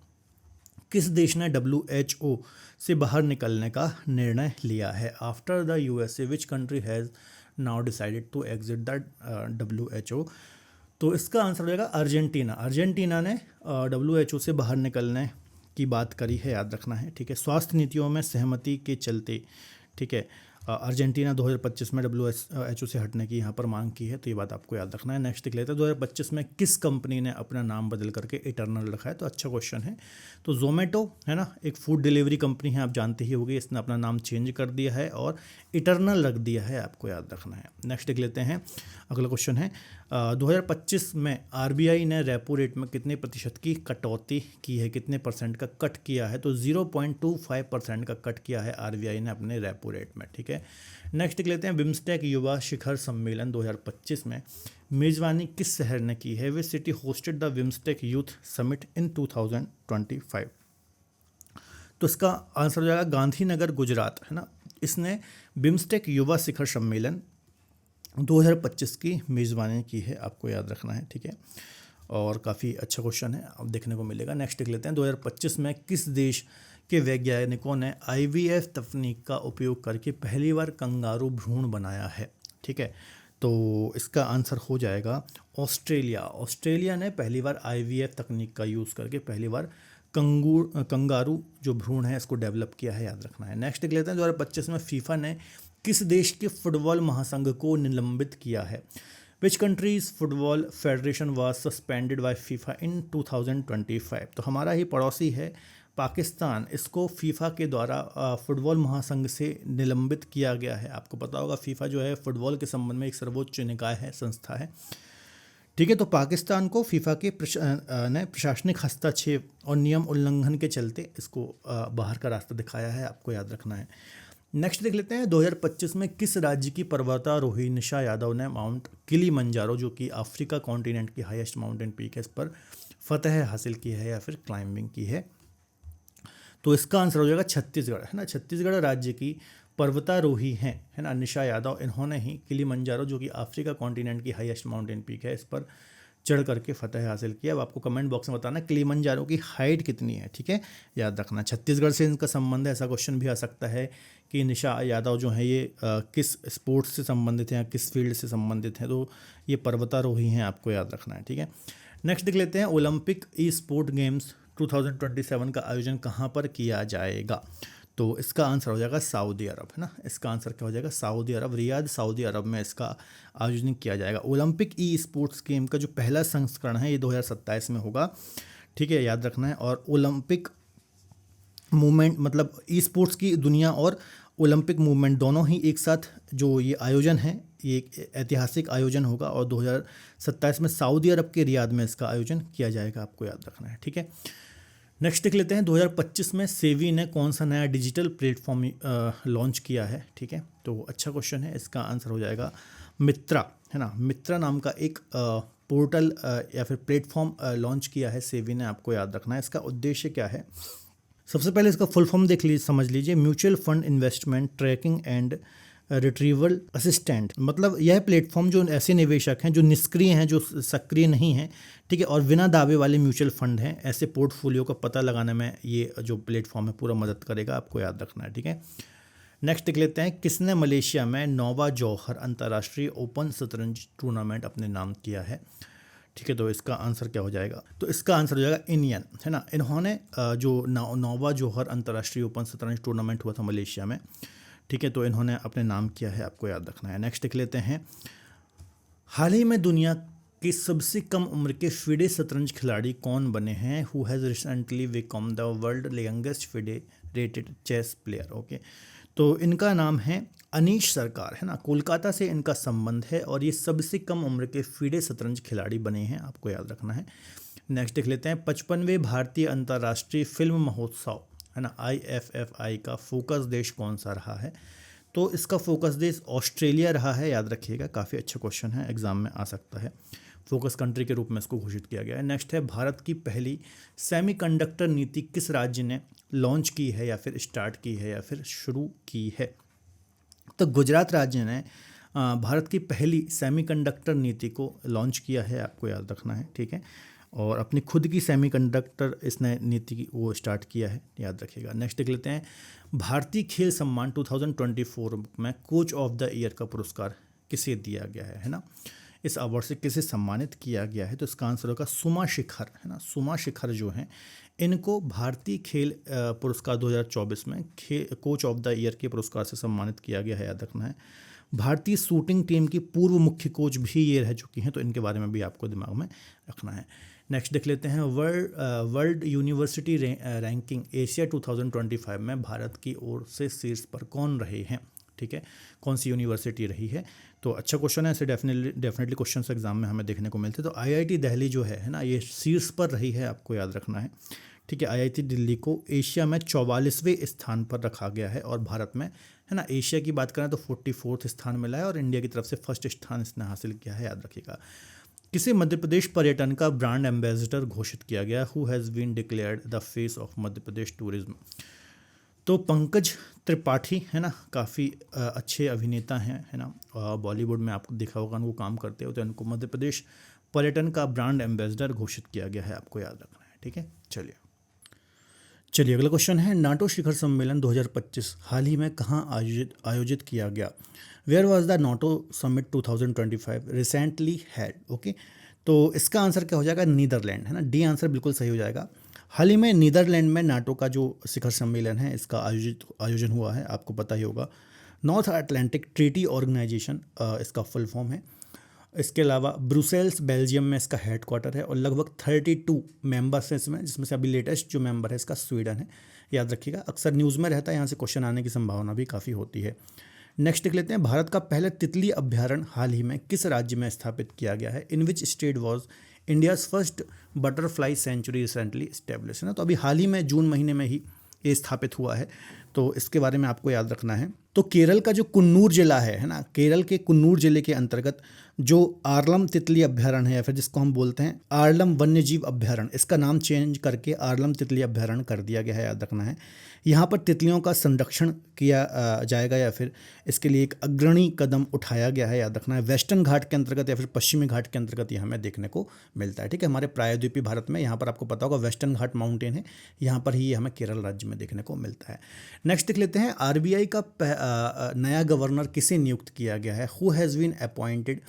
किस देश ने WHO से बाहर निकलने का निर्णय लिया है? After the USA which country has now decided to exit the WHO? तो इसका आंसर हो जाएगा अर्जेंटीना। अर्जेंटीना ने WHO से बाहर निकलने की बात करी है, याद रखना है। ठीक है, स्वास्थ्य नीतियों में सहमति के चलते, ठीक है, अर्जेंटीना 2025 में WHO से हटने की यहाँ पर मांग की है, तो ये बात आपको याद रखना है। नेक्स्ट देख लेते हैं, 2025 में किस कंपनी ने अपना नाम बदल करके इटर्नल रखा है? तो अच्छा क्वेश्चन है। तो जोमेटो है ना, एक फूड डिलीवरी कंपनी है, आप जानते ही होंगे, इसने अपना नाम चेंज कर दिया है और इटर्नल रख दिया है, आपको याद रखना है। नेक्स्ट देख लेते हैं, अगला क्वेश्चन है 2025 में RBI ने रेपो रेट में कितने प्रतिशत की कटौती की है, कितने परसेंट का कट किया है? तो 0.25% का कट किया है RBI ने अपने रेपो रेट में। ठीक है, नेक्स्ट देख लेते हैं, बिम्स्टेक युवा शिखर सम्मेलन 2025 में मेजबानी किस शहर ने की है? Which city hosted the BIMSTEC youth summit in 2025? तो इसका आंसर हो जाएगा गांधीनगर, गुजरात, है ना। इसने बिम्स्टेक युवा शिखर सम्मेलन 2025 की मेज़बानी की है, आपको याद रखना है। ठीक है, और काफ़ी अच्छा क्वेश्चन है, अब देखने को मिलेगा। नेक्स्ट देख लेते हैं, 2025 में किस देश के वैज्ञानिकों ने IVF तकनीक का उपयोग करके पहली बार कंगारू भ्रूण बनाया है? ठीक है, तो इसका आंसर हो जाएगा ऑस्ट्रेलिया। ऑस्ट्रेलिया ने पहली बार IVF तकनीक का यूज़ करके पहली बार कंगारू जो भ्रूण है इसको डेवलप किया है, याद रखना है। नेक्स्ट देख लेते हैं, 2025 में फीफा ने किस देश के फुटबॉल महासंघ को निलंबित किया है? Which countries football federation was suspended by FIFA in 2025? तो हमारा ही पड़ोसी है पाकिस्तान, इसको फीफा के द्वारा फुटबॉल महासंघ से निलंबित किया गया है। आपको पता होगा फीफा जो है फुटबॉल के संबंध में एक सर्वोच्च निकाय है, संस्था है। ठीक है, तो पाकिस्तान को फीफा के ने प्रशासनिक हस्तक्षेप और नियम उल्लंघन के चलते इसको बाहर का रास्ता दिखाया है, आपको याद रखना है। नेक्स्ट देख लेते हैं, 2025 में किस राज्य की पर्वतारोही निशा यादव ने माउंट किलिमंजारो, जो कि अफ्रीका कॉन्टिनेंट की हाईएस्ट माउंटेन पीक है, इस पर फतह हासिल की है या फिर क्लाइंबिंग की है? तो इसका आंसर हो जाएगा छत्तीसगढ़, है ना। छत्तीसगढ़ राज्य की पर्वतारोही हैं, है ना, निशा यादव। इन्होंने ही किलिमंजारो, जो कि अफ्रीका कॉन्टिनेंट की हाईएस्ट माउंटेन पीक है, इस पर चढ़ करके फतह हासिल किया। अब आपको कमेंट बॉक्स में बताना किलिमंजारो की हाइट कितनी है, ठीक है, याद रखना। छत्तीसगढ़ से इनका संबंध है, ऐसा क्वेश्चन भी आ सकता है कि निशा यादव जो है ये किस स्पोर्ट्स से संबंधित हैं या किस फील्ड से संबंधित हैं, तो ये पर्वतारोही हैं, आपको याद रखना है, ठीक है। नेक्स्ट देख लेते हैं, ओलंपिक ई स्पोर्ट गेम्स 2027 का आयोजन कहाँ पर किया जाएगा? तो इसका आंसर हो जाएगा सऊदी अरब, है ना। इसका आंसर क्या हो जाएगा? सऊदी अरब, रियाद सऊदी अरब में इसका आयोजन किया जाएगा। ओलंपिक ई स्पोर्ट्स गेम का जो पहला संस्करण है ये 2027 में होगा, ठीक है, याद रखना है। और ओलंपिक मूवमेंट मतलब ई स्पोर्ट्स की दुनिया और ओलंपिक मूवमेंट दोनों ही एक साथ जो ये आयोजन है, ये एक ऐतिहासिक आयोजन होगा और 2027 में सऊदी अरब के रियाद में इसका आयोजन किया जाएगा, आपको याद रखना है, ठीक है। नेक्स्ट देख लेते हैं, 2025 में सेवी ने कौन सा नया डिजिटल प्लेटफॉर्म लॉन्च किया है, ठीक है। तो अच्छा क्वेश्चन है, इसका आंसर हो जाएगा मित्रा, है ना। मित्रा नाम का एक पोर्टल या फिर प्लेटफॉर्म लॉन्च किया है सेवी ने, आपको याद रखना है। इसका उद्देश्य क्या है? सबसे पहले इसका फुल फॉर्म देख लीजिए, समझ लीजिए, mutual fund investment tracking and retrieval assistant. मतलब यह प्लेटफॉर्म जो ऐसे निवेशक हैं जो निष्क्रिय हैं, जो सक्रिय नहीं हैं, ठीक है, और बिना दावे वाले म्यूचुअल फंड हैं, ऐसे पोर्टफोलियो का पता लगाने में ये जो प्लेटफॉर्म है पूरा मदद करेगा, आपको याद रखना है, ठीक है। नेक्स्ट देख लेते हैं, किसने मलेशिया में नोवा जौहर अंतर्राष्ट्रीय ओपन शतरंज टूर्नामेंट अपने नाम किया है, ठीक है। तो इसका आंसर क्या हो जाएगा? तो इसका आंसर हो जाएगा इंडियन, है ना। इन्होंने जो नोवा जौहर अंतर्राष्ट्रीय ओपन शतरंज टूर्नामेंट हुआ था मलेशिया में, ठीक है, तो इन्होंने अपने नाम किया है, आपको याद रखना है। नेक्स्ट देख लेते हैं, हाल ही में दुनिया के सबसे कम उम्र के फिडे शतरंज खिलाड़ी कौन बने हैं? Who has recently become the world youngest FIDE rated chess player, okay. तो इनका नाम है अनीश सरकार, है ना। कोलकाता से इनका संबंध है और ये सबसे कम उम्र के फिडे शतरंज खिलाड़ी बने हैं, आपको याद रखना है। नेक्स्ट देख लेते हैं, 55वें भारतीय अंतर्राष्ट्रीय फिल्म महोत्सव, है ना, IFFI का फोकस देश कौन सा रहा है? तो इसका फोकस देश ऑस्ट्रेलिया रहा है, याद रखिएगा, काफ़ी अच्छा क्वेश्चन है, एग्जाम में आ सकता है। फोकस कंट्री के रूप में इसको घोषित किया गया है। नेक्स्ट है, भारत की पहली सेमीकंडक्टर नीति किस राज्य ने लॉन्च की है या फिर स्टार्ट की है या फिर शुरू की है? तो गुजरात राज्य ने भारत की पहली सेमीकंडक्टर नीति को लॉन्च किया है, आपको याद रखना है, ठीक है। और अपनी खुद की सेमीकंडक्टर इसने नीति की वो स्टार्ट किया है, याद रखिएगा। नेक्स्ट देख लेते हैं, भारतीय खेल सम्मान 2024 में कोच ऑफ द ईयर का पुरस्कार किसे दिया गया है ना। इस अवार्ड से किसे सम्मानित किया गया है? तो इसका आंसर होगा सुमा शिखर, है ना। सुमा शिखर जो हैं इनको भारतीय खेल पुरस्कार 2024 में कोच ऑफ द ईयर के पुरस्कार से सम्मानित किया गया है, याद रखना है। भारतीय शूटिंग टीम की पूर्व मुख्य कोच भी ये रह चुकी हैं, तो इनके बारे में भी आपको दिमाग में रखना है। नेक्स्ट देख लेते हैं, वर्ल्ड यूनिवर्सिटी रैंकिंग एशिया 2025 में भारत की ओर से शीर्ष पर कौन रहे हैं, ठीक है, कौन सी यूनिवर्सिटी रही है? तो अच्छा क्वेश्चन है, ऐसे डेफिनेटली क्वेश्चन एग्जाम में हमें देखने को मिलते हैं। तो IIT दिल्ली जो है ना, ये शीर्ष पर रही है, आपको याद रखना है, ठीक है। IIT दिल्ली को एशिया में 44वें स्थान पर रखा गया है और भारत में, है ना, एशिया की बात करें तो 44वां स्थान मिला है और इंडिया की तरफ से फर्स्ट स्थान इसने हासिल किया है, याद रखिएगा। किसे मध्य प्रदेश पर्यटन का ब्रांड एम्बेसडर घोषित किया गया? Who has been declared the face of Madhya Pradesh tourism? तो पंकज त्रिपाठी, है ना, काफ़ी अच्छे अभिनेता हैं, है ना, बॉलीवुड में आपको देखा होगा उनको काम करते हो, तो इनको मध्य प्रदेश पर्यटन का ब्रांड एम्बेसडर घोषित किया गया है, आपको याद रखना है, ठीक है। चलिए अगला क्वेश्चन है, नाटो शिखर सम्मेलन 2025 हाल ही में कहाँ आयोजित किया गया? Where was the NATO summit 2025 recently had, okay. तो इसका आंसर क्या हो जाएगा? नीदरलैंड, है ना। डी आंसर बिल्कुल सही हो जाएगा। हाल ही में नीदरलैंड में नाटो का जो शिखर सम्मेलन है इसका आयोजन हुआ है, आपको पता ही होगा। नॉर्थ अटलांटिक ट्रीटी ऑर्गेनाइजेशन इसका फुल फॉर्म है। इसके अलावा ब्रुसेल्स बेल्जियम में इसका हेडक्वार्टर है और लगभग 32 मेंबर्स हैं इसमें, जिसमें से अभी लेटेस्ट जो मेंबर है इसका स्वीडन है। याद रखिएगा, अक्सर न्यूज़ में रहता है, यहाँ से क्वेश्चन आने की संभावना भी काफ़ी होती है। नेक्स्ट देख लेते हैं, भारत का पहला तितली अभ्यारण्य हाल ही में किस राज्य में स्थापित किया गया है? In which state was India's first butterfly century recently establish, है ना। तो अभी हाल ही में जून महीने में ही ये स्थापित हुआ है, तो इसके बारे में आपको याद रखना है। तो केरल का जो कुन्नूर जिला है ना, केरल के कुन्नूर जिले के अंतर्गत जो आरलम तितली अभ्यारण्य है, या फिर जिसको हम बोलते हैं आरलम वन्यजीव अभ्यारण्य, इसका नाम चेंज करके आरलम तितली अभ्यारण्य कर दिया गया है, याद रखना है। यहाँ पर तितलियों का संरक्षण किया जाएगा, या फिर इसके लिए एक अग्रणी कदम उठाया गया है, याद रखना है। वेस्टर्न घाट के अंतर्गत या फिर पश्चिमी घाट के अंतर्गत ये हमें देखने को मिलता है, ठीक है। हमारे प्रायद्वीपीय भारत में यहाँ पर आपको पता होगा वेस्टर्न घाट माउंटेन है, यहाँ पर ही ये हमें केरल राज्य में देखने को मिलता है। नेक्स्ट देख लेते हैं, आरबीआई का नया गवर्नर किसे नियुक्त किया गया है? Who has been appointed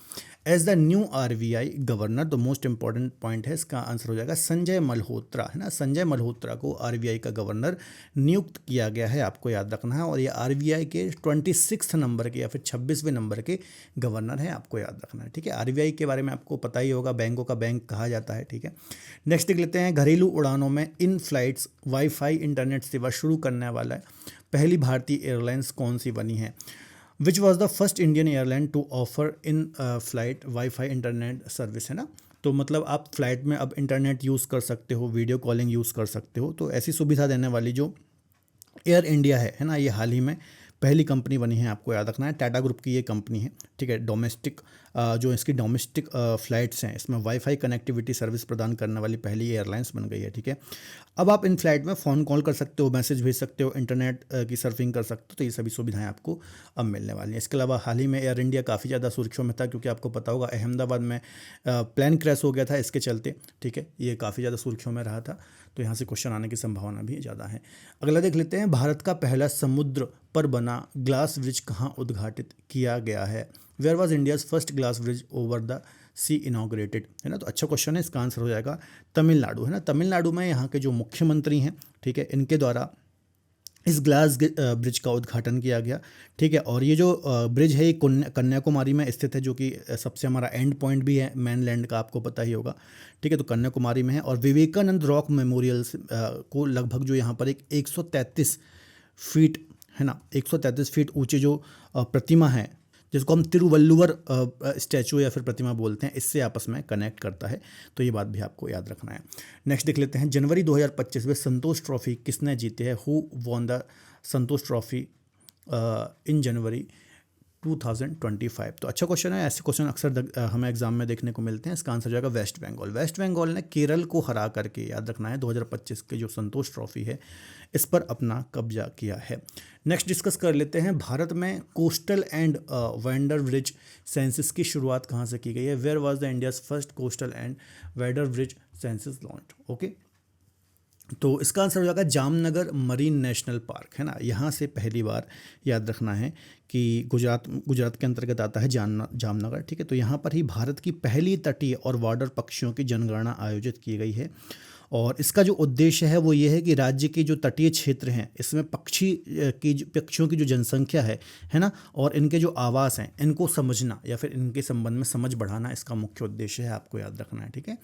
as the new RBI governor? तो मोस्ट इंपॉर्टेंट पॉइंट है, इसका आंसर हो जाएगा संजय मल्होत्रा, है ना। संजय मल्होत्रा को आरबीआई का गवर्नर नियुक्त किया गया है, आपको याद रखना है। और ये आरबीआई के 26 नंबर के या फिर 26वें नंबर के गवर्नर हैं, आपको याद रखना है, ठीक है। आरबीआई के बारे में आपको पता ही होगा, बैंकों का बैंक कहा जाता है, ठीक है। नेक्स्ट देख लेते हैं, घरेलू उड़ानों में इन फ्लाइट्स वाईफाई इंटरनेट सेवा शुरू करने वाला है पहली भारतीय एयरलाइंस कौन सी बनी है? Which was the first Indian airline to offer in flight WiFi internet service, है ना। तो मतलब आप फ्लाइट में अब इंटरनेट यूज़ कर सकते हो, वीडियो कॉलिंग यूज़ कर सकते हो, तो ऐसी सुविधा देने वाली जो एयर इंडिया है ना, ये हाल ही में पहली कंपनी बनी है, आपको याद रखना है। टाटा ग्रुप की ये कंपनी है, ठीक है। डोमेस्टिक जो इसकी डोमेस्टिक फ़्लाइट्स हैं, इसमें वाईफाई कनेक्टिविटी सर्विस प्रदान करने वाली पहली एयरलाइंस बन गई है, ठीक है। अब आप इन फ्लाइट में फ़ोन कॉल कर सकते हो, मैसेज भेज सकते हो, इंटरनेट की सर्फिंग कर सकते हो, तो ये सभी सुविधाएं आपको अब मिलने वाली हैं। इसके अलावा हाल ही में एयर इंडिया काफ़ी ज़्यादा सुर्खियों में था, क्योंकि आपको पता होगा अहमदाबाद में प्लेन क्रैश हो गया था इसके चलते, ठीक है। ये काफ़ी ज़्यादा सुर्खियों में रहा था, तो यहाँ से क्वेश्चन आने की संभावना भी ज़्यादा है। अगला देख लेते हैं, भारत का पहला समुद्र पर बना ग्लास ब्रिज कहाँ उद्घाटित किया गया है? Where was India's first glass bridge over the sea inaugurated, है ना। तो अच्छा क्वेश्चन है, इसका आंसर हो जाएगा तमिलनाडु, है ना। तमिलनाडु में यहाँ के जो मुख्यमंत्री हैं, ठीक है, इनके द्वारा इस ग्लास ब्रिज का उद्घाटन किया गया, ठीक है। और ये जो ब्रिज है ये कन्याकुमारी में स्थित है, जो कि सबसे हमारा एंड पॉइंट भी है मेनलैंड का, आपको पता ही होगा, ठीक है। तो कन्याकुमारी में है, और विवेकानंद रॉक मेमोरियल को लगभग जो यहाँ पर एक 133 फीट, है ना, 133 फीट ऊंचे जो प्रतिमा है, जिसको हम तिरुवल्लुवर स्टैचू या फिर प्रतिमा बोलते हैं, इससे आपस में कनेक्ट करता है, तो ये बात भी आपको याद रखना है। नेक्स्ट देख लेते हैं, जनवरी 2025 में संतोष ट्रॉफी किसने जीते है? Who won the Santosh trophy in January 2025? तो अच्छा क्वेश्चन है, ऐसे क्वेश्चन अक्सर हमें एग्जाम में देखने को मिलते हैं। इसका आंसर जाएगा वेस्ट बंगाल। वेस्ट बंगाल ने केरल को हरा करके, याद रखना है, 2025 के जो संतोष ट्रॉफी है इस पर अपना कब्जा किया है। नेक्स्ट डिस्कस कर लेते हैं, भारत में coastal and wader bird census की शुरुआत कहाँ से की गई है? Where was the India's first coastal and wader bird census launched? Okay, तो इसका आंसर हो जाएगा जामनगर मरीन नेशनल पार्क, है ना। यहाँ से पहली बार, याद रखना है कि गुजरात के अंतर्गत आता है जामनगर, ठीक है। तो यहाँ पर ही भारत की पहली तटीय और बॉर्डर पक्षियों की जनगणना आयोजित की गई है, और इसका जो उद्देश्य है वो ये है कि राज्य के जो तटीय क्षेत्र हैं इसमें पक्षियों की जो जनसंख्या है ना, और इनके जो आवास हैं इनको समझना या फिर इनके संबंध में समझ बढ़ाना इसका मुख्य उद्देश्य है, आपको याद रखना है, ठीक है।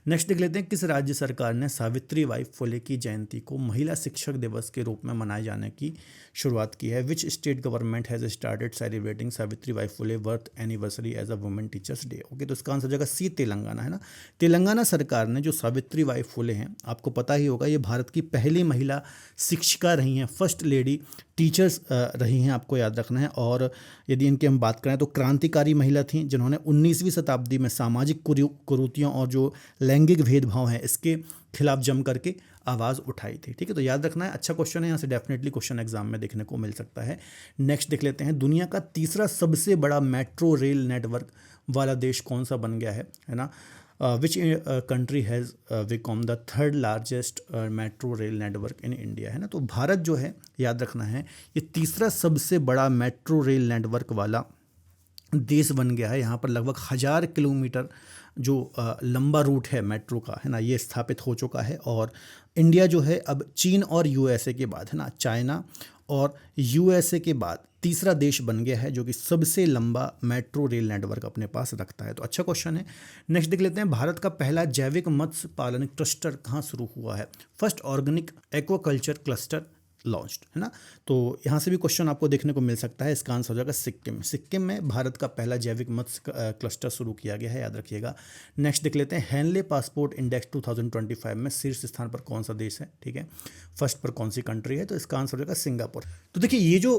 नेक्स्ट देख लेते हैं, किस राज्य सरकार ने सावित्रीबाई फुले की जयंती को महिला शिक्षक दिवस के रूप में मनाए जाने की शुरुआत की है? Which state government has started celebrating Savitribai Phule birth anniversary as a women teachers day? Okay, तो इसका आंसर जाएगा सी, तेलंगाना, है ना। तेलंगाना सरकार ने जो सावित्रीबाई फुले हैं, आपको पता ही होगा, ये भारत की पहली महिला शिक्षिका रही हैं, फर्स्ट लेडी टीचर्स रही हैं, आपको याद रखना है। और यदि इनकी हम बात करें तो क्रांतिकारी महिला थीं, जिन्होंने 19वीं शताब्दी में सामाजिक कुरीतियों और जो लैंगिक भेदभाव है इसके खिलाफ जम करके आवाज़ उठाई थी, ठीक है। तो याद रखना है, अच्छा क्वेश्चन है, यहाँ से डेफिनेटली क्वेश्चन एग्जाम में देखने को मिल सकता है। नेक्स्ट देख लेते हैं, दुनिया का तीसरा सबसे बड़ा मेट्रो रेल नेटवर्क वाला देश कौन सा बन गया है ना। विच country has become the third largest metro rail network in India, है ना। तो भारत जो है, याद रखना है, ये तीसरा सबसे बड़ा मेट्रो रेल नेटवर्क वाला देश बन गया है। यहाँ पर लगभग 1000 किलोमीटर जो लंबा रूट है मेट्रो का, है ना, ये स्थापित हो चुका है। और इंडिया जो है अब चीन और यूएसए के बाद, है ना, चाइना और यूएसए के बाद तीसरा देश बन गया है जो कि सबसे लंबा मेट्रो रेल नेटवर्क अपने पास रखता है। तो अच्छा क्वेश्चन है। नेक्स्ट देख लेते हैं, भारत का पहला जैविक मत्स्य पालन क्लस्टर कहाँ शुरू हुआ है? First organic aquaculture cluster launched, है ना। तो यहाँ से भी क्वेश्चन आपको देखने को मिल सकता है। इसका आंसर हो जाएगा सिक्किम। सिक्किम में भारत का पहला जैविक मत्स्य क्लस्टर शुरू किया गया है, याद रखिएगा। नेक्स्ट देख लेते हैं, हेनले पासपोर्ट इंडेक्स 2025 में शीर्ष स्थान पर कौन सा देश है? ठीक है, फर्स्ट पर कौन सी कंट्री है? तो इसका आंसर हो जाएगा सिंगापुर। तो देखिए ये जो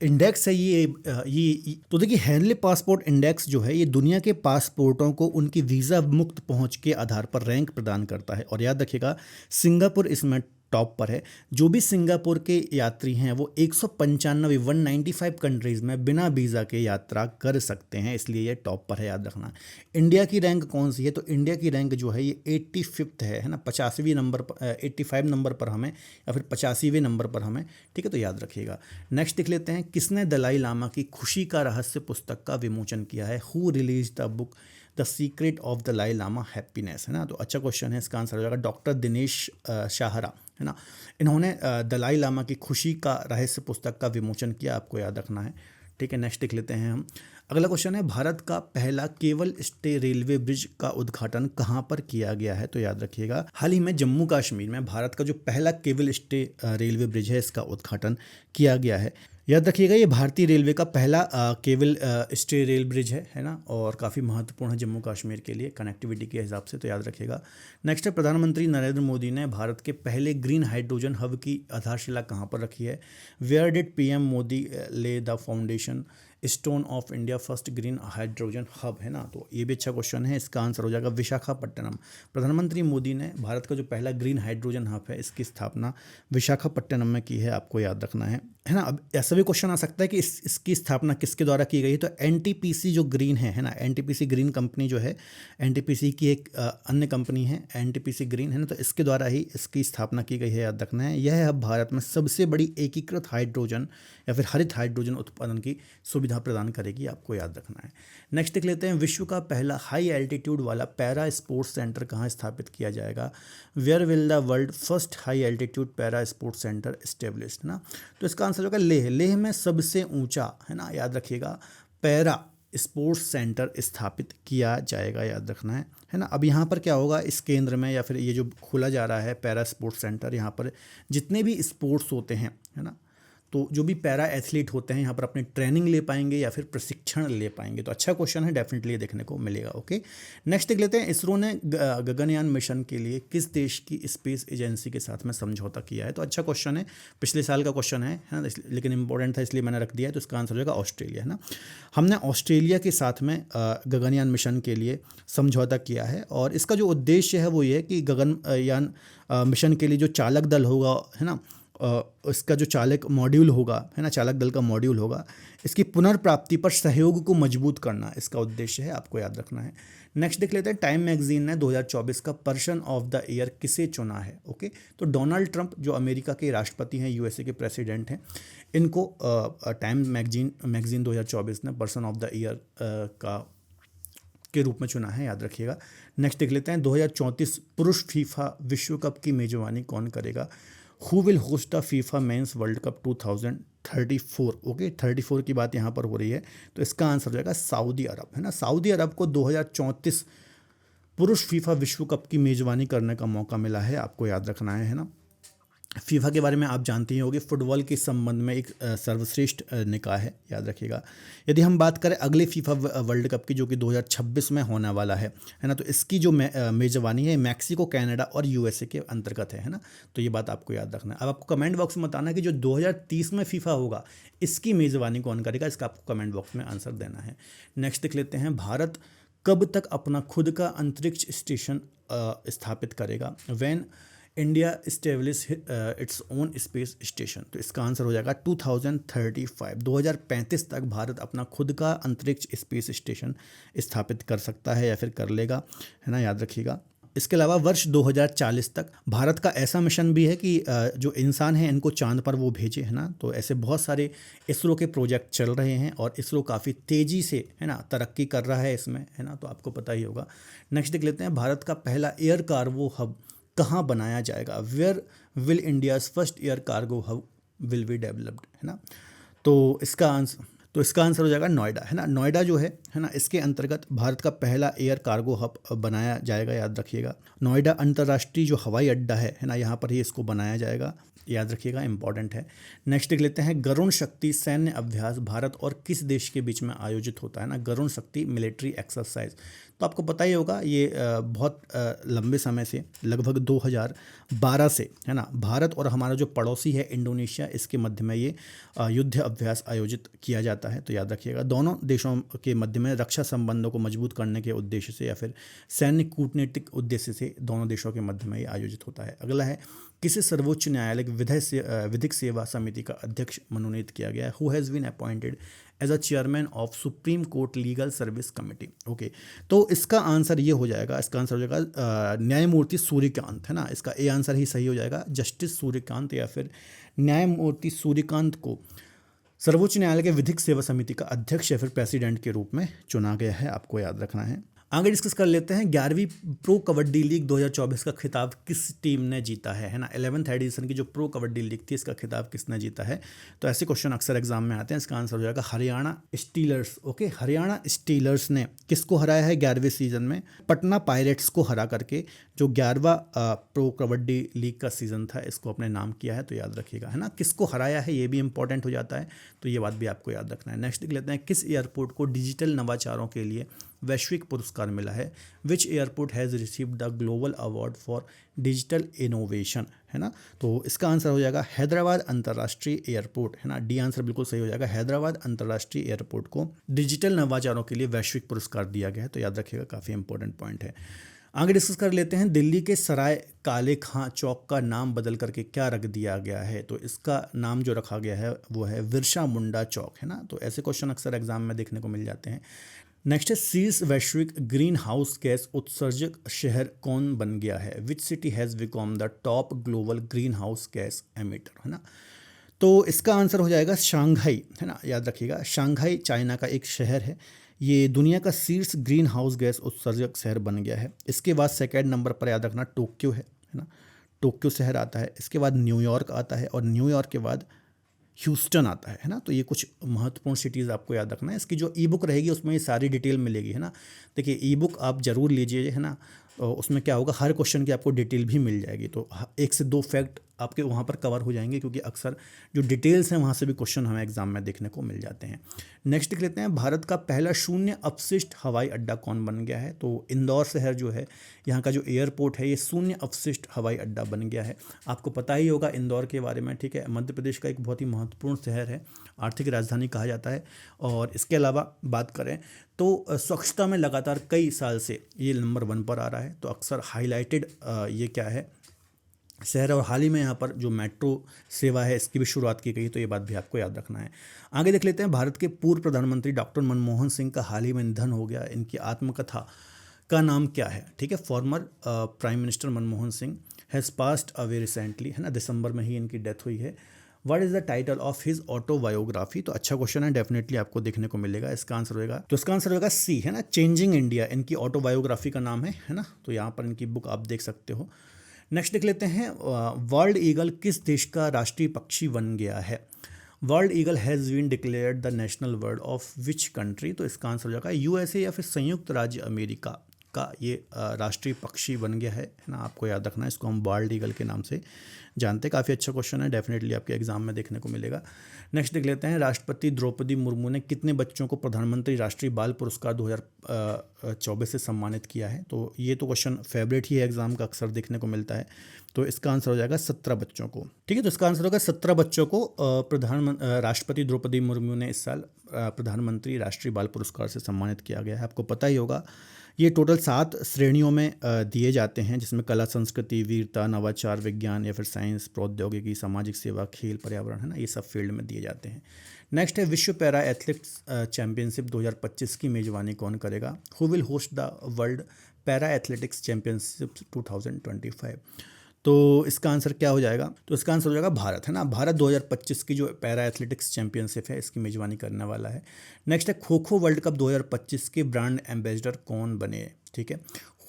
इंडेक्स है ये तो देखिए हेनले पासपोर्ट इंडेक्स जो है ये दुनिया के पासपोर्टों को उनकी वीज़ा मुक्त पहुंच के आधार पर रैंक प्रदान करता है। और याद रखिएगा सिंगापुर इसमें टॉप पर है। जो भी सिंगापुर के यात्री हैं वो 195 कंट्रीज़ में बिना वीज़ा के यात्रा कर सकते हैं, इसलिए ये टॉप पर है, याद रखना। इंडिया की रैंक कौन सी है? तो इंडिया की रैंक जो है ये 85th है ना, 85वें नंबर पर, 85 नंबर पर हमें, या फिर 85वें नंबर पर हमें, ठीक है, तो याद रखिएगा। नेक्स्ट देख लेते हैं, किसने दलाई लामा की खुशी का रहस्य पुस्तक का विमोचन किया है? Who release the book the secret of the Dalai Lama happiness, है ना। तो अच्छा क्वेश्चन है, इसका आंसर हो जाएगा डॉक्टर दिनेश शाहरा, है ना। इन्होंने दलाई लामा की खुशी का रहस्य पुस्तक का विमोचन किया, आपको याद रखना है, ठीक है। नेक्स्ट देख लेते हैं हम। अगला क्वेश्चन है, भारत का पहला केबल स्टे रेलवे ब्रिज का उद्घाटन कहाँ पर किया गया है? तो याद रखिएगा हाल ही में जम्मू कश्मीर में भारत का जो पहला केबल स्टे रेलवे ब्रिज है इसका उद्घाटन किया गया है। याद रखिएगा ये भारतीय रेलवे का पहला केबल स्टे रेल ब्रिज है ना, और काफ़ी महत्वपूर्ण है जम्मू कश्मीर के लिए कनेक्टिविटी के हिसाब से, तो याद रखिएगा। नेक्स्ट है, प्रधानमंत्री नरेंद्र मोदी ने भारत के पहले ग्रीन हाइड्रोजन हब की आधारशिला कहाँ पर रखी है? वेयर डिड पीएम मोदी ले the foundation stone of India first green hydrogen hub, है ना। तो ये भी अच्छा क्वेश्चन है, इसका आंसर हो जाएगा विशाखापट्टनम। प्रधानमंत्री मोदी ने भारत का जो पहला ग्रीन हाइड्रोजन हब है इसकी स्थापना विशाखापट्टनम में की है, आपको याद रखना है ना। अब ऐसा भी क्वेश्चन आ सकता है कि इसकी स्थापना किसके द्वारा की गई है? तो एनटीपीसी जो ग्रीन है ना, एनटीपीसी ग्रीन कंपनी जो है, एनटीपीसी की एक अन्य कंपनी है एनटीपीसी ग्रीन, है ना, तो इसके द्वारा ही इसकी स्थापना की गई है, याद रखना है। यह हब भारत में सबसे बड़ी एकीकृत हाइड्रोजन या फिर हरित हाइड्रोजन उत्पादन की सुविधा प्रदान करेगी, आपको याद रखना है। नेक्स्ट देख लेते हैं, विश्व का पहला हाई एल्टीट्यूड वाला पैरा स्पोर्ट्स सेंटर कहाँ स्थापित किया जाएगा? Where will the world first high altitude para sports centre established, ना। तो इसका आंसर होगा लेह। लेह में सबसे ऊंचा, है ना, याद रखिएगा, पैरा स्पोर्ट्स सेंटर स्थापित किया जाएगा, याद रखना है ना। अब यहाँ पर क्या होगा, इस केंद्र में या फिर ये जो खोला जा रहा है पैरा स्पोर्ट्स सेंटर, यहाँ पर जितने भी स्पोर्ट्स होते हैं, है ना, तो जो भी पैरा एथलीट होते हैं यहाँ पर अपनी ट्रेनिंग ले पाएंगे या फिर प्रशिक्षण ले पाएंगे। तो अच्छा क्वेश्चन है, डेफिनेटली ये देखने को मिलेगा। ओके, नेक्स्ट देख लेते हैं, इसरो ने गगनयान मिशन के लिए किस देश की स्पेस एजेंसी के साथ में समझौता किया है? तो अच्छा क्वेश्चन है, पिछले साल का क्वेश्चन है ना, लेकिन इंपॉर्टेंट था इसलिए मैंने रख दिया है। तो इसका आंसर हो जाएगा ऑस्ट्रेलिया, है ना। हमने ऑस्ट्रेलिया के साथ में गगनयान मिशन के लिए समझौता किया है, और इसका जो उद्देश्य है वो ये है कि गगनयान मिशन के लिए जो चालक दल होगा, है ना, इसका जो चालक मॉड्यूल होगा, है ना, चालक दल का मॉड्यूल होगा, इसकी पुनर्प्राप्ति पर सहयोग को मजबूत करना इसका उद्देश्य है, आपको याद रखना है। नेक्स्ट देख लेते हैं, टाइम मैगजीन ने 2024 का पर्सन ऑफ द ईयर किसे चुना है? ओके, तो डोनाल्ड ट्रंप जो अमेरिका के राष्ट्रपति हैं, यूएसए के प्रेसिडेंट हैं, इनको टाइम मैगजीन 2024 ने पर्सन ऑफ द ईयर के रूप में चुना है, याद रखिएगा। नेक्स्ट देख लेते हैं, 2034 पुरुष फीफा विश्व कप की मेजबानी कौन करेगा? Who will host the FIFA mains world cup 2034? Okay, 34 की बात यहाँ पर हो रही है, तो इसका आंसर हो जाएगा सऊदी अरब, है ना। सऊदी अरब को 2034 पुरुष फीफा विश्व कप की मेजबानी करने का मौका मिला है, आपको याद रखना है ना। फीफा के बारे में आप जानते ही होंगे, फुटबॉल के संबंध में एक सर्वश्रेष्ठ निकाय है, याद रखिएगा। यदि हम बात करें अगले फीफा वर्ल्ड कप की, जो कि 2026 में होने वाला है ना, तो इसकी जो मेज़बानी है मैक्सिको, कनाडा और यूएसए के अंतर्गत है ना। तो ये बात आपको याद रखना है। अब आपको कमेंट बॉक्स में बताना है कि जो 2030 में फीफा होगा इसकी मेज़बानी कौन करेगा, इसका आपको कमेंट बॉक्स में आंसर देना है। नेक्स्ट देख लेते हैं, भारत कब तक अपना खुद का अंतरिक्ष स्टेशन स्थापित करेगा? When India establish its own space station? तो इसका आंसर हो जाएगा 2035। 2035 तक भारत अपना खुद का अंतरिक्ष स्पेस स्टेशन स्थापित कर सकता है या फिर कर लेगा, है ना, याद रखिएगा। इसके अलावा वर्ष 2040 तक भारत का ऐसा मिशन भी है कि जो इंसान हैं इनको चांद पर वो भेजे, है ना। तो ऐसे बहुत सारे इसरो के प्रोजेक्ट चल रहे हैं और इसरो काफ़ी तेज़ी से, है ना, तरक्की कर रहा है इसमें, है ना, तो आपको पता ही होगा। नेक्स्ट देख लेते हैं, भारत का पहला एयर कार्गो हब कहाँ बनाया जाएगा? Where will India's first air cargo hub will be developed, है ना। तो इसका आंसर हो जाएगा नोएडा, है ना। नोएडा जो है ना, इसके अंतर्गत भारत का पहला एयर कार्गो हब बनाया जाएगा, याद रखिएगा। नोएडा अंतर्राष्ट्रीय जो हवाई अड्डा है ना, यहाँ पर ही इसको बनाया जाएगा, याद रखिएगा, इंपॉर्टेंट है। नेक्स्ट देख लेते हैं, गरुण शक्ति सैन्य अभ्यास भारत और किस देश के बीच में आयोजित होता है ना। गरुण शक्ति मिलिट्री एक्सरसाइज, तो आपको पता ही होगा ये बहुत लंबे समय से, लगभग 2012 से, है ना, भारत और हमारा जो पड़ोसी है इंडोनेशिया, इसके मध्य में ये युद्ध अभ्यास आयोजित किया जाता है। तो याद रखिएगा, दोनों देशों के मध्य में रक्षा संबंधों को मजबूत करने के उद्देश्य से या फिर सैन्य कूटनीतिक उद्देश्य से दोनों देशों के मध्य में ये आयोजित होता है। अगला है, किसे सर्वोच्च न्यायालय की विधिक सेवा समिति का अध्यक्ष मनोनीत किया गया है। Who has been appointed as a chairman of supreme court legal service committee. Okay, तो इसका आंसर ये हो जाएगा, इसका आंसर हो जाएगा न्यायमूर्ति सूर्यकांत, है ना। इसका ए आंसर ही सही हो जाएगा, जस्टिस सूर्यकांत या फिर न्यायमूर्ति सूर्यकांत को सर्वोच्च न्यायालय के विधिक सेवा समिति का अध्यक्ष या फिर प्रेसिडेंट के रूप में चुना गया है, आपको याद रखना है। आगे डिस्कस कर लेते हैं, 11वीं प्रो कबड्डी लीग 2024 का खिताब किस टीम ने जीता है ना। 11th एडिशन की जो प्रो कबड्डी लीग थी, इसका खिताब किसने जीता है। तो ऐसे क्वेश्चन अक्सर एग्जाम में आते हैं, इसका आंसर हो जाएगा Haryana stealers. Okay, Haryana stealers ने किसको हराया है 11वें सीजन में, पटना पायरेट्स को हरा करके जो 11वां प्रो कबड्डी लीग का सीजन था, इसको अपने नाम किया है। तो याद रखिएगा, है ना, किसको हराया है ये भी इंपॉर्टेंट हो जाता है, तो ये बात भी आपको याद रखना है। नेक्स्ट देख लेते हैं, किस एयरपोर्ट को डिजिटल नवाचारों के लिए वैश्विक पुरस्कार मिला है। Which airport has received the global award for digital innovation, है ना। तो इसका आंसर हो जाएगा हैदराबाद अंतर्राष्ट्रीय एयरपोर्ट, है ना। डी आंसर बिल्कुल सही हो जाएगा, हैदराबाद अंतर्राष्ट्रीय एयरपोर्ट को डिजिटल नवाचारों के लिए वैश्विक पुरस्कार दिया गया है। तो याद रखिएगा, काफ़ी इंपॉर्टेंट पॉइंट है। आगे डिस्कस कर लेते हैं, दिल्ली के सराय काले खां चौक का नाम बदल करके क्या रख दिया गया है। तो इसका नाम जो रखा गया है वो है बिरसा मुंडा चौक, है ना। तो ऐसे क्वेश्चन अक्सर एग्जाम में देखने को मिल जाते हैं। नेक्स्ट है, शीर्ष वैश्विक ग्रीन हाउस गैस उत्सर्जक शहर कौन बन गया है। Which city has become the top global green house gas emitter, है ना। तो इसका आंसर हो जाएगा शंघाई, है ना, याद रखिएगा। शंघाई चाइना का एक शहर है, ये दुनिया का शीर्ष ग्रीन हाउस गैस उत्सर्जक शहर बन गया है। इसके बाद सेकेंड नंबर पर याद रखना टोक्यो है ना, टोक्यो शहर आता है। इसके बाद न्यूयॉर्क आता है और न्यूयॉर्क के बाद ह्यूस्टन आता है ना। तो ये कुछ महत्वपूर्ण सिटीज़ आपको याद रखना है। इसकी जो ई बुक रहेगी उसमें ये सारी डिटेल मिलेगी, है ना। देखिए, ई बुक आप ज़रूर लीजिए, है ना। उसमें क्या होगा, हर क्वेश्चन की आपको डिटेल भी मिल जाएगी, तो 1 से 2 फैक्ट आपके वहाँ पर कवर हो जाएंगे, क्योंकि अक्सर जो डिटेल्स हैं वहाँ से भी क्वेश्चन हमें एग्जाम में देखने को मिल जाते हैं। नेक्स्ट देख लेते हैं, भारत का पहला शून्य अपशिष्ट हवाई अड्डा कौन बन गया है। तो इंदौर शहर जो है, यहाँ का जो एयरपोर्ट है, ये शून्य अपशिष्ट हवाई अड्डा बन गया है। आपको पता ही होगा इंदौर के बारे में, ठीक है। मध्य प्रदेश का एक बहुत ही महत्वपूर्ण शहर है, आर्थिक राजधानी कहा जाता है। और इसके अलावा बात करें तो स्वच्छता में लगातार कई साल से ये नंबर 1 पर आ रहा है, तो अक्सर हाईलाइटेड ये क्या है शहर। और हाल ही में यहाँ पर जो मेट्रो सेवा है इसकी भी शुरुआत की गई, तो ये बात भी आपको याद रखना है। आगे देख लेते हैं, भारत के पूर्व प्रधानमंत्री डॉक्टर मनमोहन सिंह का हाल ही में निधन हो गया। इनकी आत्मकथा का नाम क्या है, ठीक है। Former prime minister Manmohan Singh has passed away recently, है ना, दिसंबर में ही इनकी डेथ हुई है। What is the title of his autobiography. तो अच्छा क्वेश्चन है, डेफिनेटली आपको देखने को मिलेगा। इसका आंसर होगा, तो इसका आंसर होगा सी, है ना, चेंजिंग इंडिया इनकी ऑटोबायोग्राफी का नाम है ना। तो यहाँ पर इनकी बुक आप देख सकते हो। नेक्स्ट देख लेते हैं, वर्ल्ड ईगल किस देश का राष्ट्रीय पक्षी बन गया है। World eagle has been declared the national bird of which country. तो इसका आंसर हो जाएगा यूएसए या फिर संयुक्त राज्य अमेरिका का ये राष्ट्रीय पक्षी बन गया है ना। आपको याद रखना है, इसको हम वर्ल्ड ईगल के नाम से जानते हैं। काफ़ी अच्छा क्वेश्चन है, डेफिनेटली आपके एग्जाम में देखने को मिलेगा। नेक्स्ट देख लेते हैं, राष्ट्रपति द्रौपदी मुर्मू ने कितने बच्चों को प्रधानमंत्री राष्ट्रीय बाल पुरस्कार 2024 से सम्मानित किया है। तो ये तो क्वेश्चन फेवरेट ही है, एग्जाम का अक्सर देखने को मिलता है। तो इसका आंसर हो जाएगा 17 बच्चों को, ठीक है। तो इसका आंसर होगा 17 बच्चों को राष्ट्रपति द्रौपदी मुर्मू ने इस साल प्रधानमंत्री राष्ट्रीय बाल पुरस्कार से सम्मानित किया गया है। आपको पता ही होगा, ये टोटल 7 श्रेणियों में दिए जाते हैं, जिसमें कला, संस्कृति, वीरता, नवाचार, विज्ञान या फिर साइंस, प्रौद्योगिकी, सामाजिक सेवा, खेल, पर्यावरण, है ना, ये सब फील्ड में दिए जाते हैं। नेक्स्ट है, विश्व पैरा एथलेटिक्स चैंपियनशिप 2025 की मेजबानी कौन करेगा। Who will host the world para athletics championship 2025। तो इसका आंसर क्या हो जाएगा, तो इसका आंसर हो जाएगा भारत, है ना। भारत 2025 की जो पैरा एथलेटिक्स चैंपियनशिप है इसकी मेजबानी करने वाला है। नेक्स्ट है, खो खो वर्ल्ड कप 2025 के ब्रांड एम्बेसडर कौन बने, ठीक है।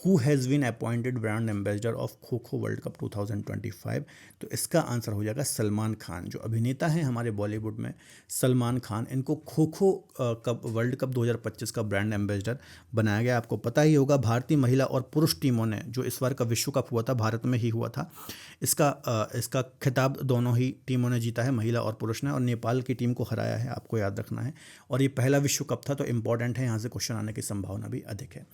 Who has been appointed brand ambassador of kho kho world cup 2025? तो इसका आंसर हो जाएगा सलमान खान। जो अभिनेता हैं हमारे बॉलीवुड में, सलमान खान, इनको kho kho cup world cup 2025 का ब्रांड एम्बेसडर बनाया गया। आपको पता ही होगा भारतीय महिला और पुरुष टीमों ने, जो इस बार का विश्व कप हुआ था भारत में ही हुआ था, इसका खिताब दोनों ही टीमों ने जीता है, महिला और पुरुष ने, और नेपाल की टीम को हराया है, आपको याद रखना है। और ये पहला विश्व कप था तो इम्पॉर्टेंट है, यहाँ से क्वेश्चन आने की संभावना भी अधिक है।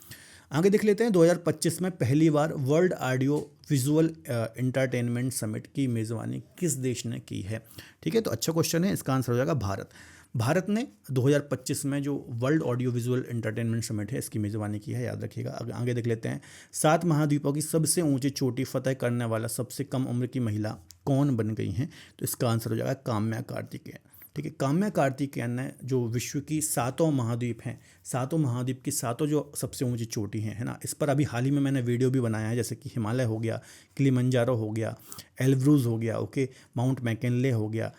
आगे देख लेते हैं, 2025 में पहली बार world audio visual entertainment summit की मेज़बानी किस देश ने की है? ठीक है, तो अच्छा क्वेश्चन है, इसका आंसर हो जाएगा भारत। भारत ने 2025 में जो world audio visual entertainment summit है इसकी मेज़बानी की है, याद रखिएगा। आगे देख लेते हैं, 7 महाद्वीपों की सबसे ऊंची चोटी फतह करने वाला सबसे कम उम्र की महिला कौन बन गई हैं? तो इसका आंसर हो जाएगा काम्या कार्तिकेयन। ठीक है, काम्या कार्तिकेयन ने जो विश्व की 7 महाद्वीप हैं, 7 महाद्वीप की 7 जो सबसे ऊंची चोटी हैं, है ना, इस पर अभी हाल ही में मैंने वीडियो भी बनाया है, जैसे कि हिमालय हो गया, किलिमंजारो हो गया, एल्ब्रूज हो गया, ओके, माउंट मैकिनले हो गया,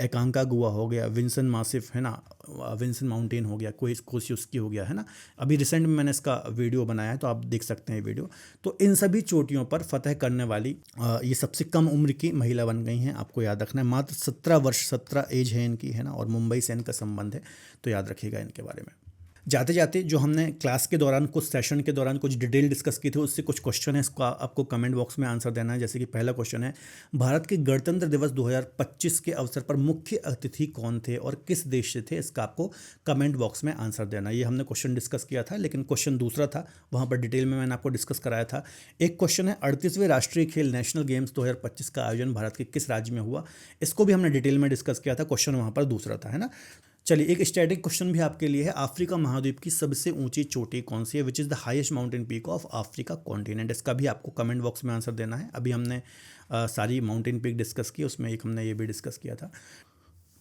एकांका गुआ हो गया, विंसन मासिफ, है ना, विंसन माउंटेन हो गया, कोसियुस्की हो गया, है ना। अभी रिसेंट में मैंने इसका वीडियो बनाया है तो आप देख सकते हैं वीडियो। तो इन सभी चोटियों पर फतह करने वाली ये सबसे कम उम्र की महिला बन गई हैं, आपको याद रखना है। मात्र 17 वर्ष, 17 एज है इनकी, है ना, और मुंबई से इनका संबंध है, तो याद रखिएगा इनके बारे में। जाते जाते जो हमने क्लास के दौरान, कुछ सेशन के दौरान कुछ डिटेल डिस्कस की थी, उससे कुछ क्वेश्चन है, इसको आपको कमेंट बॉक्स में आंसर देना है। जैसे कि पहला क्वेश्चन है, भारत के गणतंत्र दिवस 2025 के अवसर पर मुख्य अतिथि कौन थे और किस देश से थे? इसका आपको कमेंट बॉक्स में आंसर देना है। ये हमने क्वेश्चन डिस्कस किया था, लेकिन क्वेश्चन दूसरा था, वहाँ पर डिटेल में मैंने आपको डिस्कस कराया था। एक क्वेश्चन है, 38वें राष्ट्रीय खेल नेशनल गेम्स 2025 का आयोजन भारत के किस राज्य में हुआ? इसको भी हमने डिटेल में डिस्कस किया था, क्वेश्चन वहाँ पर दूसरा था, है ना। चलिए, एक स्टैटिक क्वेश्चन भी आपके लिए है, अफ्रीका महाद्वीप की सबसे ऊंची चोटी कौन सी है? Which is the highest mountain peak of Africa continent? इसका भी आपको कमेंट बॉक्स में आंसर देना है। अभी हमने सारी माउंटेन पीक डिस्कस की, उसमें एक हमने ये भी डिस्कस किया था।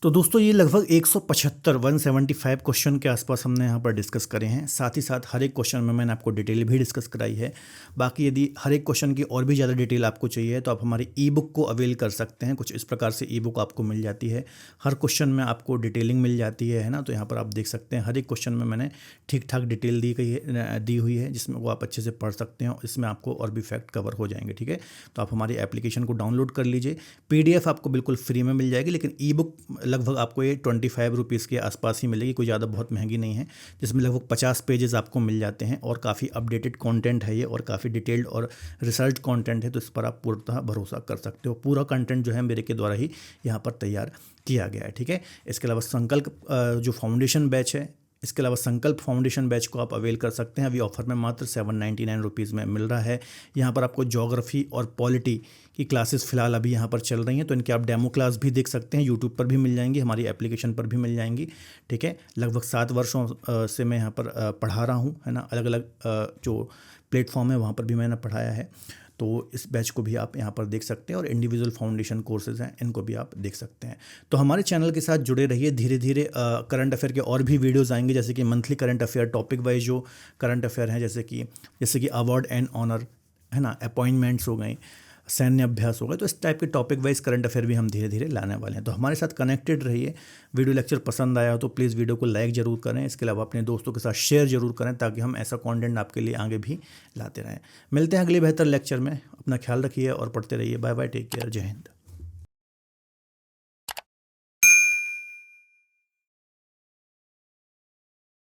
तो दोस्तों, ये लगभग 175 क्वेश्चन के आसपास हमने यहाँ पर डिस्कस करे हैं। साथ ही साथ हर एक क्वेश्चन में मैंने आपको डिटेल भी डिस्कस कराई है। बाकी यदि हर एक क्वेश्चन की और भी ज़्यादा डिटेल आपको चाहिए तो आप हमारी ई बुक को अवेल कर सकते हैं। कुछ इस प्रकार से ई बुक आपको मिल जाती है, हर क्वेश्चन में आपको डिटेलिंग मिल जाती है ना। तो यहाँ पर आप देख सकते हैं, हर एक क्वेश्चन में मैंने ठीक ठाक डिटेल दी हुई है, जिसमें वो आप अच्छे से पढ़ सकते हैं। इसमें आपको और भी फैक्ट कवर हो जाएंगे, ठीक है। तो आप हमारी एप्लीकेशन को डाउनलोड कर लीजिए, PDF आपको बिल्कुल फ्री में मिल जाएगी, लेकिन ई बुक लगभग आपको ये 25 रुपीज़ के आसपास ही मिलेगी, कोई ज़्यादा बहुत महंगी नहीं है, जिसमें लगभग 50 पेजेस आपको मिल जाते हैं और काफ़ी अपडेटेड कंटेंट है ये, और काफ़ी डिटेल्ड और रिसर्च कंटेंट है, तो इस पर आप पूर्णतः भरोसा कर सकते हो। पूरा कंटेंट जो है मेरे के द्वारा ही यहाँ पर तैयार किया गया है, ठीक है। इसके अलावा संकल्प जो फाउंडेशन बैच है, इसके अलावा संकल्प फाउंडेशन बैच को आप अवेल कर सकते हैं। अभी ऑफर में मात्र 799 रुपीज़ में मिल रहा है। यहाँ पर आपको ज्योग्राफी और पॉलिटी की क्लासेस फिलहाल अभी यहाँ पर चल रही हैं, तो इनके आप डेमो क्लास भी देख सकते हैं, यूट्यूब पर भी मिल जाएंगी, हमारी एप्लीकेशन पर भी मिल जाएंगी, ठीक है। लगभग 7 वर्षों से मैं यहाँ पर पढ़ा रहा हूँ, है ना। अलग अलग जो प्लेटफॉर्म है वहाँ पर भी मैंने पढ़ाया है, तो इस बैच को भी आप यहाँ पर देख सकते हैं, और इंडिविजुअल फाउंडेशन कोर्सेज हैं, इनको भी आप देख सकते हैं। तो हमारे चैनल के साथ जुड़े रहिए। धीरे धीरे करंट अफेयर के और भी वीडियोस आएंगे, जैसे कि monthly current affair, topic wise जो करंट अफेयर हैं, जैसे कि अवार्ड एंड ऑनर, है ना, अपॉइंटमेंट्स हो गई, सैन्य अभ्यास हो गए, तो इस टाइप के टॉपिक वाइज करंट अफेयर भी हम धीरे धीरे लाने वाले हैं। तो हमारे साथ कनेक्टेड रहिए। वीडियो लेक्चर पसंद आया हो तो प्लीज़ वीडियो को लाइक ज़रूर करें। इसके अलावा अपने दोस्तों के साथ शेयर ज़रूर करें, ताकि हम ऐसा कंटेंट आपके लिए आगे भी लाते रहें। मिलते हैं अगले बेहतर लेक्चर में। अपना ख्याल रखिए और पढ़ते रहिए। बाय बाय, टेक केयर, जय हिंद।